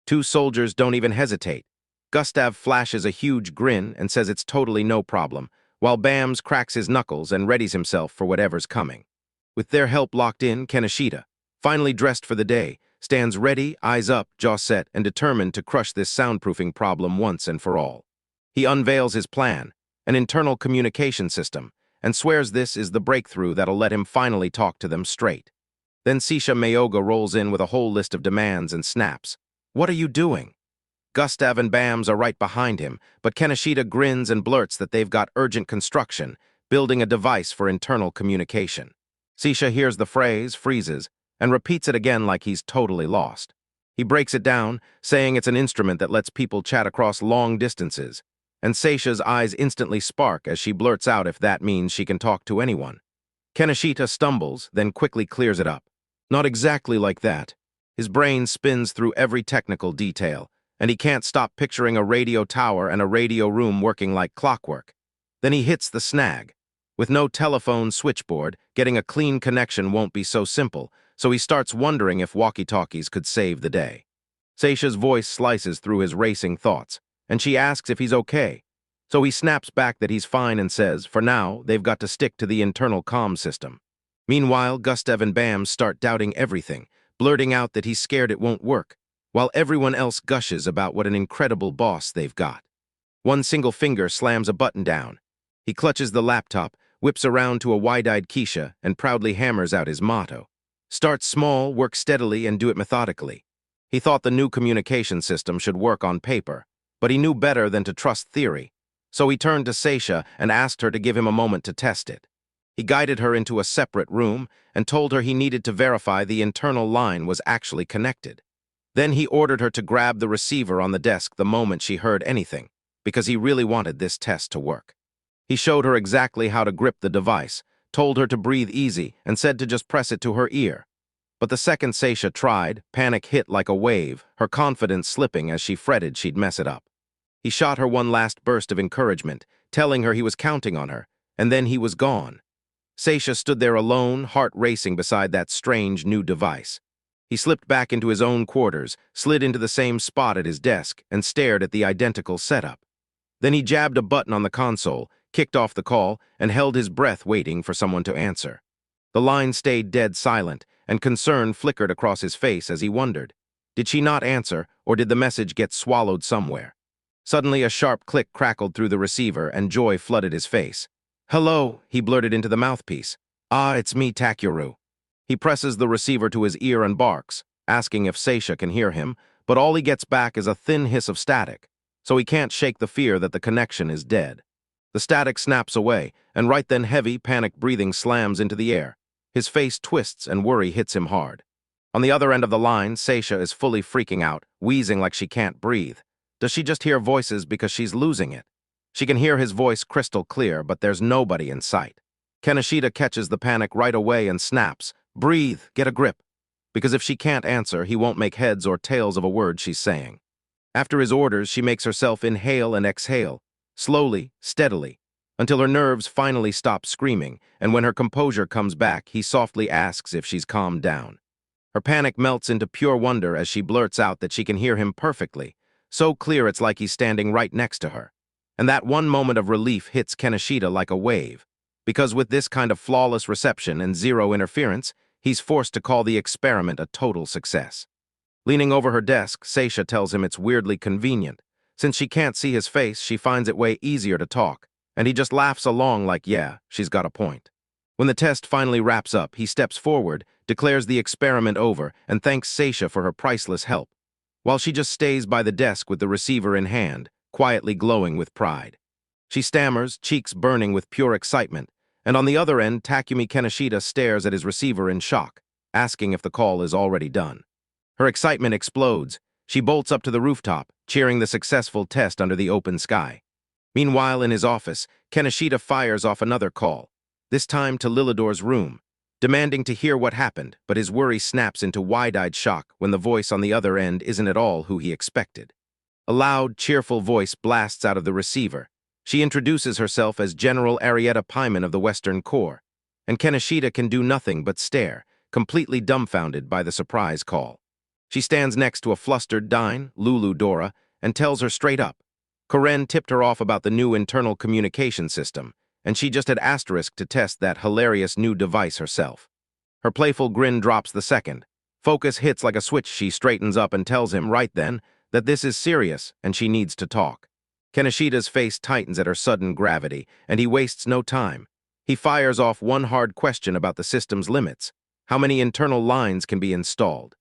Two soldiers don't even hesitate. Gustav flashes a huge grin and says it's totally no problem, while Bams cracks his knuckles and readies himself for whatever's coming. With their help locked in, Kaneshita, finally dressed for the day, stands ready, eyes up, jaw set, and determined to crush this soundproofing problem once and for all. He unveils his plan, an internal communication system, and swears this is the breakthrough that'll let him finally talk to them straight. Then Sisha Mayuga rolls in with a whole list of demands and snaps. "What are you doing?" Gustav and Bams are right behind him, but Kaneshita grins and blurts that they've got urgent construction, building a device for internal communication. Sisha hears the phrase, freezes, and repeats it again like he's totally lost. He breaks it down, saying it's an instrument that lets people chat across long distances, and Seisha's eyes instantly spark as she blurts out if that means she can talk to anyone. Kaneshita stumbles, then quickly clears it up. Not exactly like that. His brain spins through every technical detail, and he can't stop picturing a radio tower and a radio room working like clockwork. Then he hits the snag. With no telephone switchboard, getting a clean connection won't be so simple, so he starts wondering if walkie-talkies could save the day. Sisha's voice slices through his racing thoughts, and she asks if he's okay. So he snaps back that he's fine and says, for now, they've got to stick to the internal comm system. Meanwhile, Gustav and Bam start doubting everything, blurting out that he's scared it won't work, while everyone else gushes about what an incredible boss they've got. One single finger slams a button down. He clutches the laptop, whips around to a wide-eyed Keisha, and proudly hammers out his motto. Start small, work steadily, and do it methodically. He thought the new communication system should work on paper, but he knew better than to trust theory, so he turned to Sisha and asked her to give him a moment to test it. He guided her into a separate room and told her he needed to verify the internal line was actually connected. Then he ordered her to grab the receiver on the desk the moment she heard anything, because he really wanted this test to work. He showed her exactly how to grip the device, told her to breathe easy, and said to just press it to her ear. But the second Sisha tried, panic hit like a wave, her confidence slipping as she fretted she'd mess it up. He shot her one last burst of encouragement, telling her he was counting on her, and then he was gone. Sisha stood there alone, heart racing beside that strange new device. He slipped back into his own quarters, slid into the same spot at his desk, and stared at the identical setup. Then he jabbed a button on the console, kicked off the call, and held his breath waiting for someone to answer. The line stayed dead silent, and concern flickered across his face as he wondered. Did she not answer, or did the message get swallowed somewhere? Suddenly a sharp click crackled through the receiver, and joy flooded his face. "Hello," he blurted into the mouthpiece. "Ah, it's me, Takuru." He presses the receiver to his ear and barks, asking if Sisha can hear him, but all he gets back is a thin hiss of static, so he can't shake the fear that the connection is dead. The static snaps away, and right then heavy, panicked breathing slams into the air. His face twists and worry hits him hard. On the other end of the line, Sisha is fully freaking out, wheezing like she can't breathe. Does she just hear voices because she's losing it? She can hear his voice crystal clear, but there's nobody in sight. Kaneshita catches the panic right away and snaps, "Breathe, get a grip." Because if she can't answer, he won't make heads or tails of a word she's saying. After his orders, she makes herself inhale and exhale, slowly, steadily, until her nerves finally stop screaming, and when her composure comes back, he softly asks if she's calmed down. Her panic melts into pure wonder as she blurts out that she can hear him perfectly, so clear it's like he's standing right next to her. And that one moment of relief hits Kaneshita like a wave, because with this kind of flawless reception and zero interference, he's forced to call the experiment a total success. Leaning over her desk, Sisha tells him it's weirdly convenient. Since she can't see his face, she finds it way easier to talk, and he just laughs along like, yeah, she's got a point. When the test finally wraps up, he steps forward, declares the experiment over, and thanks Sisha for her priceless help, while she just stays by the desk with the receiver in hand, quietly glowing with pride. She stammers, cheeks burning with pure excitement, and on the other end, Takumi Kaneshita stares at his receiver in shock, asking if the call is already done. Her excitement explodes. She bolts up to the rooftop, cheering the successful test under the open sky. Meanwhile, in his office, Kaneshita fires off another call, this time to Lilidor's room, demanding to hear what happened, but his worry snaps into wide-eyed shock when the voice on the other end isn't at all who he expected. A loud, cheerful voice blasts out of the receiver. She introduces herself as General Arietta Pyman of the Western Corps, and Kaneshita can do nothing but stare, completely dumbfounded by the surprise call. She stands next to a flustered Dine, Lulu Dora, and tells her straight up. Koren tipped her off about the new internal communication system, and she just had asterisk to test that hilarious new device herself. Her playful grin drops the second. Focus hits like a switch. She straightens up and tells him right then that this is serious and she needs to talk. Kaneshita's face tightens at her sudden gravity, and he wastes no time. He fires off one hard question about the system's limits. How many internal lines can be installed?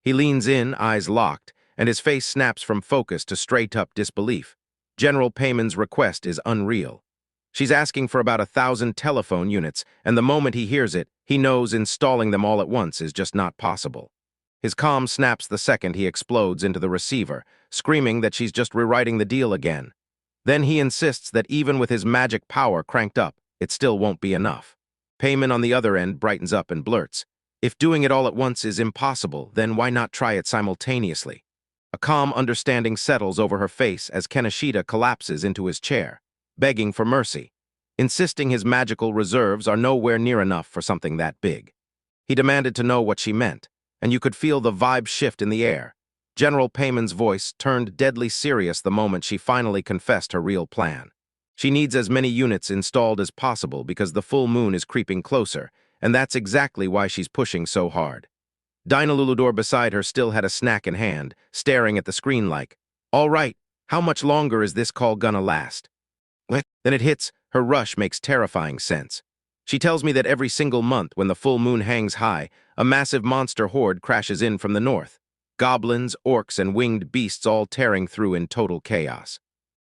He leans in, eyes locked, and his face snaps from focus to straight-up disbelief. General Payman's request is unreal. She's asking for about 1,000 telephone units, and the moment he hears it, he knows installing them all at once is just not possible. His comm snaps the second he explodes into the receiver, screaming that she's just rewriting the deal again. Then he insists that even with his magic power cranked up, it still won't be enough. Payman on the other end brightens up and blurts, "If doing it all at once is impossible, then why not try it simultaneously?" A calm understanding settles over her face as Kaneshita collapses into his chair, begging for mercy. insisting his magical reserves are nowhere near enough for something that big. He demanded to know what she meant, and you could feel the vibe shift in the air. General Payman's voice turned deadly serious the moment she finally confessed her real plan. She needs as many units installed as possible because the full moon is creeping closer, and that's exactly why she's pushing so hard. Dinaluludor beside her still had a snack in hand, staring at the screen like, "All right, how much longer is this call gonna last?" Then it hits, her rush makes terrifying sense. She tells me that every single month when the full moon hangs high, a massive monster horde crashes in from the north. Goblins, orcs, and winged beasts all tearing through in total chaos.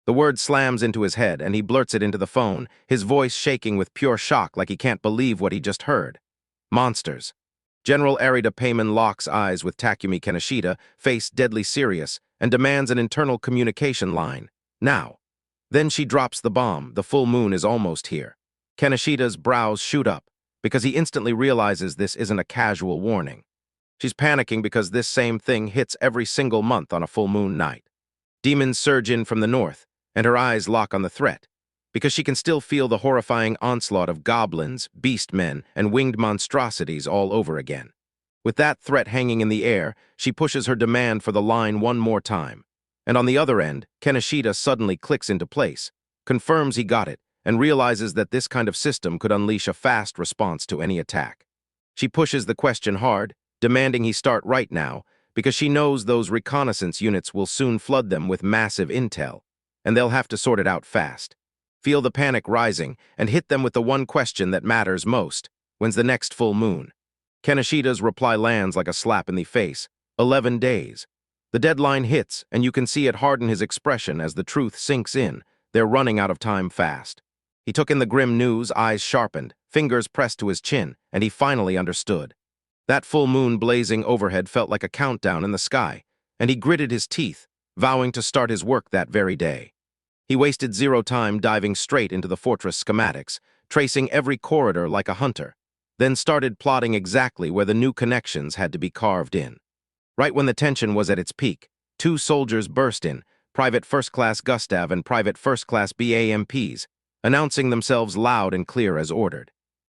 The word slams into his head, and he blurts it into the phone, his voice shaking with pure shock like he can't believe what he just heard. Monsters. General Arida Payman locks eyes with Takumi Kaneshita, face deadly serious, and demands an internal communication line. Now. Then she drops the bomb. The full moon is almost here. Kaneshita's brows shoot up, because he instantly realizes this isn't a casual warning. She's panicking because this same thing hits every single month on a full moon night. Demons surge in from the north, and her eyes lock on the threat, because she can still feel the horrifying onslaught of goblins, beastmen, and winged monstrosities all over again. With that threat hanging in the air, she pushes her demand for the line one more time. And on the other end, Kaneshita suddenly clicks into place, confirms he got it, and realizes that this kind of system could unleash a fast response to any attack. She pushes the question hard, demanding he start right now, because she knows those reconnaissance units will soon flood them with massive intel, and they'll have to sort it out fast. Feel the panic rising, and hit them with the one question that matters most: when's the next full moon? Kaneshita's reply lands like a slap in the face. 11 days. The deadline hits, and you can see it harden his expression as the truth sinks in. They're running out of time fast. He took in the grim news, eyes sharpened, fingers pressed to his chin, and he finally understood. That full moon blazing overhead felt like a countdown in the sky, and he gritted his teeth, vowing to start his work that very day. He wasted zero time diving straight into the fortress schematics, tracing every corridor like a hunter, then started plotting exactly where the new connections had to be carved in. Right when the tension was at its peak, two soldiers burst in, Private First Class Gustav and Private First Class BAMPs, announcing themselves loud and clear as ordered.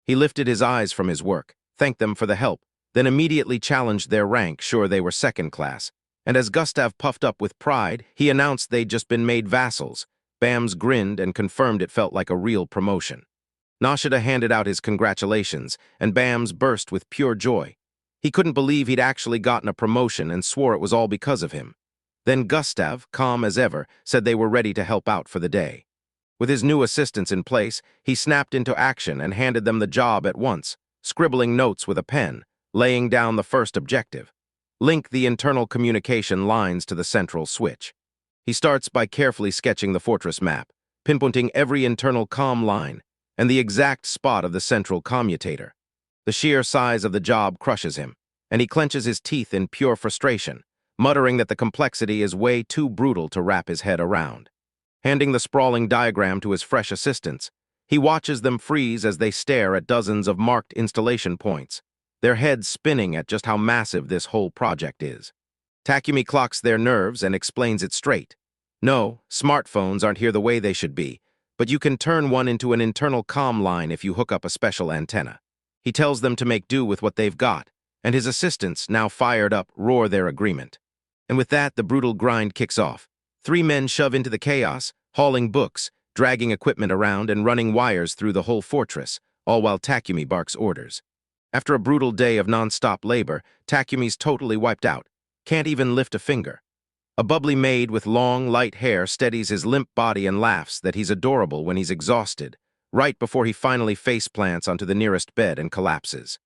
He lifted his eyes from his work, thanked them for the help, then immediately challenged their rank, sure they were second class, and as Gustav puffed up with pride, he announced they'd just been made vassals. Bams grinned and confirmed it felt like a real promotion. Nashida handed out his congratulations, and Bams burst with pure joy. He couldn't believe he'd actually gotten a promotion and swore it was all because of him. Then Gustav, calm as ever, said they were ready to help out for the day. With his new assistants in place, he snapped into action and handed them the job at once, scribbling notes with a pen, laying down the first objective: link the internal communication lines to the central switch. He starts by carefully sketching the fortress map, pinpointing every internal comm line and the exact spot of the central commutator. The sheer size of the job crushes him, and he clenches his teeth in pure frustration, muttering that the complexity is way too brutal to wrap his head around. Handing the sprawling diagram to his fresh assistants, he watches them freeze as they stare at dozens of marked installation points, their heads spinning at just how massive this whole project is. Takumi clocks their nerves and explains it straight. No, smartphones aren't here the way they should be, but you can turn one into an internal comm line if you hook up a special antenna. He tells them to make do with what they've got, and his assistants, now fired up, roar their agreement. And with that, the brutal grind kicks off. 3 men shove into the chaos, hauling books, dragging equipment around, and running wires through the whole fortress, all while Takumi barks orders. After a brutal day of non-stop labor, Takumi's totally wiped out, can't even lift a finger. A bubbly maid with long, light hair steadies his limp body and laughs that he's adorable when he's exhausted, right before he finally face-plants onto the nearest bed and collapses.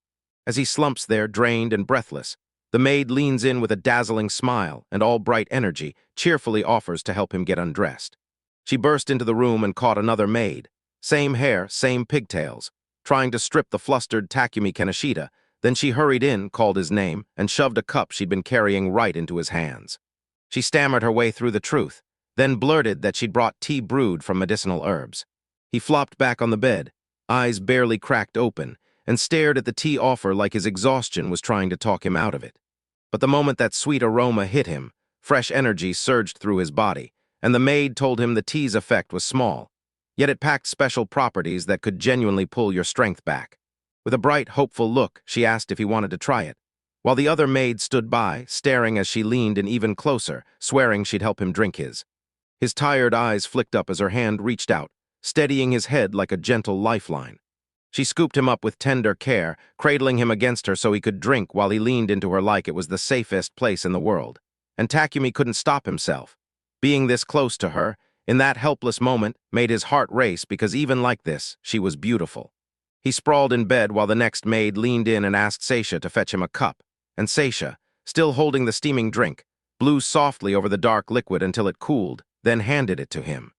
As he slumps there, drained and breathless, the maid leans in with a dazzling smile and all bright energy, cheerfully offers to help him get undressed. She burst into the room and caught another maid, same hair, same pigtails, trying to strip the flustered Takumi Kaneshita. Then she hurried in, called his name, and shoved a cup she'd been carrying right into his hands. She stammered her way through the truth, then blurted that she'd brought tea brewed from medicinal herbs. He flopped back on the bed, eyes barely cracked open, and stared at the tea offer like his exhaustion was trying to talk him out of it. But the moment that sweet aroma hit him, fresh energy surged through his body, and the maid told him the tea's effect was small. yet it packed special properties that could genuinely pull your strength back. With a bright, hopeful look, she asked if he wanted to try it, while the other maid stood by, staring as she leaned in even closer, swearing she'd help him drink his. His tired eyes flicked up as her hand reached out, steadying his head like a gentle lifeline. She scooped him up with tender care, cradling him against her so he could drink while he leaned into her like it was the safest place in the world. And Takumi couldn't stop himself. Being this close to her, in that helpless moment, made his heart race because even like this, she was beautiful. He sprawled in bed while the next maid leaned in and asked Sisha to fetch him a cup, and Sisha, still holding the steaming drink, blew softly over the dark liquid until it cooled, then handed it to him.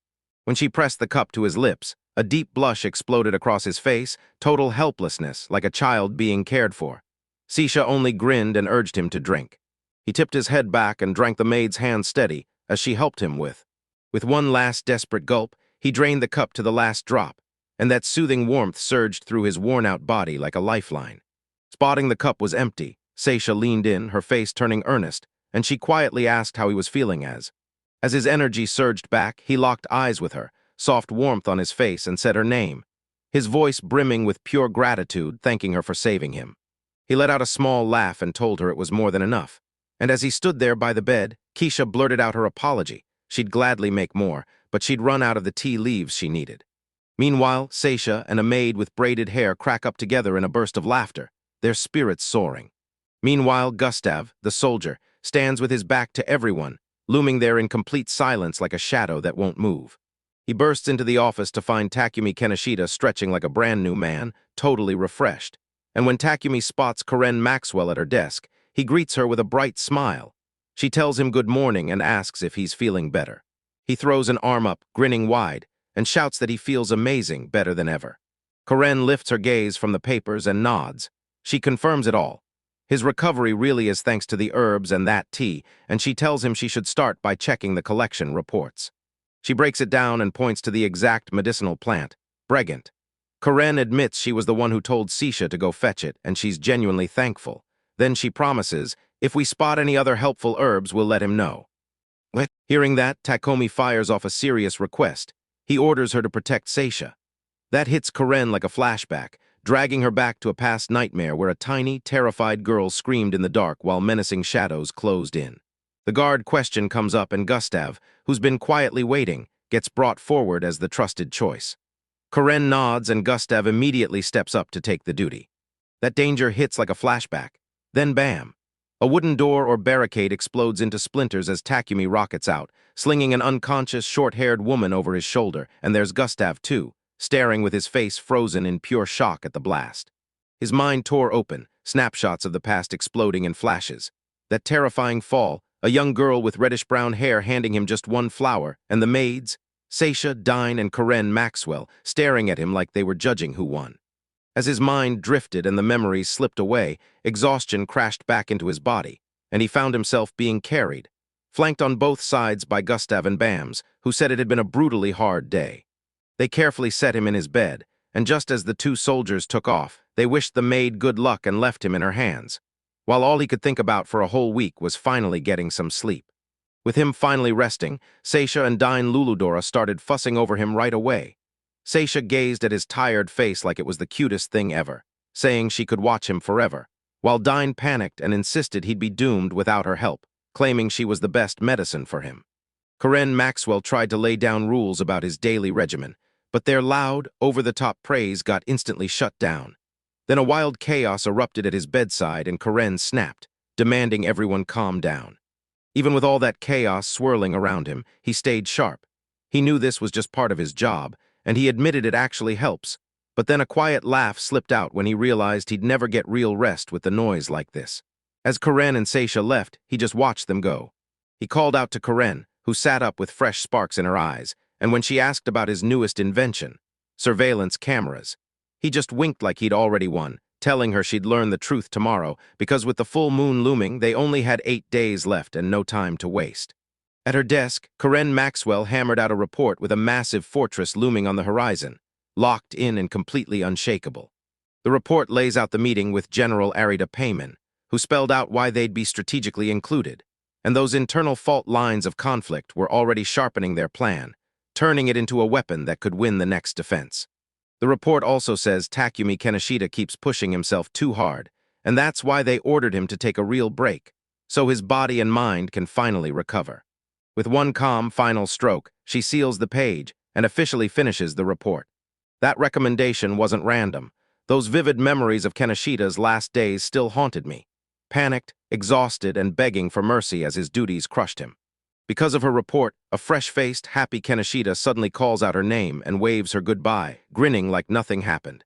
When she pressed the cup to his lips, a deep blush exploded across his face, total helplessness, like a child being cared for. Sisha only grinned and urged him to drink. He tipped his head back and drank the maid's hand steady, as she helped him with. With one last desperate gulp, he drained the cup to the last drop, and that soothing warmth surged through his worn-out body like a lifeline. Spotting the cup was empty, Sisha leaned in, her face turning earnest, and she quietly asked how he was feeling as his energy surged back, he locked eyes with her, soft warmth on his face, and said her name, his voice brimming with pure gratitude, thanking her for saving him. He let out a small laugh and told her it was more than enough. And as he stood there by the bed, Keisha blurted out her apology. She'd gladly make more, but she'd run out of the tea leaves she needed. Meanwhile, Sisha and a maid with braided hair crack up together in a burst of laughter, their spirits soaring. Meanwhile, Gustav, the soldier, stands with his back to everyone, looming there in complete silence like a shadow that won't move. He bursts into the office to find Takumi Kaneshita stretching like a brand-new man, totally refreshed. And when Takumi spots Karen Maxwell at her desk, he greets her with a bright smile. She tells him good morning and asks if he's feeling better. He throws an arm up, grinning wide, and shouts that he feels amazing, better than ever. Karen lifts her gaze from the papers and nods. She confirms it all. His recovery really is thanks to the herbs and that tea, and she tells him she should start by checking the collection reports. She breaks it down and points to the exact medicinal plant, Bregant. Karen admits she was the one who told Sisha to go fetch it, and she's genuinely thankful. Then she promises, if we spot any other helpful herbs, we'll let him know. Hearing that, Takumi fires off a serious request. He orders her to protect Sisha. That hits Karen like a flashback, dragging her back to a past nightmare where a tiny, terrified girl screamed in the dark while menacing shadows closed in. The guard question comes up and Gustav, who's been quietly waiting, gets brought forward as the trusted choice. Karen nods and Gustav immediately steps up to take the duty. That danger hits like a flashback. Then bam! A wooden door or barricade explodes into splinters as Takumi rockets out, slinging an unconscious, short-haired woman over his shoulder, and there's Gustav too, staring with his face frozen in pure shock at the blast. His mind tore open, snapshots of the past exploding in flashes. That terrifying fall, a young girl with reddish-brown hair handing him just one flower, and the maids, Sisha, Dine, and Karen Maxwell, staring at him like they were judging who won. As his mind drifted and the memories slipped away, exhaustion crashed back into his body, and he found himself being carried, flanked on both sides by Gustav and Bams, who said it had been a brutally hard day. They carefully set him in his bed, and just as the two soldiers took off, they wished the maid good luck and left him in her hands, while all he could think about for a whole week was finally getting some sleep. With him finally resting, Sisha and Dine Luludora started fussing over him right away. Sisha gazed at his tired face like it was the cutest thing ever, saying she could watch him forever, while Dine panicked and insisted he'd be doomed without her help, claiming she was the best medicine for him. Karen Maxwell tried to lay down rules about his daily regimen, but their loud, over-the-top praise got instantly shut down. Then a wild chaos erupted at his bedside and Karen snapped, demanding everyone calm down. Even with all that chaos swirling around him, he stayed sharp. He knew this was just part of his job, and he admitted it actually helps, but then a quiet laugh slipped out when he realized he'd never get real rest with the noise like this. As Karen and Sisha left, he just watched them go. He called out to Karen, who sat up with fresh sparks in her eyes, and when she asked about his newest invention, surveillance cameras, he just winked like he'd already won, telling her she'd learn the truth tomorrow, because with the full moon looming, they only had 8 days left and no time to waste. At her desk, Karen Maxwell hammered out a report with a massive fortress looming on the horizon, locked in and completely unshakable. The report lays out the meeting with General Arida Payman, who spelled out why they'd be strategically included, and those internal fault lines of conflict were already sharpening their plan, turning it into a weapon that could win the next defense. The report also says Takumi Kaneshita keeps pushing himself too hard, and that's why they ordered him to take a real break, so his body and mind can finally recover. With one calm final stroke, she seals the page and officially finishes the report. That recommendation wasn't random. Those vivid memories of Kaneshita's last days still haunted me, panicked, exhausted, and begging for mercy as his duties crushed him. Because of her report, a fresh-faced, happy Kaneshita suddenly calls out her name and waves her goodbye, grinning like nothing happened.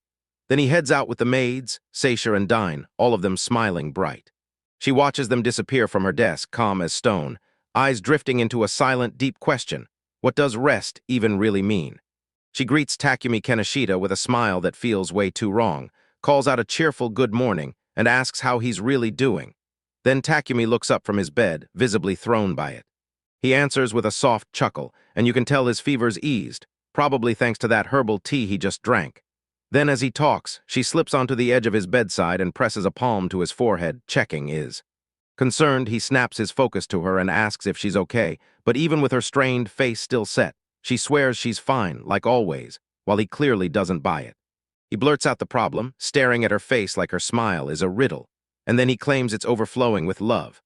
Then he heads out with the maids, Sisha and Dine, all of them smiling bright. She watches them disappear from her desk, calm as stone, eyes drifting into a silent, deep question. What does rest even really mean? She greets Takumi Kaneshita with a smile that feels way too wrong, calls out a cheerful good morning, and asks how he's really doing. Then Takumi looks up from his bed, visibly thrown by it. He answers with a soft chuckle, and you can tell his fever's eased, probably thanks to that herbal tea he just drank. Then as he talks, she slips onto the edge of his bedside and presses a palm to his forehead, checking is. Concerned, he snaps his focus to her and asks if she's okay, but even with her strained face still set, she swears she's fine, like always, while he clearly doesn't buy it. He blurts out the problem, staring at her face like her smile is a riddle, and then he claims it's overflowing with love.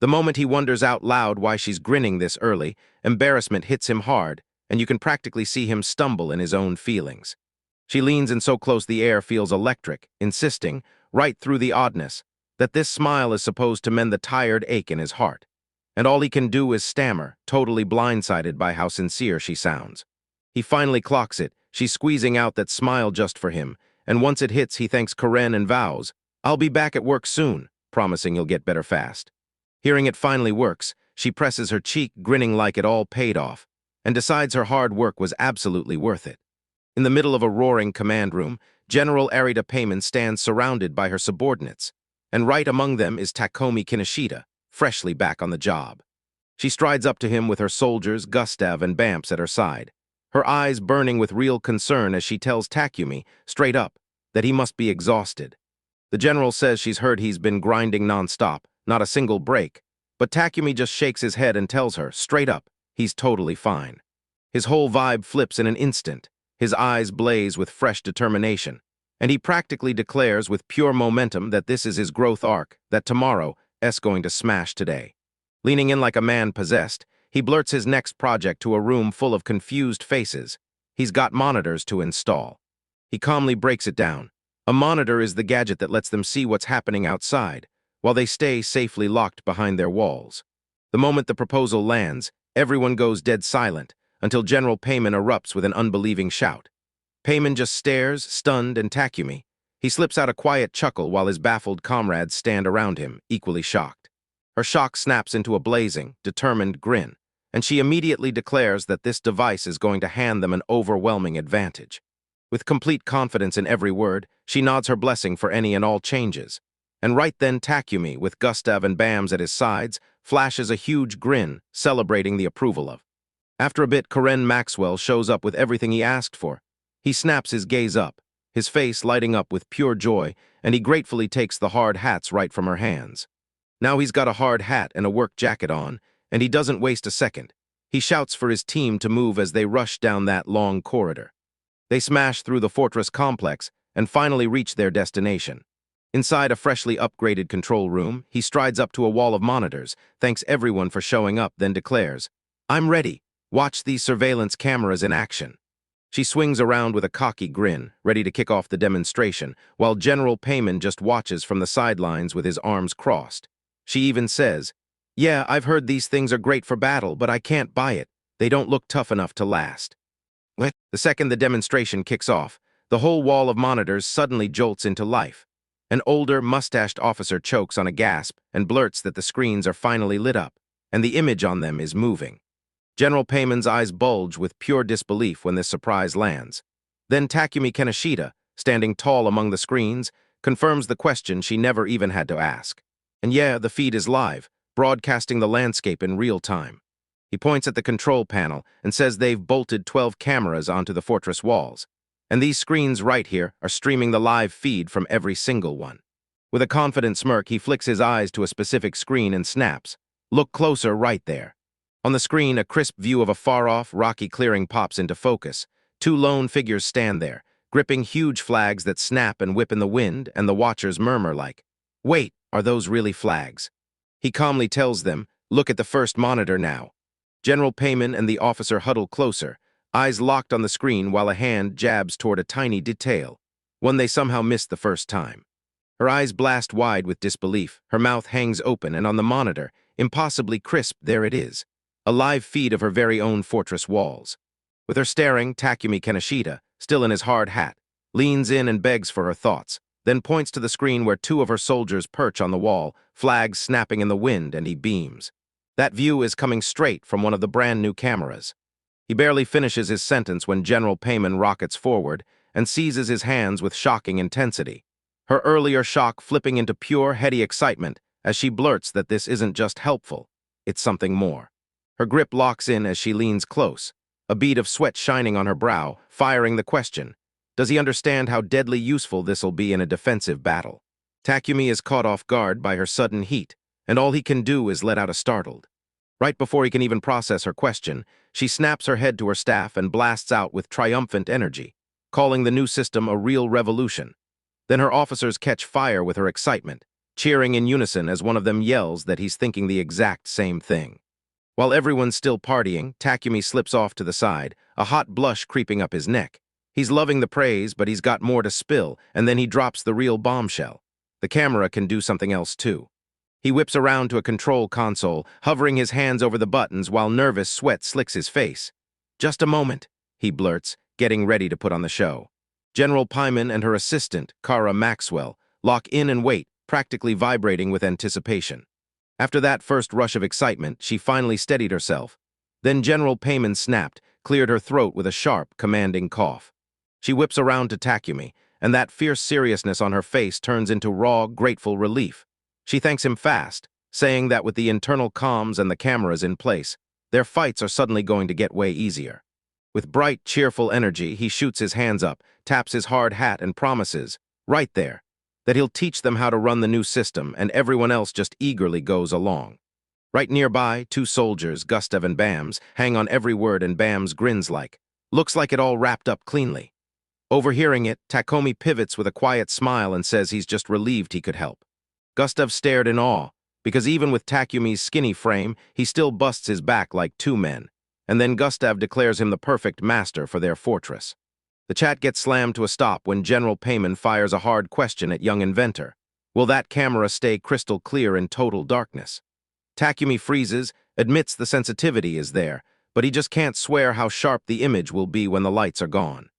The moment he wonders out loud why she's grinning this early, embarrassment hits him hard, and you can practically see him stumble in his own feelings. She leans in so close the air feels electric, insisting, right through the oddness, that this smile is supposed to mend the tired ache in his heart. And all he can do is stammer, totally blindsided by how sincere she sounds. He finally clocks it, she's squeezing out that smile just for him, and once it hits, he thanks Karen and vows, "I'll be back at work soon," promising you'll get better fast. Hearing it finally works, she presses her cheek, grinning like it all paid off, and decides her hard work was absolutely worth it. In the middle of a roaring command room, General Arita Payman stands surrounded by her subordinates, and right among them is Takumi Kaneshita, freshly back on the job. She strides up to him with her soldiers, Gustav and Bamps at her side, her eyes burning with real concern as she tells Takumi, straight up, that he must be exhausted. The general says she's heard he's been grinding non-stop, not a single break, but Takumi just shakes his head and tells her, straight up, he's totally fine. His whole vibe flips in an instant, his eyes blaze with fresh determination, and he practically declares with pure momentum that this is his growth arc, that tomorrow's going to smash today. Leaning in like a man possessed, he blurts his next project to a room full of confused faces. He's got monitors to install. He calmly breaks it down. A monitor is the gadget that lets them see what's happening outside, while they stay safely locked behind their walls. The moment the proposal lands, everyone goes dead silent, until General Payman erupts with an unbelieving shout. Payman just stares, stunned, and Takumi. He slips out a quiet chuckle while his baffled comrades stand around him, equally shocked. Her shock snaps into a blazing, determined grin, and she immediately declares that this device is going to hand them an overwhelming advantage. With complete confidence in every word, she nods her blessing for any and all changes. And right then Takumi, with Gustav and Bams at his sides, flashes a huge grin, celebrating the approval of. After a bit, Karen Maxwell shows up with everything he asked for. He snaps his gaze up, his face lighting up with pure joy, and he gratefully takes the hard hats right from her hands. Now he's got a hard hat and a work jacket on, and he doesn't waste a second. He shouts for his team to move as they rush down that long corridor. They smash through the fortress complex and finally reach their destination. Inside a freshly upgraded control room, he strides up to a wall of monitors, thanks everyone for showing up, then declares, "I'm ready. Watch these surveillance cameras in action." She swings around with a cocky grin, ready to kick off the demonstration, while General Payman just watches from the sidelines with his arms crossed. She even says, "Yeah, I've heard these things are great for battle, but I can't buy it. They don't look tough enough to last." The second the demonstration kicks off, the whole wall of monitors suddenly jolts into life. An older, mustached officer chokes on a gasp and blurts that the screens are finally lit up, and the image on them is moving. General Payman's eyes bulge with pure disbelief when this surprise lands. Then Takumi Kaneshita, standing tall among the screens, confirms the question she never even had to ask. And yeah, the feed is live, broadcasting the landscape in real time. He points at the control panel and says they've bolted 12 cameras onto the fortress walls. And these screens right here are streaming the live feed from every single one. With a confident smirk, he flicks his eyes to a specific screen and snaps, "Look closer right there." On the screen, a crisp view of a far-off, rocky clearing pops into focus. Two lone figures stand there, gripping huge flags that snap and whip in the wind, and the watchers murmur like, "Wait, are those really flags?" He calmly tells them, "Look at the first monitor now." General Payman and the officer huddle closer, eyes locked on the screen while a hand jabs toward a tiny detail, one they somehow missed the first time. Her eyes blast wide with disbelief, her mouth hangs open, and on the monitor, impossibly crisp, there it is, a live feed of her very own fortress walls. With her staring, Takumi Kaneshita, still in his hard hat, leans in and begs for her thoughts, then points to the screen where two of her soldiers perch on the wall, flags snapping in the wind, and he beams. That view is coming straight from one of the brand new cameras. He barely finishes his sentence when General Payman rockets forward and seizes his hands with shocking intensity, her earlier shock flipping into pure, heady excitement as she blurts that this isn't just helpful, it's something more. Her grip locks in as she leans close, a bead of sweat shining on her brow, firing the question, does he understand how deadly useful this'll be in a defensive battle? Takumi is caught off guard by her sudden heat, and all he can do is let out a startled. Right before he can even process her question, she snaps her head to her staff and blasts out with triumphant energy, calling the new system a real revolution. Then her officers catch fire with her excitement, cheering in unison as one of them yells that he's thinking the exact same thing. While everyone's still partying, Takumi slips off to the side, a hot blush creeping up his neck. He's loving the praise, but he's got more to spill, and then he drops the real bombshell. The camera can do something else too. He whips around to a control console, hovering his hands over the buttons while nervous sweat slicks his face. "Just a moment," he blurts, getting ready to put on the show. General Payman and her assistant, Kara Maxwell, lock in and wait, practically vibrating with anticipation. After that first rush of excitement, she finally steadied herself. Then General Payman snapped, cleared her throat with a sharp, commanding cough. She whips around to Takumi, and that fierce seriousness on her face turns into raw, grateful relief. She thanks him fast, saying that with the internal comms and the cameras in place, their fights are suddenly going to get way easier. With bright, cheerful energy, he shoots his hands up, taps his hard hat, and promises, right there, that he'll teach them how to run the new system, and everyone else just eagerly goes along. Right nearby, two soldiers, Gustav and Bams, hang on every word, and Bams grins like, "Looks like it all wrapped up cleanly." Overhearing it, Takumi pivots with a quiet smile and says he's just relieved he could help. Gustav stared in awe, because even with Takumi's skinny frame, he still busts his back like two men, and then Gustav declares him the perfect master for their fortress. The chat gets slammed to a stop when General Payman fires a hard question at young inventor. Will that camera stay crystal clear in total darkness? Takumi freezes, admits the sensitivity is there, but he just can't swear how sharp the image will be when the lights are gone.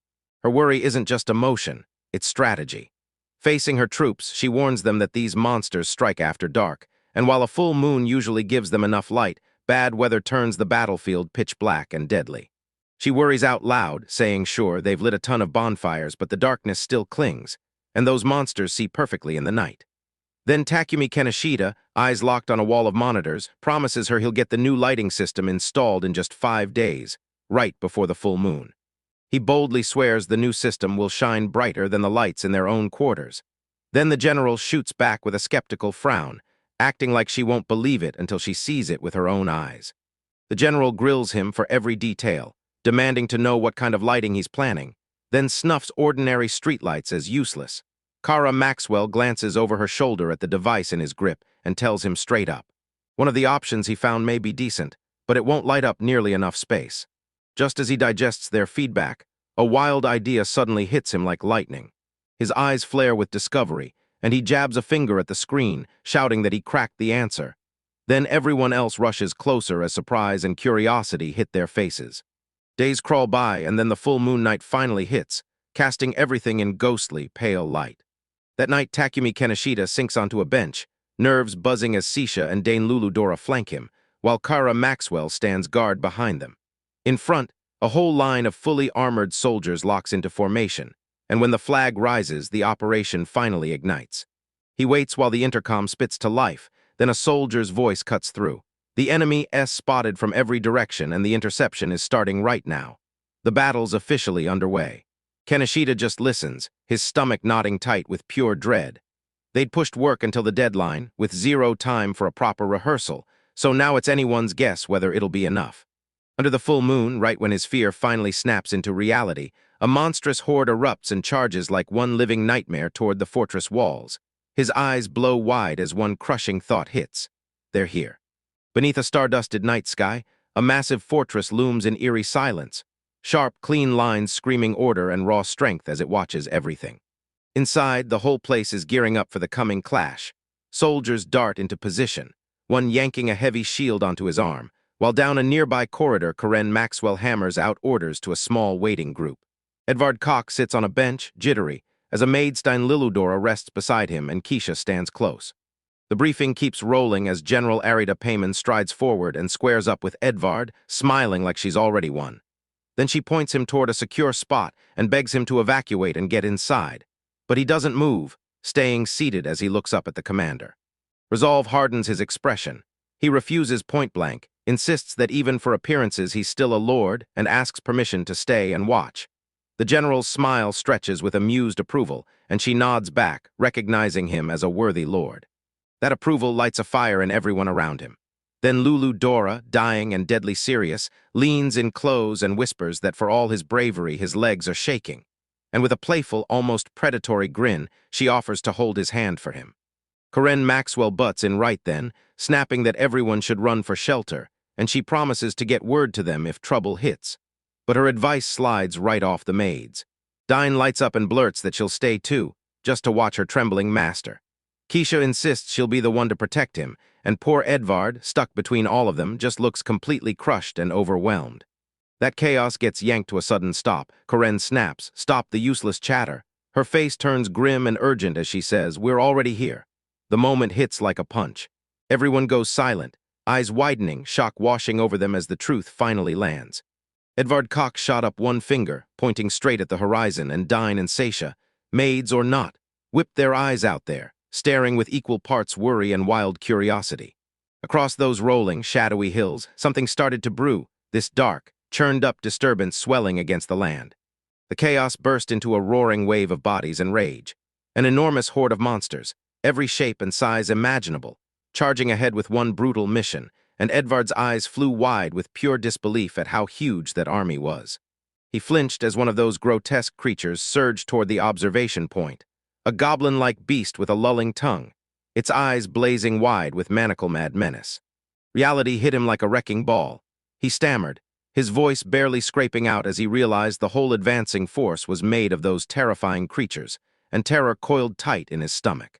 Her worry isn't just emotion, it's strategy. Facing her troops, she warns them that these monsters strike after dark, and while a full moon usually gives them enough light, bad weather turns the battlefield pitch black and deadly. She worries out loud, saying sure, they've lit a ton of bonfires, but the darkness still clings, and those monsters see perfectly in the night. Then Takumi Kaneshita, eyes locked on a wall of monitors, promises her he'll get the new lighting system installed in just 5 days, right before the full moon. He boldly swears the new system will shine brighter than the lights in their own quarters. Then the general shoots back with a skeptical frown, acting like she won't believe it until she sees it with her own eyes. The general grills him for every detail, demanding to know what kind of lighting he's planning, then snuffs ordinary streetlights as useless. Kara Maxwell glances over her shoulder at the device in his grip and tells him straight up. One of the options he found may be decent, but it won't light up nearly enough space. Just as he digests their feedback, a wild idea suddenly hits him like lightning. His eyes flare with discovery, and he jabs a finger at the screen, shouting that he cracked the answer. Then everyone else rushes closer as surprise and curiosity hit their faces. Days crawl by, and then the full moon night finally hits, casting everything in ghostly, pale light. That night, Takumi Kaneshita sinks onto a bench, nerves buzzing as Sisha and Dane Luludora flank him, while Kara Maxwell stands guard behind them. In front, a whole line of fully armored soldiers locks into formation, and when the flag rises, the operation finally ignites. He waits while the intercom spits to life, then a soldier's voice cuts through. The enemy is spotted from every direction, and the interception is starting right now. The battle's officially underway. Kaneshita just listens, his stomach knotting tight with pure dread. They'd pushed work until the deadline, with zero time for a proper rehearsal, So now it's anyone's guess whether it'll be enough. Under the full moon, right when his fear finally snaps into reality, a monstrous horde erupts and charges like one living nightmare toward the fortress walls. His eyes blow wide as one crushing thought hits. They're here. Beneath a star-dusted night sky, a massive fortress looms in eerie silence, sharp, clean lines screaming order and raw strength as it watches everything. Inside, the whole place is gearing up for the coming clash. Soldiers dart into position, one yanking a heavy shield onto his arm, while down a nearby corridor, Karen Maxwell hammers out orders to a small waiting group. Edvard Koch sits on a bench, jittery, as a maidstein Liludora rests beside him and Keisha stands close. The briefing keeps rolling as General Arida Payman strides forward and squares up with Edvard, smiling like she's already won. Then she points him toward a secure spot and begs him to evacuate and get inside. But he doesn't move, staying seated as he looks up at the commander. Resolve hardens his expression. He refuses point-blank, insists that even for appearances he's still a lord, and asks permission to stay and watch. The general's smile stretches with amused approval, and she nods back, recognizing him as a worthy lord. That approval lights a fire in everyone around him. Then Lulu Dora, dying and deadly serious, leans in close and whispers that for all his bravery his legs are shaking. And with a playful, almost predatory grin, she offers to hold his hand for him. Karen Maxwell butts in right then, snapping that everyone should run for shelter, and she promises to get word to them if trouble hits. But her advice slides right off the maids. Dine lights up and blurts that she'll stay too, just to watch her trembling master. Keisha insists she'll be the one to protect him, and poor Edvard, stuck between all of them, just looks completely crushed and overwhelmed. That chaos gets yanked to a sudden stop. Karen snaps, "Stop the useless chatter." Her face turns grim and urgent as she says, "We're already here." The moment hits like a punch. Everyone goes silent, eyes widening, shock washing over them as the truth finally lands. Edvard Koch shot up one finger, pointing straight at the horizon, and Dine and Sisha, maids or not, whipped their eyes out there, staring with equal parts worry and wild curiosity. Across those rolling, shadowy hills, something started to brew, this dark, churned-up disturbance swelling against the land. The chaos burst into a roaring wave of bodies and rage. An enormous horde of monsters, every shape and size imaginable, charging ahead with one brutal mission, and Edvard's eyes flew wide with pure disbelief at how huge that army was. He flinched as one of those grotesque creatures surged toward the observation point, a goblin-like beast with a lulling tongue, its eyes blazing wide with manacle-mad menace. Reality hit him like a wrecking ball. He stammered, his voice barely scraping out as he realized the whole advancing force was made of those terrifying creatures, and terror coiled tight in his stomach.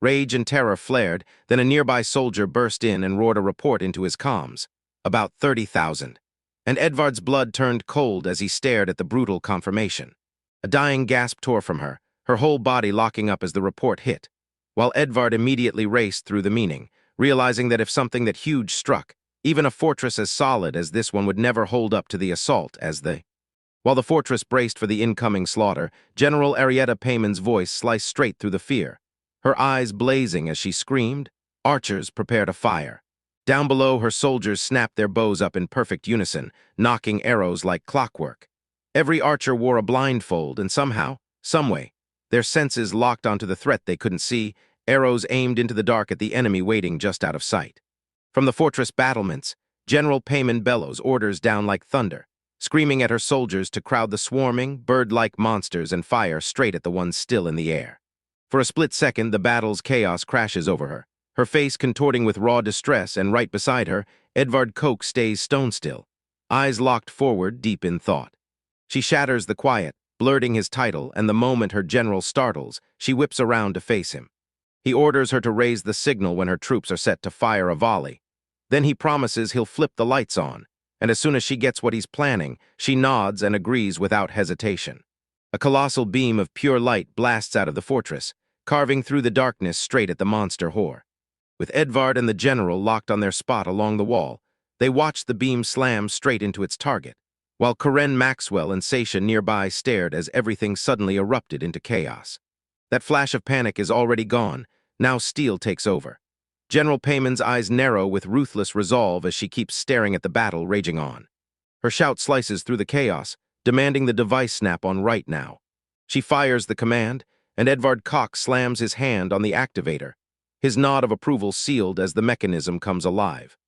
Rage and terror flared, then a nearby soldier burst in and roared a report into his comms. About 30,000. And Edvard's blood turned cold as he stared at the brutal confirmation. A dying gasp tore from her, her whole body locking up as the report hit, while Edvard immediately raced through the meaning, realizing that if something that huge struck, even a fortress as solid as this one would never hold up to the assault as the... While the fortress braced for the incoming slaughter, General Arietta Payman's voice sliced straight through the fear, her eyes blazing as she screamed, "Archers, prepare to fire." Down below, her soldiers snapped their bows up in perfect unison, knocking arrows like clockwork. Every archer wore a blindfold, and somehow, someway, their senses locked onto the threat they couldn't see, arrows aimed into the dark at the enemy waiting just out of sight. From the fortress battlements, General Payman bellows orders down like thunder, screaming at her soldiers to crowd the swarming, bird-like monsters and fire straight at the ones still in the air. For a split second, the battle's chaos crashes over her, her face contorting with raw distress, and right beside her, Edvard Koch stays stone-still, eyes locked forward deep in thought. She shatters the quiet, blurting his title, and the moment her general startles, she whips around to face him. He orders her to raise the signal when her troops are set to fire a volley. Then he promises he'll flip the lights on, and as soon as she gets what he's planning, she nods and agrees without hesitation. A colossal beam of pure light blasts out of the fortress, carving through the darkness straight at the monster horde. With Edvard and the general locked on their spot along the wall, they watched the beam slam straight into its target, while Karen Maxwell and Sisha nearby stared as everything suddenly erupted into chaos. That flash of panic is already gone, now steel takes over. General Payman's eyes narrow with ruthless resolve as she keeps staring at the battle raging on. Her shout slices through the chaos, demanding the device snap on right now. She fires the command, and Edvard Koch slams his hand on the activator, his nod of approval sealed as the mechanism comes alive.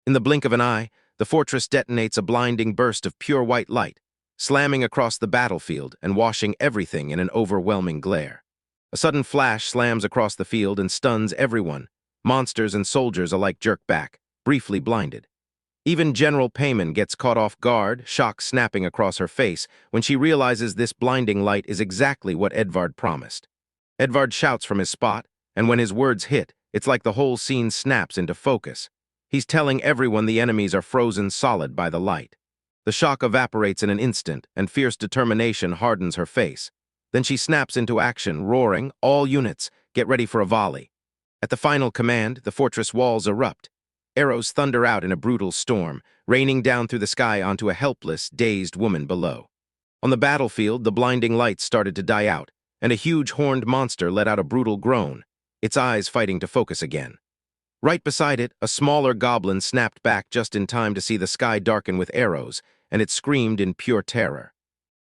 In the blink of an eye, the fortress detonates a blinding burst of pure white light, slamming across the battlefield and washing everything in an overwhelming glare. A sudden flash slams across the field and stuns everyone. Monsters and soldiers alike jerk back, briefly blinded. Even General Payman gets caught off guard, shock snapping across her face when she realizes this blinding light is exactly what Edvard promised. Edvard shouts from his spot, and when his words hit, it's like the whole scene snaps into focus. He's telling everyone the enemies are frozen solid by the light. The shock evaporates in an instant, and fierce determination hardens her face. Then she snaps into action, roaring, "All units, get ready for a volley." At the final command, the fortress walls erupt. Arrows thunder out in a brutal storm, raining down through the sky onto a helpless, dazed woman below. On the battlefield, the blinding lights started to die out, and a huge horned monster let out a brutal groan, its eyes fighting to focus again. Right beside it, a smaller goblin snapped back just in time to see the sky darken with arrows, and it screamed in pure terror.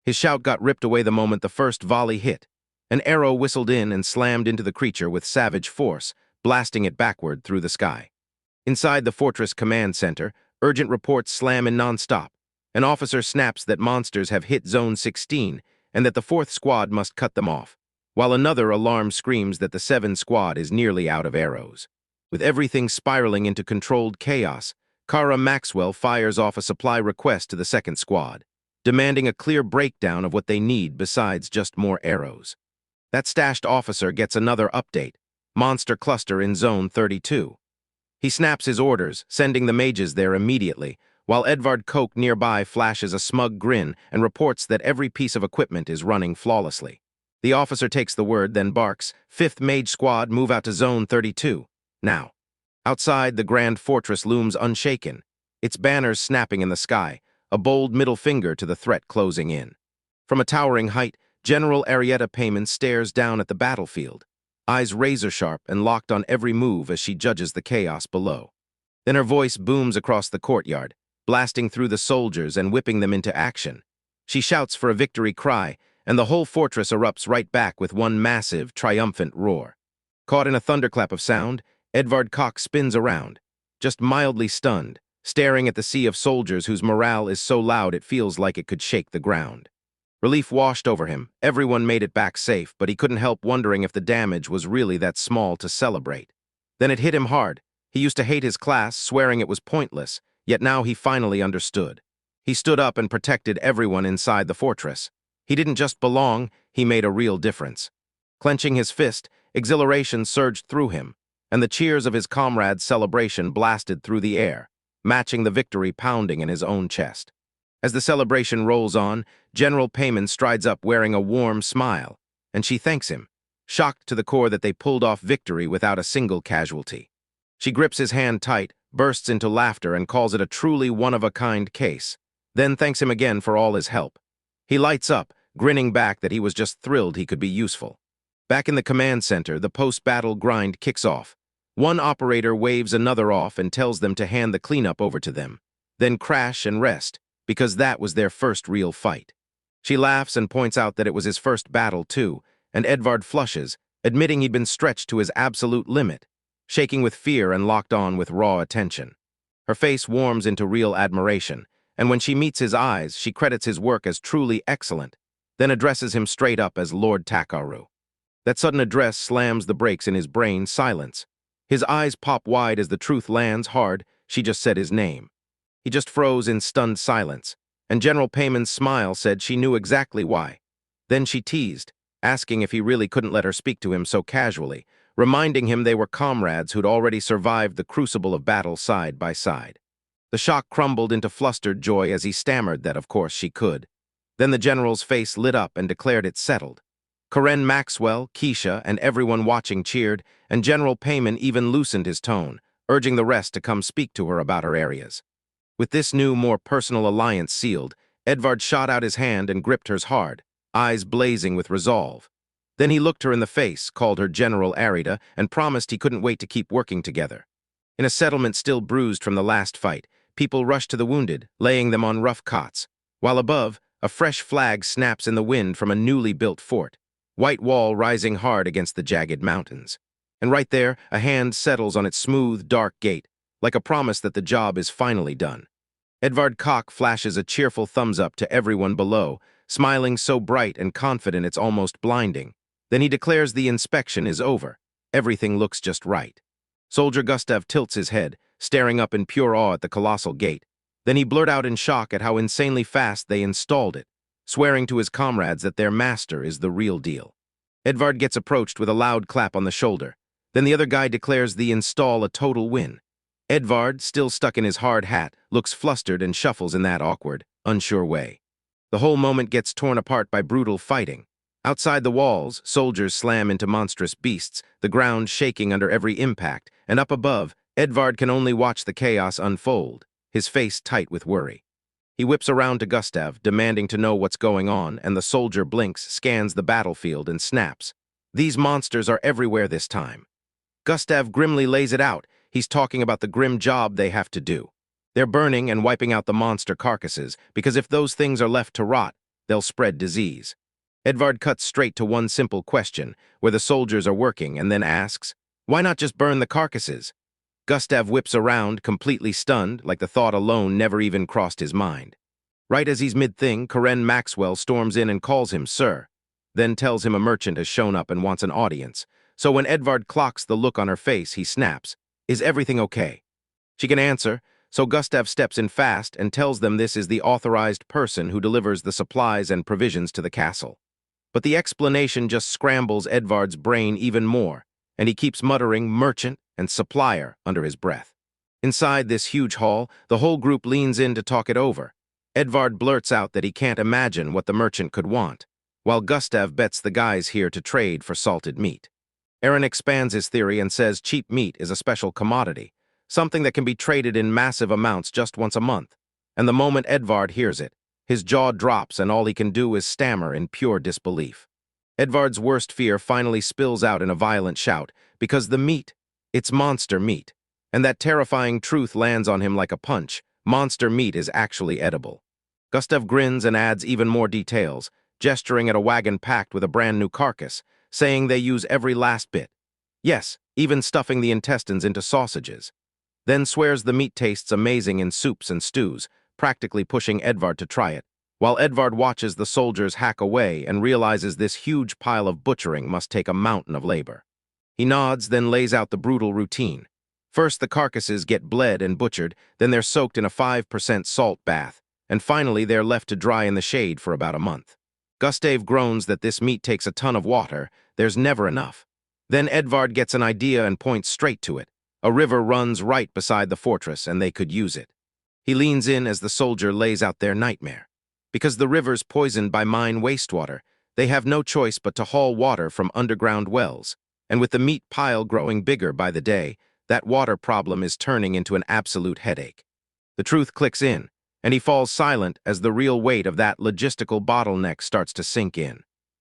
His shout got ripped away the moment the first volley hit. An arrow whistled in and slammed into the creature with savage force, blasting it backward through the sky. Inside the fortress command center, urgent reports slam in non-stop. An officer snaps that monsters have hit Zone 16 and that the 4th squad must cut them off, while another alarm screams that the 7th squad is nearly out of arrows. With everything spiraling into controlled chaos, Kara Maxwell fires off a supply request to the 2nd squad, demanding a clear breakdown of what they need besides just more arrows. That stashed officer gets another update: monster cluster in Zone 32. He snaps his orders, sending the mages there immediately, while Edvard Koch nearby flashes a smug grin and reports that every piece of equipment is running flawlessly. The officer takes the word, then barks, "5th Mage Squad, move out to Zone 32. Now." Outside, the grand fortress looms unshaken, its banners snapping in the sky, a bold middle finger to the threat closing in. From a towering height, General Arietta Payman stares down at the battlefield, eyes razor-sharp and locked on every move as she judges the chaos below. Then her voice booms across the courtyard, blasting through the soldiers and whipping them into action. She shouts for a victory cry, and the whole fortress erupts right back with one massive, triumphant roar. Caught in a thunderclap of sound, Edvard Koch spins around, just mildly stunned, staring at the sea of soldiers whose morale is so loud it feels like it could shake the ground. Relief washed over him. Everyone made it back safe, but he couldn't help wondering if the damage was really that small to celebrate. Then it hit him hard. He used to hate his class, swearing it was pointless, yet now he finally understood. He stood up and protected everyone inside the fortress. He didn't just belong, he made a real difference. Clenching his fist, exhilaration surged through him, and the cheers of his comrades' celebration blasted through the air, matching the victory pounding in his own chest. As the celebration rolls on, General Payman strides up wearing a warm smile, and she thanks him, shocked to the core that they pulled off victory without a single casualty. She grips his hand tight, bursts into laughter, and calls it a truly one-of-a-kind case, then thanks him again for all his help. He lights up, grinning back that he was just thrilled he could be useful. Back in the command center, the post-battle grind kicks off. One operator waves another off and tells them to hand the cleanup over to them, then crash and rest, because that was their first real fight. She laughs and points out that it was his first battle, too, and Edvard flushes, admitting he'd been stretched to his absolute limit, shaking with fear and locked on with raw attention. Her face warms into real admiration, and when she meets his eyes, she credits his work as truly excellent, then addresses him straight up as Lord Takaru. That sudden address slams the brakes in his brain. Silence. His eyes pop wide as the truth lands hard. She just said his name. He just froze in stunned silence, and General Payman's smile said she knew exactly why. Then she teased, asking if he really couldn't let her speak to him so casually, reminding him they were comrades who'd already survived the crucible of battle side by side. The shock crumbled into flustered joy as he stammered that of course she could. Then the general's face lit up and declared it settled. Karen Maxwell, Keisha, and everyone watching cheered, and General Payman even loosened his tone, urging the rest to come speak to her about her areas. With this new, more personal alliance sealed, Edvard shot out his hand and gripped hers hard, eyes blazing with resolve. Then he looked her in the face, called her General Arida, and promised he couldn't wait to keep working together. In a settlement still bruised from the last fight, people rushed to the wounded, laying them on rough cots, while above, a fresh flag snaps in the wind from a newly built fort, white wall rising hard against the jagged mountains. And right there, a hand settles on its smooth, dark gate, like a promise that the job is finally done. Edvard flashes a cheerful thumbs up to everyone below, smiling so bright and confident it's almost blinding. Then he declares the inspection is over. Everything looks just right. Soldier Gustav tilts his head, staring up in pure awe at the colossal gate. Then he blurt out in shock at how insanely fast they installed it, swearing to his comrades that their master is the real deal. Edvard gets approached with a loud clap on the shoulder. Then the other guy declares the install a total win. Edvard, still stuck in his hard hat, looks flustered and shuffles in that awkward, unsure way. The whole moment gets torn apart by brutal fighting. Outside the walls, soldiers slam into monstrous beasts, the ground shaking under every impact, and up above, Edvard can only watch the chaos unfold, his face tight with worry. He whips around to Gustav, demanding to know what's going on, and the soldier blinks, scans the battlefield, and snaps. These monsters are everywhere this time. Gustav grimly lays it out. He's talking about the grim job they have to do. They're burning and wiping out the monster carcasses, because if those things are left to rot, they'll spread disease. Edvard cuts straight to one simple question, where the soldiers are working, and then asks, "Why not just burn the carcasses?" Gustav whips around, completely stunned, like the thought alone never even crossed his mind. Right as he's mid-thing, Karen Maxwell storms in and calls him sir, then tells him a merchant has shown up and wants an audience. So when Edvard clocks the look on her face, he snaps, "Is everything okay?" She can answer, so Gustav steps in fast and tells them this is the authorized person who delivers the supplies and provisions to the castle. But the explanation just scrambles Edvard's brain even more, and he keeps muttering merchant and supplier under his breath. Inside this huge hall, the whole group leans in to talk it over. Edvard blurts out that he can't imagine what the merchant could want, while Gustav bets the guys here to trade for salted meat. Aaron expands his theory and says cheap meat is a special commodity, something that can be traded in massive amounts just once a month. And the moment Edvard hears it, his jaw drops and all he can do is stammer in pure disbelief. Edvard's worst fear finally spills out in a violent shout, because the meat, it's monster meat. And that terrifying truth lands on him like a punch. Monster meat is actually edible. Gustav grins and adds even more details, gesturing at a wagon packed with a brand new carcass, saying they use every last bit. Yes, even stuffing the intestines into sausages. Then swears the meat tastes amazing in soups and stews, practically pushing Edvard to try it, while Edvard watches the soldiers hack away and realizes this huge pile of butchering must take a mountain of labor. He nods, then lays out the brutal routine. First, the carcasses get bled and butchered, then they're soaked in a 5% salt bath, and finally they're left to dry in the shade for about a month. Gustav groans that this meat takes a ton of water, there's never enough. Then Edvard gets an idea and points straight to it. A river runs right beside the fortress and they could use it. He leans in as the soldier lays out their nightmare. Because the river's poisoned by mine wastewater, they have no choice but to haul water from underground wells, and with the meat pile growing bigger by the day, that water problem is turning into an absolute headache. The truth clicks in, and he falls silent as the real weight of that logistical bottleneck starts to sink in.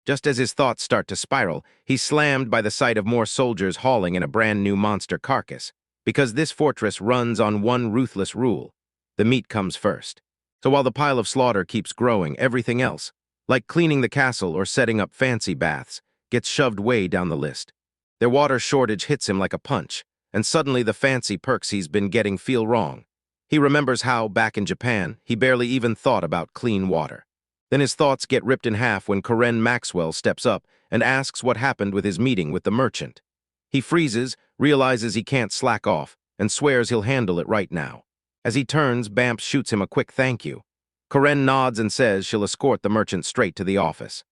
Just as his thoughts start to spiral, he's slammed by the sight of more soldiers hauling in a brand new monster carcass, because this fortress runs on one ruthless rule: the meat comes first. So while the pile of slaughter keeps growing, everything else, like cleaning the castle or setting up fancy baths, gets shoved way down the list. Their water shortage hits him like a punch, and suddenly the fancy perks he's been getting feel wrong. He remembers how, back in Japan, he barely even thought about clean water. Then his thoughts get ripped in half when Karen Maxwell steps up and asks what happened with his meeting with the merchant. He freezes, realizes he can't slack off, and swears he'll handle it right now. As he turns, Bamps shoots him a quick thank you. Karen nods and says she'll escort the merchant straight to the office.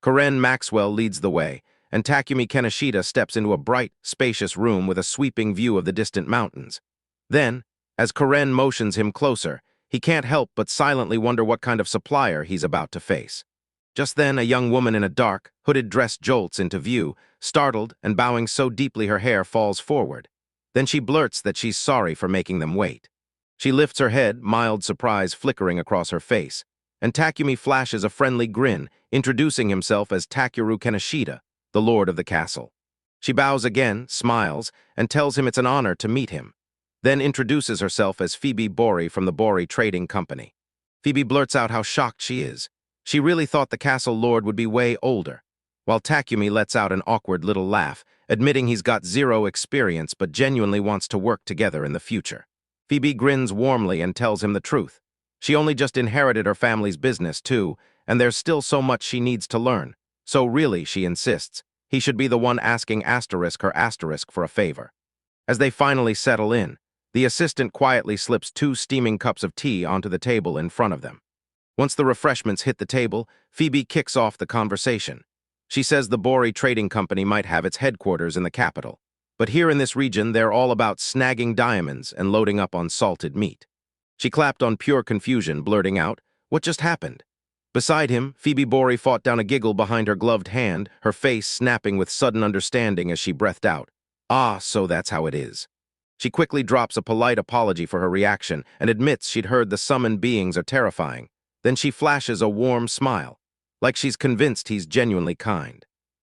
Karen Maxwell leads the way, and Takumi Kaneshita steps into a bright, spacious room with a sweeping view of the distant mountains. Then, as Karen motions him closer, he can't help but silently wonder what kind of supplier he's about to face. Just then, a young woman in a dark, hooded dress jolts into view, startled and bowing so deeply her hair falls forward. Then she blurts that she's sorry for making them wait. She lifts her head, mild surprise flickering across her face, and Takumi flashes a friendly grin, introducing himself as Takeru Kaneshita, the lord of the castle. She bows again, smiles, and tells him it's an honor to meet him, then introduces herself as Phoebe Bori from the Bori Trading Company. Phoebe blurts out how shocked she is. She really thought the castle lord would be way older, while Takumi lets out an awkward little laugh, admitting he's got zero experience but genuinely wants to work together in the future. Phoebe grins warmly and tells him the truth. She only just inherited her family's business, too, and there's still so much she needs to learn. So really, she insists, he should be the one asking her asterisk for a favor. As they finally settle in, the assistant quietly slips 2 steaming cups of tea onto the table in front of them. Once the refreshments hit the table, Phoebe kicks off the conversation. She says the Bori Trading Company might have its headquarters in the capital, but here in this region they're all about snagging diamonds and loading up on salted meat. She clapped on pure confusion, blurting out, "What just happened?" Beside him, Phoebe Bori fought down a giggle behind her gloved hand, her face snapping with sudden understanding as she breathed out, "Ah, so that's how it is." She quickly drops a polite apology for her reaction and admits she'd heard the summoned beings are terrifying. Then she flashes a warm smile, like she's convinced he's genuinely kind.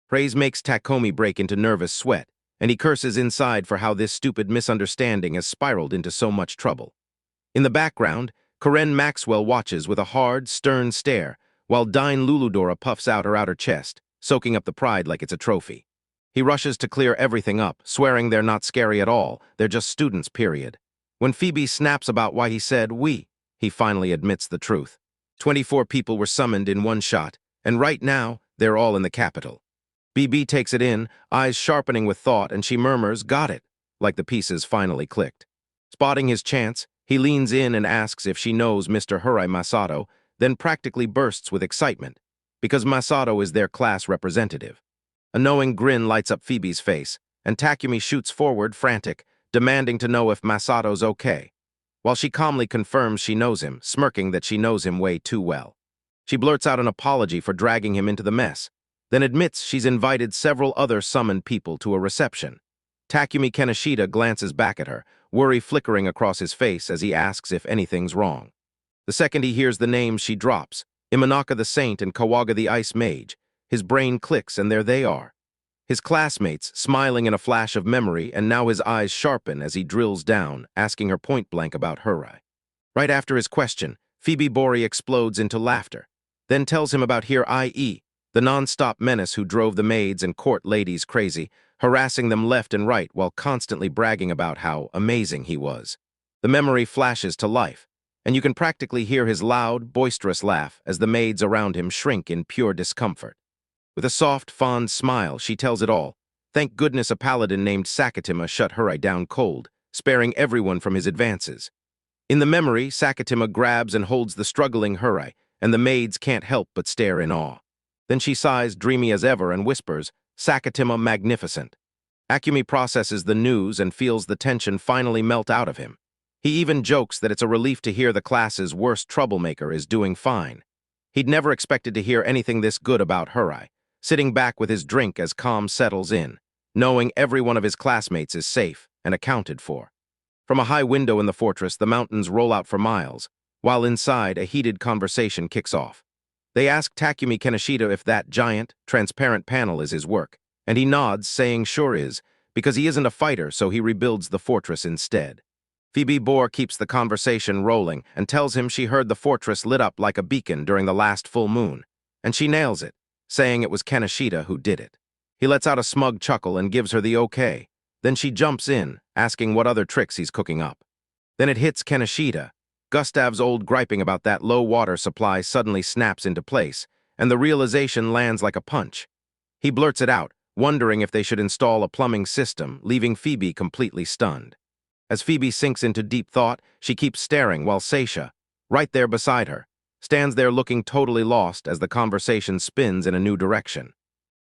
Praise makes Takomi break into nervous sweat, and he curses inside for how this stupid misunderstanding has spiraled into so much trouble. In the background, Karen Maxwell watches with a hard, stern stare, while Dine Luludora puffs out her outer chest, soaking up the pride like it's a trophy. He rushes to clear everything up, swearing they're not scary at all, they're just students, period. When Phoebe snaps about why he said we, he finally admits the truth. 24 people were summoned in one shot, and right now, they're all in the capital. BB takes it in, eyes sharpening with thought, and she murmurs, "Got it," like the pieces finally clicked. Spotting his chance, he leans in and asks if she knows Mr. Hurai Masato, then practically bursts with excitement, because Masato is their class representative. A knowing grin lights up Phoebe's face, and Takumi shoots forward, frantic, demanding to know if Masato's okay, while she calmly confirms she knows him, smirking that she knows him way too well. She blurts out an apology for dragging him into the mess, then admits she's invited several other summoned people to a reception. Takumi Kaneshita glances back at her, worry flickering across his face as he asks if anything's wrong. The second he hears the names she drops, Imanaka the Saint and Kawaga the Ice Mage, his brain clicks and there they are. His classmates, smiling in a flash of memory, and now his eyes sharpen as he drills down, asking her point-blank about Hurai. Right after his question, Phoebe Bori explodes into laughter, then tells him about here i.e., the non-stop menace who drove the maids and court ladies crazy, harassing them left and right while constantly bragging about how amazing he was. The memory flashes to life, and you can practically hear his loud, boisterous laugh as the maids around him shrink in pure discomfort. With a soft, fond smile, she tells it all. Thank goodness a paladin named Sakatima shut Hurai down cold, sparing everyone from his advances. In the memory, Sakatima grabs and holds the struggling Hurai, and the maids can't help but stare in awe. Then she sighs, dreamy as ever, and whispers, "Sakatima magnificent." Akumi processes the news and feels the tension finally melt out of him. He even jokes that it's a relief to hear the class's worst troublemaker is doing fine. He'd never expected to hear anything this good about Hurai, sitting back with his drink as calm settles in, knowing every one of his classmates is safe and accounted for. From a high window in the fortress, the mountains roll out for miles, while inside, a heated conversation kicks off. They ask Takumi Kaneshita if that giant, transparent panel is his work, and he nods, saying sure is, because he isn't a fighter, so he rebuilds the fortress instead. Phoebe Bor keeps the conversation rolling and tells him she heard the fortress lit up like a beacon during the last full moon, and she nails it, saying it was Kaneshita who did it. He lets out a smug chuckle and gives her the okay. Then she jumps in, asking what other tricks he's cooking up. Then it hits Kaneshita. Gustav's old griping about that low water supply suddenly snaps into place, and the realization lands like a punch. He blurts it out, wondering if they should install a plumbing system, leaving Phoebe completely stunned. As Phoebe sinks into deep thought, she keeps staring while Sisha, right there beside her, stands there looking totally lost as the conversation spins in a new direction.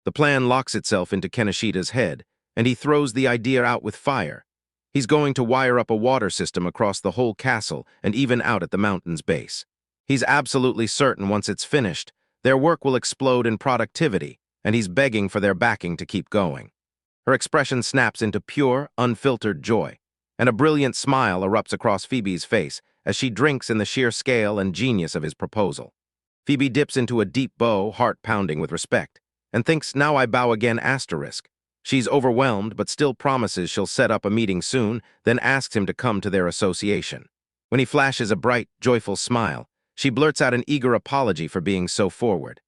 The plan locks itself into Kaneshita's head, and he throws the idea out with fire. He's going to wire up a water system across the whole castle and even out at the mountain's base. He's absolutely certain once it's finished, their work will explode in productivity, and he's begging for their backing to keep going. Her expression snaps into pure, unfiltered joy, and a brilliant smile erupts across Phoebe's face as she drinks in the sheer scale and genius of his proposal. Phoebe dips into a deep bow, heart pounding with respect, and thinks, now I bow again asterisk. She's overwhelmed, but still promises she'll set up a meeting soon, then asks him to come to their association. When he flashes a bright, joyful smile, she blurts out an eager apology for being so forward.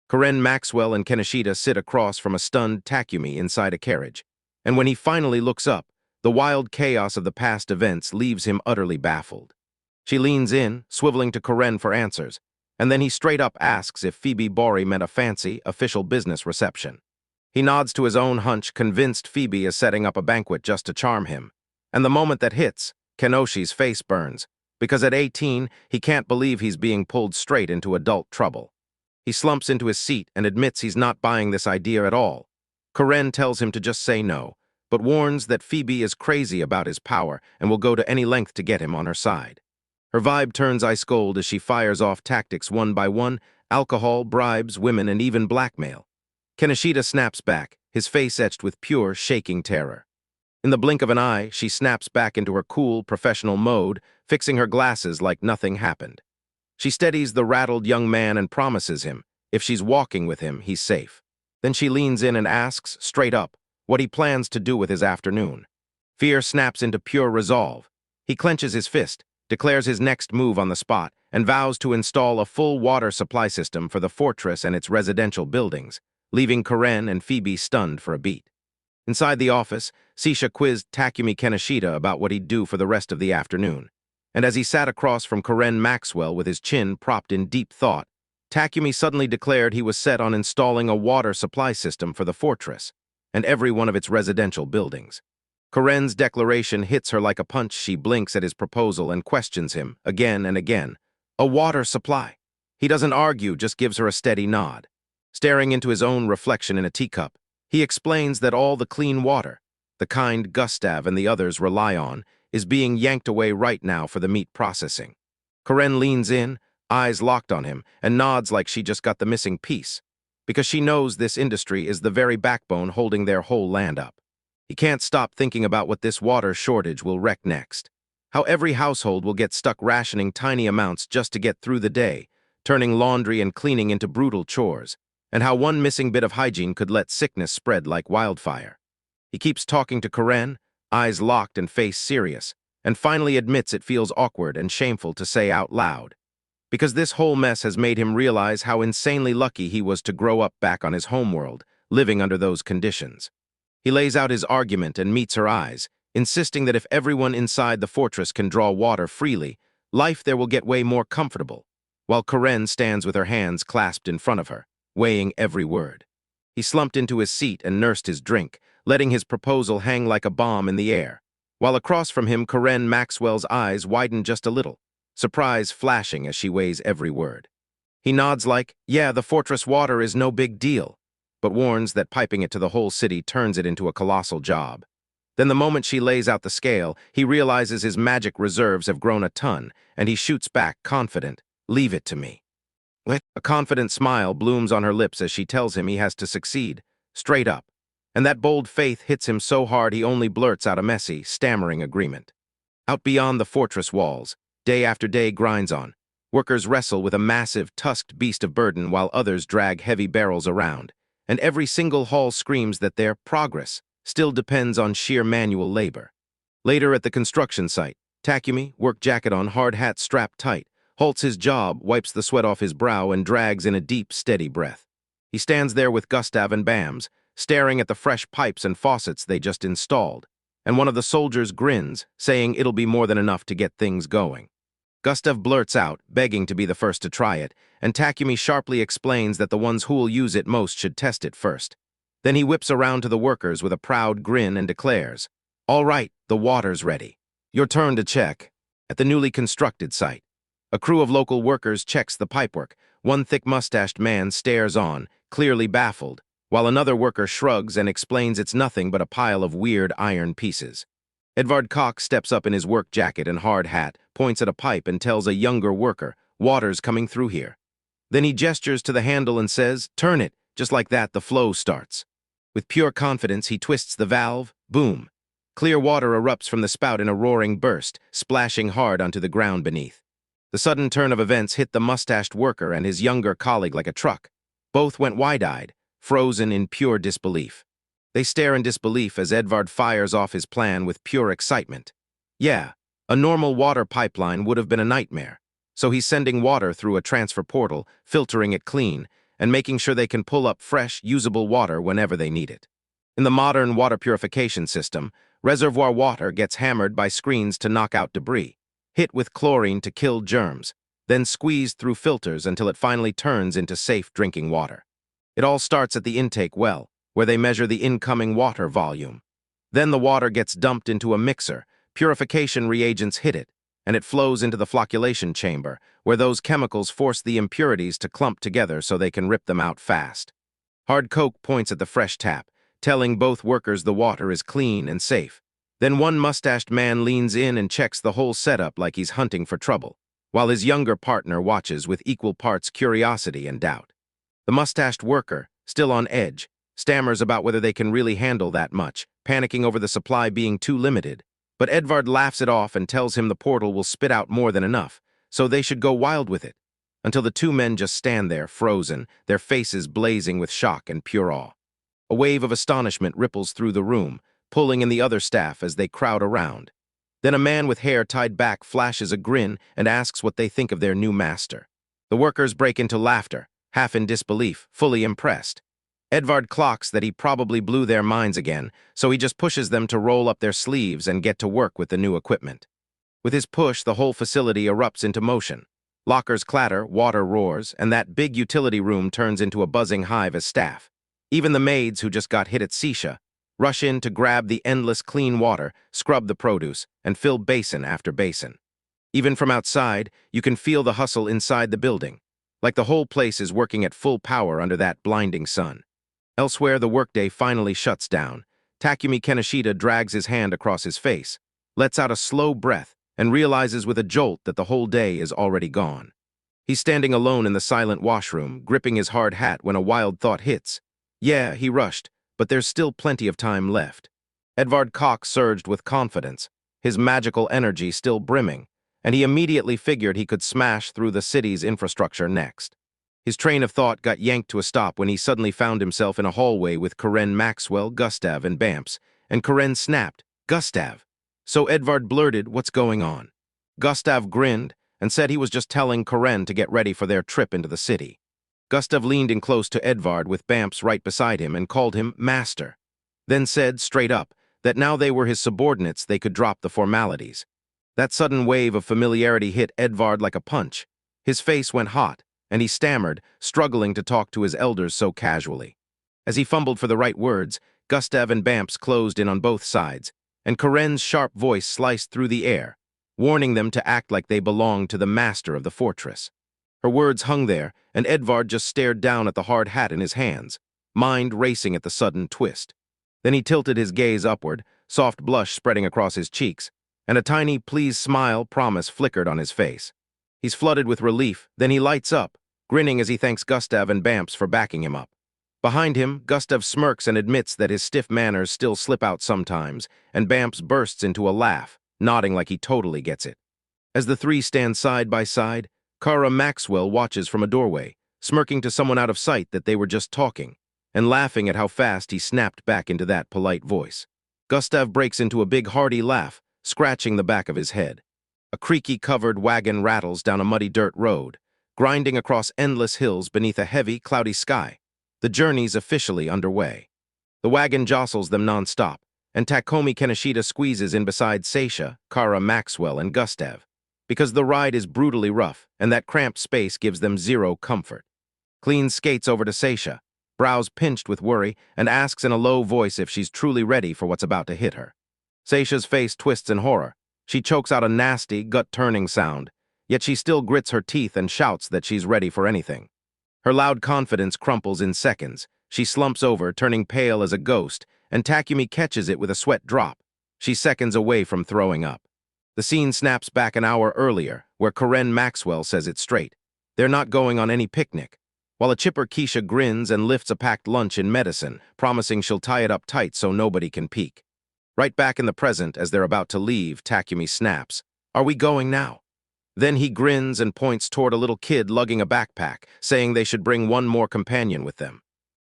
Karen Maxwell and Kaneshita sit across from a stunned Takumi inside a carriage. And when he finally looks up, the wild chaos of the past events leaves him utterly baffled. She leans in, swiveling to Karen for answers, and then he straight up asks if Phoebe Bori meant a fancy, official business reception. He nods to his own hunch, convinced Phoebe is setting up a banquet just to charm him. And the moment that hits, Kenoshi's face burns, because at 18, he can't believe he's being pulled straight into adult trouble. He slumps into his seat and admits he's not buying this idea at all. Karen tells him to just say no, but warns that Phoebe is crazy about his power and will go to any length to get him on her side. Her vibe turns ice cold as she fires off tactics one by one: alcohol, bribes, women, and even blackmail. Kenoshita snaps back, his face etched with pure, shaking terror. In the blink of an eye, she snaps back into her cool, professional mode, fixing her glasses like nothing happened. She steadies the rattled young man and promises him, if she's walking with him, he's safe. Then she leans in and asks, straight up, what he plans to do with his afternoon. Fear snaps into pure resolve. He clenches his fist, declares his next move on the spot, and vows to install a full water supply system for the fortress and its residential buildings, leaving Karen and Phoebe stunned for a beat. Inside the office, Sisha quizzed Takumi Kenoshita about what he'd do for the rest of the afternoon. And as he sat across from Karen Maxwell with his chin propped in deep thought, Takumi suddenly declared he was set on installing a water supply system for the fortress and every one of its residential buildings. Karen's declaration hits her like a punch. She blinks at his proposal and questions him again and again. A water supply. He doesn't argue, just gives her a steady nod. Staring into his own reflection in a teacup, he explains that all the clean water, the kind Gustav and the others rely on, is being yanked away right now for the meat processing. Karen leans in, eyes locked on him, and nods like she just got the missing piece, because she knows this industry is the very backbone holding their whole land up. He can't stop thinking about what this water shortage will wreck next. How every household will get stuck rationing tiny amounts just to get through the day, turning laundry and cleaning into brutal chores, and how one missing bit of hygiene could let sickness spread like wildfire. He keeps talking to Karen, eyes locked and face serious, and finally admits it feels awkward and shameful to say out loud, because this whole mess has made him realize how insanely lucky he was to grow up back on his homeworld, living under those conditions. He lays out his argument and meets her eyes, insisting that if everyone inside the fortress can draw water freely, life there will get way more comfortable, while Karen stands with her hands clasped in front of her, weighing every word. He slumped into his seat and nursed his drink, letting his proposal hang like a bomb in the air, while across from him Karen Maxwell's eyes widen just a little, surprise flashing as she weighs every word. He nods like, yeah, the fortress water is no big deal, but warns that piping it to the whole city turns it into a colossal job. Then the moment she lays out the scale, he realizes his magic reserves have grown a ton, and he shoots back, confident, leave it to me. A confident smile blooms on her lips as she tells him he has to succeed, straight up, and that bold faith hits him so hard he only blurts out a messy, stammering agreement. Out beyond the fortress walls, day after day grinds on. Workers wrestle with a massive, tusked beast of burden while others drag heavy barrels around, and every single hall screams that their progress still depends on sheer manual labor. Later at the construction site, Takumi, work jacket on, hard hat strapped tight, halts his job, wipes the sweat off his brow, and drags in a deep, steady breath. He stands there with Gustav and Bams, staring at the fresh pipes and faucets they just installed, and one of the soldiers grins, saying it'll be more than enough to get things going. Gustav blurts out, begging to be the first to try it, and Takumi sharply explains that the ones who'll use it most should test it first. Then he whips around to the workers with a proud grin and declares, "All right, the water's ready. Your turn to check." At the newly constructed site, a crew of local workers checks the pipework. One thick-mustached man stares on, clearly baffled, while another worker shrugs and explains it's nothing but a pile of weird iron pieces. Edvard Cox steps up in his work jacket and hard hat, points at a pipe and tells a younger worker, "Water's coming through here." Then he gestures to the handle and says, "Turn it." Just like that, the flow starts. With pure confidence, he twists the valve. Boom. Clear water erupts from the spout in a roaring burst, splashing hard onto the ground beneath. The sudden turn of events hit the mustached worker and his younger colleague like a truck. Both went wide-eyed, frozen in pure disbelief. They stare in disbelief as Edvard fires off his plan with pure excitement. Yeah, a normal water pipeline would have been a nightmare, so he's sending water through a transfer portal, filtering it clean, and making sure they can pull up fresh, usable water whenever they need it. In the modern water purification system, reservoir water gets hammered by screens to knock out debris, hit with chlorine to kill germs, then squeezed through filters until it finally turns into safe drinking water. It all starts at the intake well, where they measure the incoming water volume. Then the water gets dumped into a mixer, purification reagents hit it, and it flows into the flocculation chamber, where those chemicals force the impurities to clump together so they can rip them out fast. Hard Coke points at the fresh tap, telling both workers the water is clean and safe. Then one mustached man leans in and checks the whole setup like he's hunting for trouble, while his younger partner watches with equal parts curiosity and doubt. The mustached worker, still on edge, stammers about whether they can really handle that much, panicking over the supply being too limited. But Edvard laughs it off and tells him the portal will spit out more than enough, so they should go wild with it, until the two men just stand there, frozen, their faces blazing with shock and pure awe. A wave of astonishment ripples through the room, pulling in the other staff as they crowd around. Then a man with hair tied back flashes a grin and asks what they think of their new master. The workers break into laughter, half in disbelief, fully impressed. Edvard clocks that he probably blew their minds again, so he just pushes them to roll up their sleeves and get to work with the new equipment. With his push, the whole facility erupts into motion. Lockers clatter, water roars, and that big utility room turns into a buzzing hive as staff. Even the maids who just got hit at Sisha rush in to grab the endless clean water, scrub the produce, and fill basin after basin. Even from outside, you can feel the hustle inside the building, like the whole place is working at full power under that blinding sun. Elsewhere, the workday finally shuts down. Takumi Kaneshita drags his hand across his face, lets out a slow breath, and realizes with a jolt that the whole day is already gone. He's standing alone in the silent washroom, gripping his hard hat when a wild thought hits. Yeah, he rushed, but there's still plenty of time left. Edvard Koch surged with confidence, his magical energy still brimming, and he immediately figured he could smash through the city's infrastructure next. His train of thought got yanked to a stop when he suddenly found himself in a hallway with Karen Maxwell, Gustav, and Bamps, and Karen snapped, "Gustav!" So Edvard blurted, "What's going on?" Gustav grinned and said he was just telling Karen to get ready for their trip into the city. Gustav leaned in close to Edvard with Bamps right beside him and called him Master, then said straight up that now they were his subordinates they could drop the formalities. That sudden wave of familiarity hit Edvard like a punch. His face went hot, and he stammered, struggling to talk to his elders so casually. As he fumbled for the right words, Gustav and Bamps closed in on both sides, and Karen's sharp voice sliced through the air, warning them to act like they belonged to the master of the fortress. Her words hung there, and Edvard just stared down at the hard hat in his hands, mind racing at the sudden twist. Then he tilted his gaze upward, soft blush spreading across his cheeks, and a tiny please smile promise flickered on his face. He's flooded with relief, then he lights up, grinning as he thanks Gustav and Bamps for backing him up. Behind him, Gustav smirks and admits that his stiff manners still slip out sometimes, and Bamps bursts into a laugh, nodding like he totally gets it. As the three stand side by side, Kara Maxwell watches from a doorway, smirking to someone out of sight that they were just talking, and laughing at how fast he snapped back into that polite voice. Gustav breaks into a big hearty laugh, scratching the back of his head. A creaky-covered wagon rattles down a muddy dirt road, grinding across endless hills beneath a heavy, cloudy sky. The journey's officially underway. The wagon jostles them non-stop, and Takumi Kaneshita squeezes in beside Sisha, Kara Maxwell, and Gustav, because the ride is brutally rough, and that cramped space gives them zero comfort. Clean skates over to Sisha, brows pinched with worry, and asks in a low voice if she's truly ready for what's about to hit her. Sisha's face twists in horror. She chokes out a nasty, gut-turning sound, yet she still grits her teeth and shouts that she's ready for anything. Her loud confidence crumples in seconds. She slumps over, turning pale as a ghost, and Takumi catches it with a sweat drop. She's seconds away from throwing up. The scene snaps back an hour earlier, where Karen Maxwell says it straight. They're not going on any picnic, while a chipper Keisha grins and lifts a packed lunch in medicine, promising she'll tie it up tight so nobody can peek. Right back in the present, as they're about to leave, Takumi snaps, "Are we going now?" Then he grins and points toward a little kid lugging a backpack, saying they should bring one more companion with them.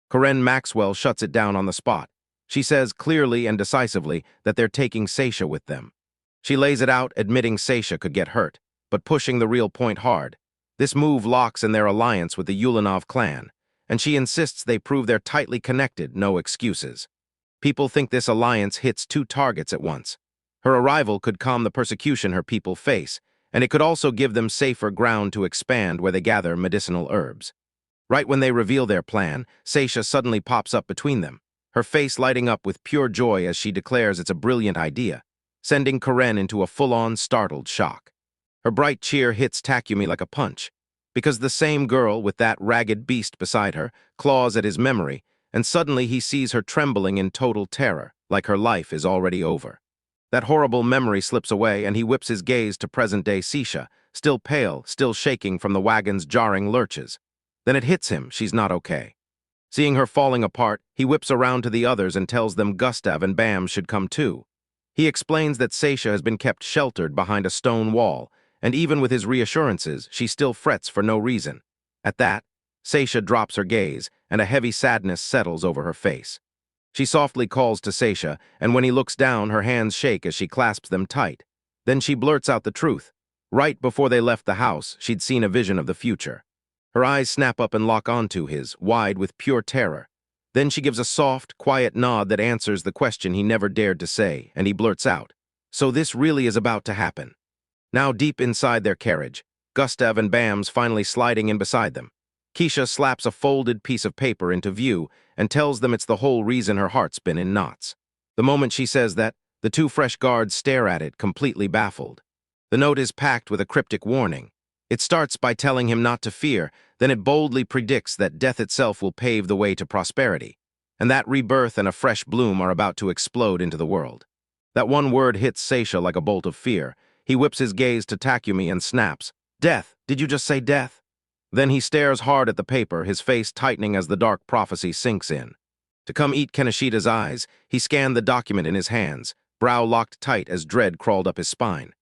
Karen Maxwell shuts it down on the spot. She says clearly and decisively that they're taking Sisha with them. She lays it out, admitting Sisha could get hurt, but pushing the real point hard. This move locks in their alliance with the Ulanov clan, and she insists they prove they're tightly connected, no excuses. People think this alliance hits two targets at once. Her arrival could calm the persecution her people face, and it could also give them safer ground to expand where they gather medicinal herbs. Right when they reveal their plan, Sisha suddenly pops up between them, her face lighting up with pure joy as she declares it's a brilliant idea, sending Karen into a full-on startled shock. Her bright cheer hits Takumi like a punch, because the same girl with that ragged beast beside her claws at his memory, and suddenly he sees her trembling in total terror, like her life is already over. That horrible memory slips away, and he whips his gaze to present-day Sisha, still pale, still shaking from the wagon's jarring lurches. Then it hits him she's not okay. Seeing her falling apart, he whips around to the others and tells them Gustav and Bam should come too. He explains that Sisha has been kept sheltered behind a stone wall, and even with his reassurances, she still frets for no reason. At that, Sisha drops her gaze, and a heavy sadness settles over her face. She softly calls to Sisha, and when he looks down, her hands shake as she clasps them tight. Then she blurts out the truth. Right before they left the house, she'd seen a vision of the future. Her eyes snap up and lock onto his, wide with pure terror. Then she gives a soft, quiet nod that answers the question he never dared to say, and he blurts out, "So this really is about to happen." Now deep inside their carriage, Gustav and Bam's finally sliding in beside them. Keisha slaps a folded piece of paper into view and tells them it's the whole reason her heart's been in knots. The moment she says that, the two fresh guards stare at it, completely baffled. The note is packed with a cryptic warning. It starts by telling him not to fear, then it boldly predicts that death itself will pave the way to prosperity, and that rebirth and a fresh bloom are about to explode into the world. That one word hits Sisha like a bolt of fear. He whips his gaze to Takumi and snaps, "Death! Did you just say death?" Then he stares hard at the paper, his face tightening as the dark prophecy sinks in. To come eat Kaneshita's eyes, he scanned the document in his hands, brow locked tight as dread crawled up his spine.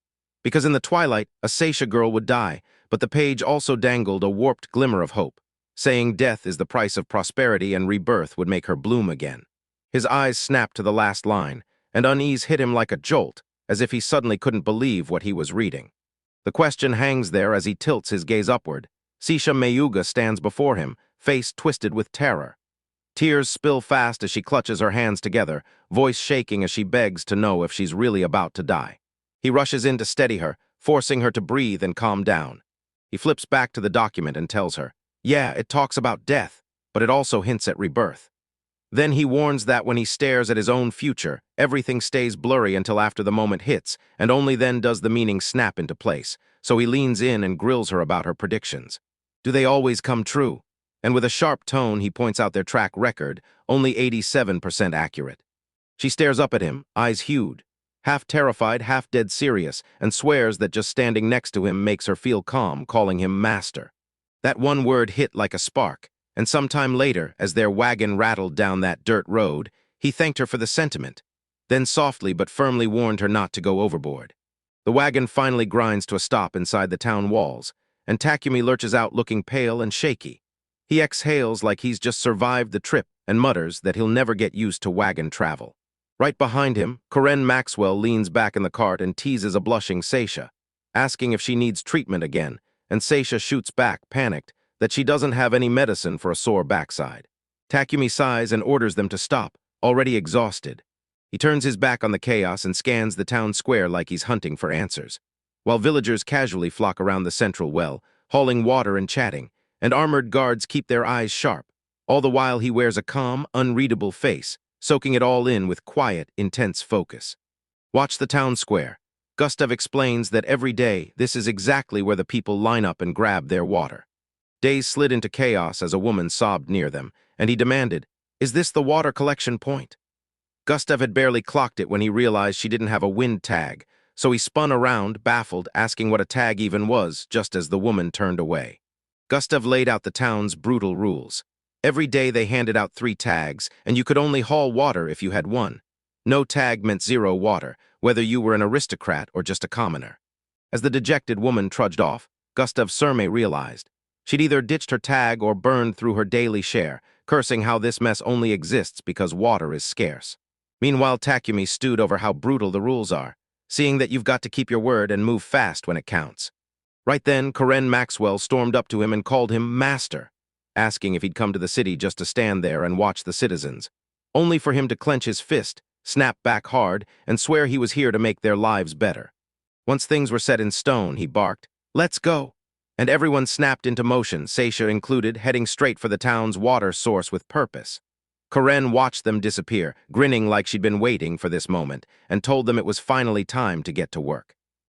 Because in the twilight, a Sisha girl would die, but the page also dangled a warped glimmer of hope, saying death is the price of prosperity and rebirth would make her bloom again. His eyes snapped to the last line, and unease hit him like a jolt, as if he suddenly couldn't believe what he was reading. The question hangs there as he tilts his gaze upward. Sisha Mayuga stands before him, face twisted with terror. Tears spill fast as she clutches her hands together, voice shaking as she begs to know if she's really about to die. He rushes in to steady her, forcing her to breathe and calm down. He flips back to the document and tells her, "Yeah, it talks about death, but it also hints at rebirth." Then he warns that when he stares at his own future, everything stays blurry until after the moment hits, and only then does the meaning snap into place, so he leans in and grills her about her predictions. Do they always come true? And with a sharp tone, he points out their track record, only 87% accurate. She stares up at him, eyes hued, half terrified, half dead serious, and swears that just standing next to him makes her feel calm, calling him master. That one word hit like a spark, and sometime later, as their wagon rattled down that dirt road, he thanked her for the sentiment, then softly but firmly warned her not to go overboard. The wagon finally grinds to a stop inside the town walls, and Takumi lurches out looking pale and shaky. He exhales like he's just survived the trip and mutters that he'll never get used to wagon travel. Right behind him, Karen Maxwell leans back in the cart and teases a blushing Sisha, asking if she needs treatment again, and Sisha shoots back, panicked, that she doesn't have any medicine for a sore backside. Takumi sighs and orders them to stop, already exhausted. He turns his back on the chaos and scans the town square like he's hunting for answers, while villagers casually flock around the central well, hauling water and chatting, and armored guards keep their eyes sharp. All the while he wears a calm, unreadable face, soaking it all in with quiet, intense focus. Watch the town square. Gustav explains that every day this is exactly where the people line up and grab their water. Days slid into chaos as a woman sobbed near them, and he demanded, "Is this the water collection point?" Gustav had barely clocked it when he realized she didn't have a wind tag, so he spun around, baffled, asking what a tag even was, just as the woman turned away. Gustav laid out the town's brutal rules. Every day they handed out 3 tags, and you could only haul water if you had one. No tag meant 0 water, whether you were an aristocrat or just a commoner. As the dejected woman trudged off, Gustav Surme realized she'd either ditched her tag or burned through her daily share, cursing how this mess only exists because water is scarce. Meanwhile, Takumi stewed over how brutal the rules are, seeing that you've got to keep your word and move fast when it counts. Right then, Karen Maxwell stormed up to him and called him master, asking if he'd come to the city just to stand there and watch the citizens. only for him to clench his fist, snap back hard, and swear he was here to make their lives better. Once things were set in stone, he barked, "Let's go!" And everyone snapped into motion, Sisha included, heading straight for the town's water source with purpose. Karen watched them disappear, grinning like she'd been waiting for this moment, and told them it was finally time to get to work.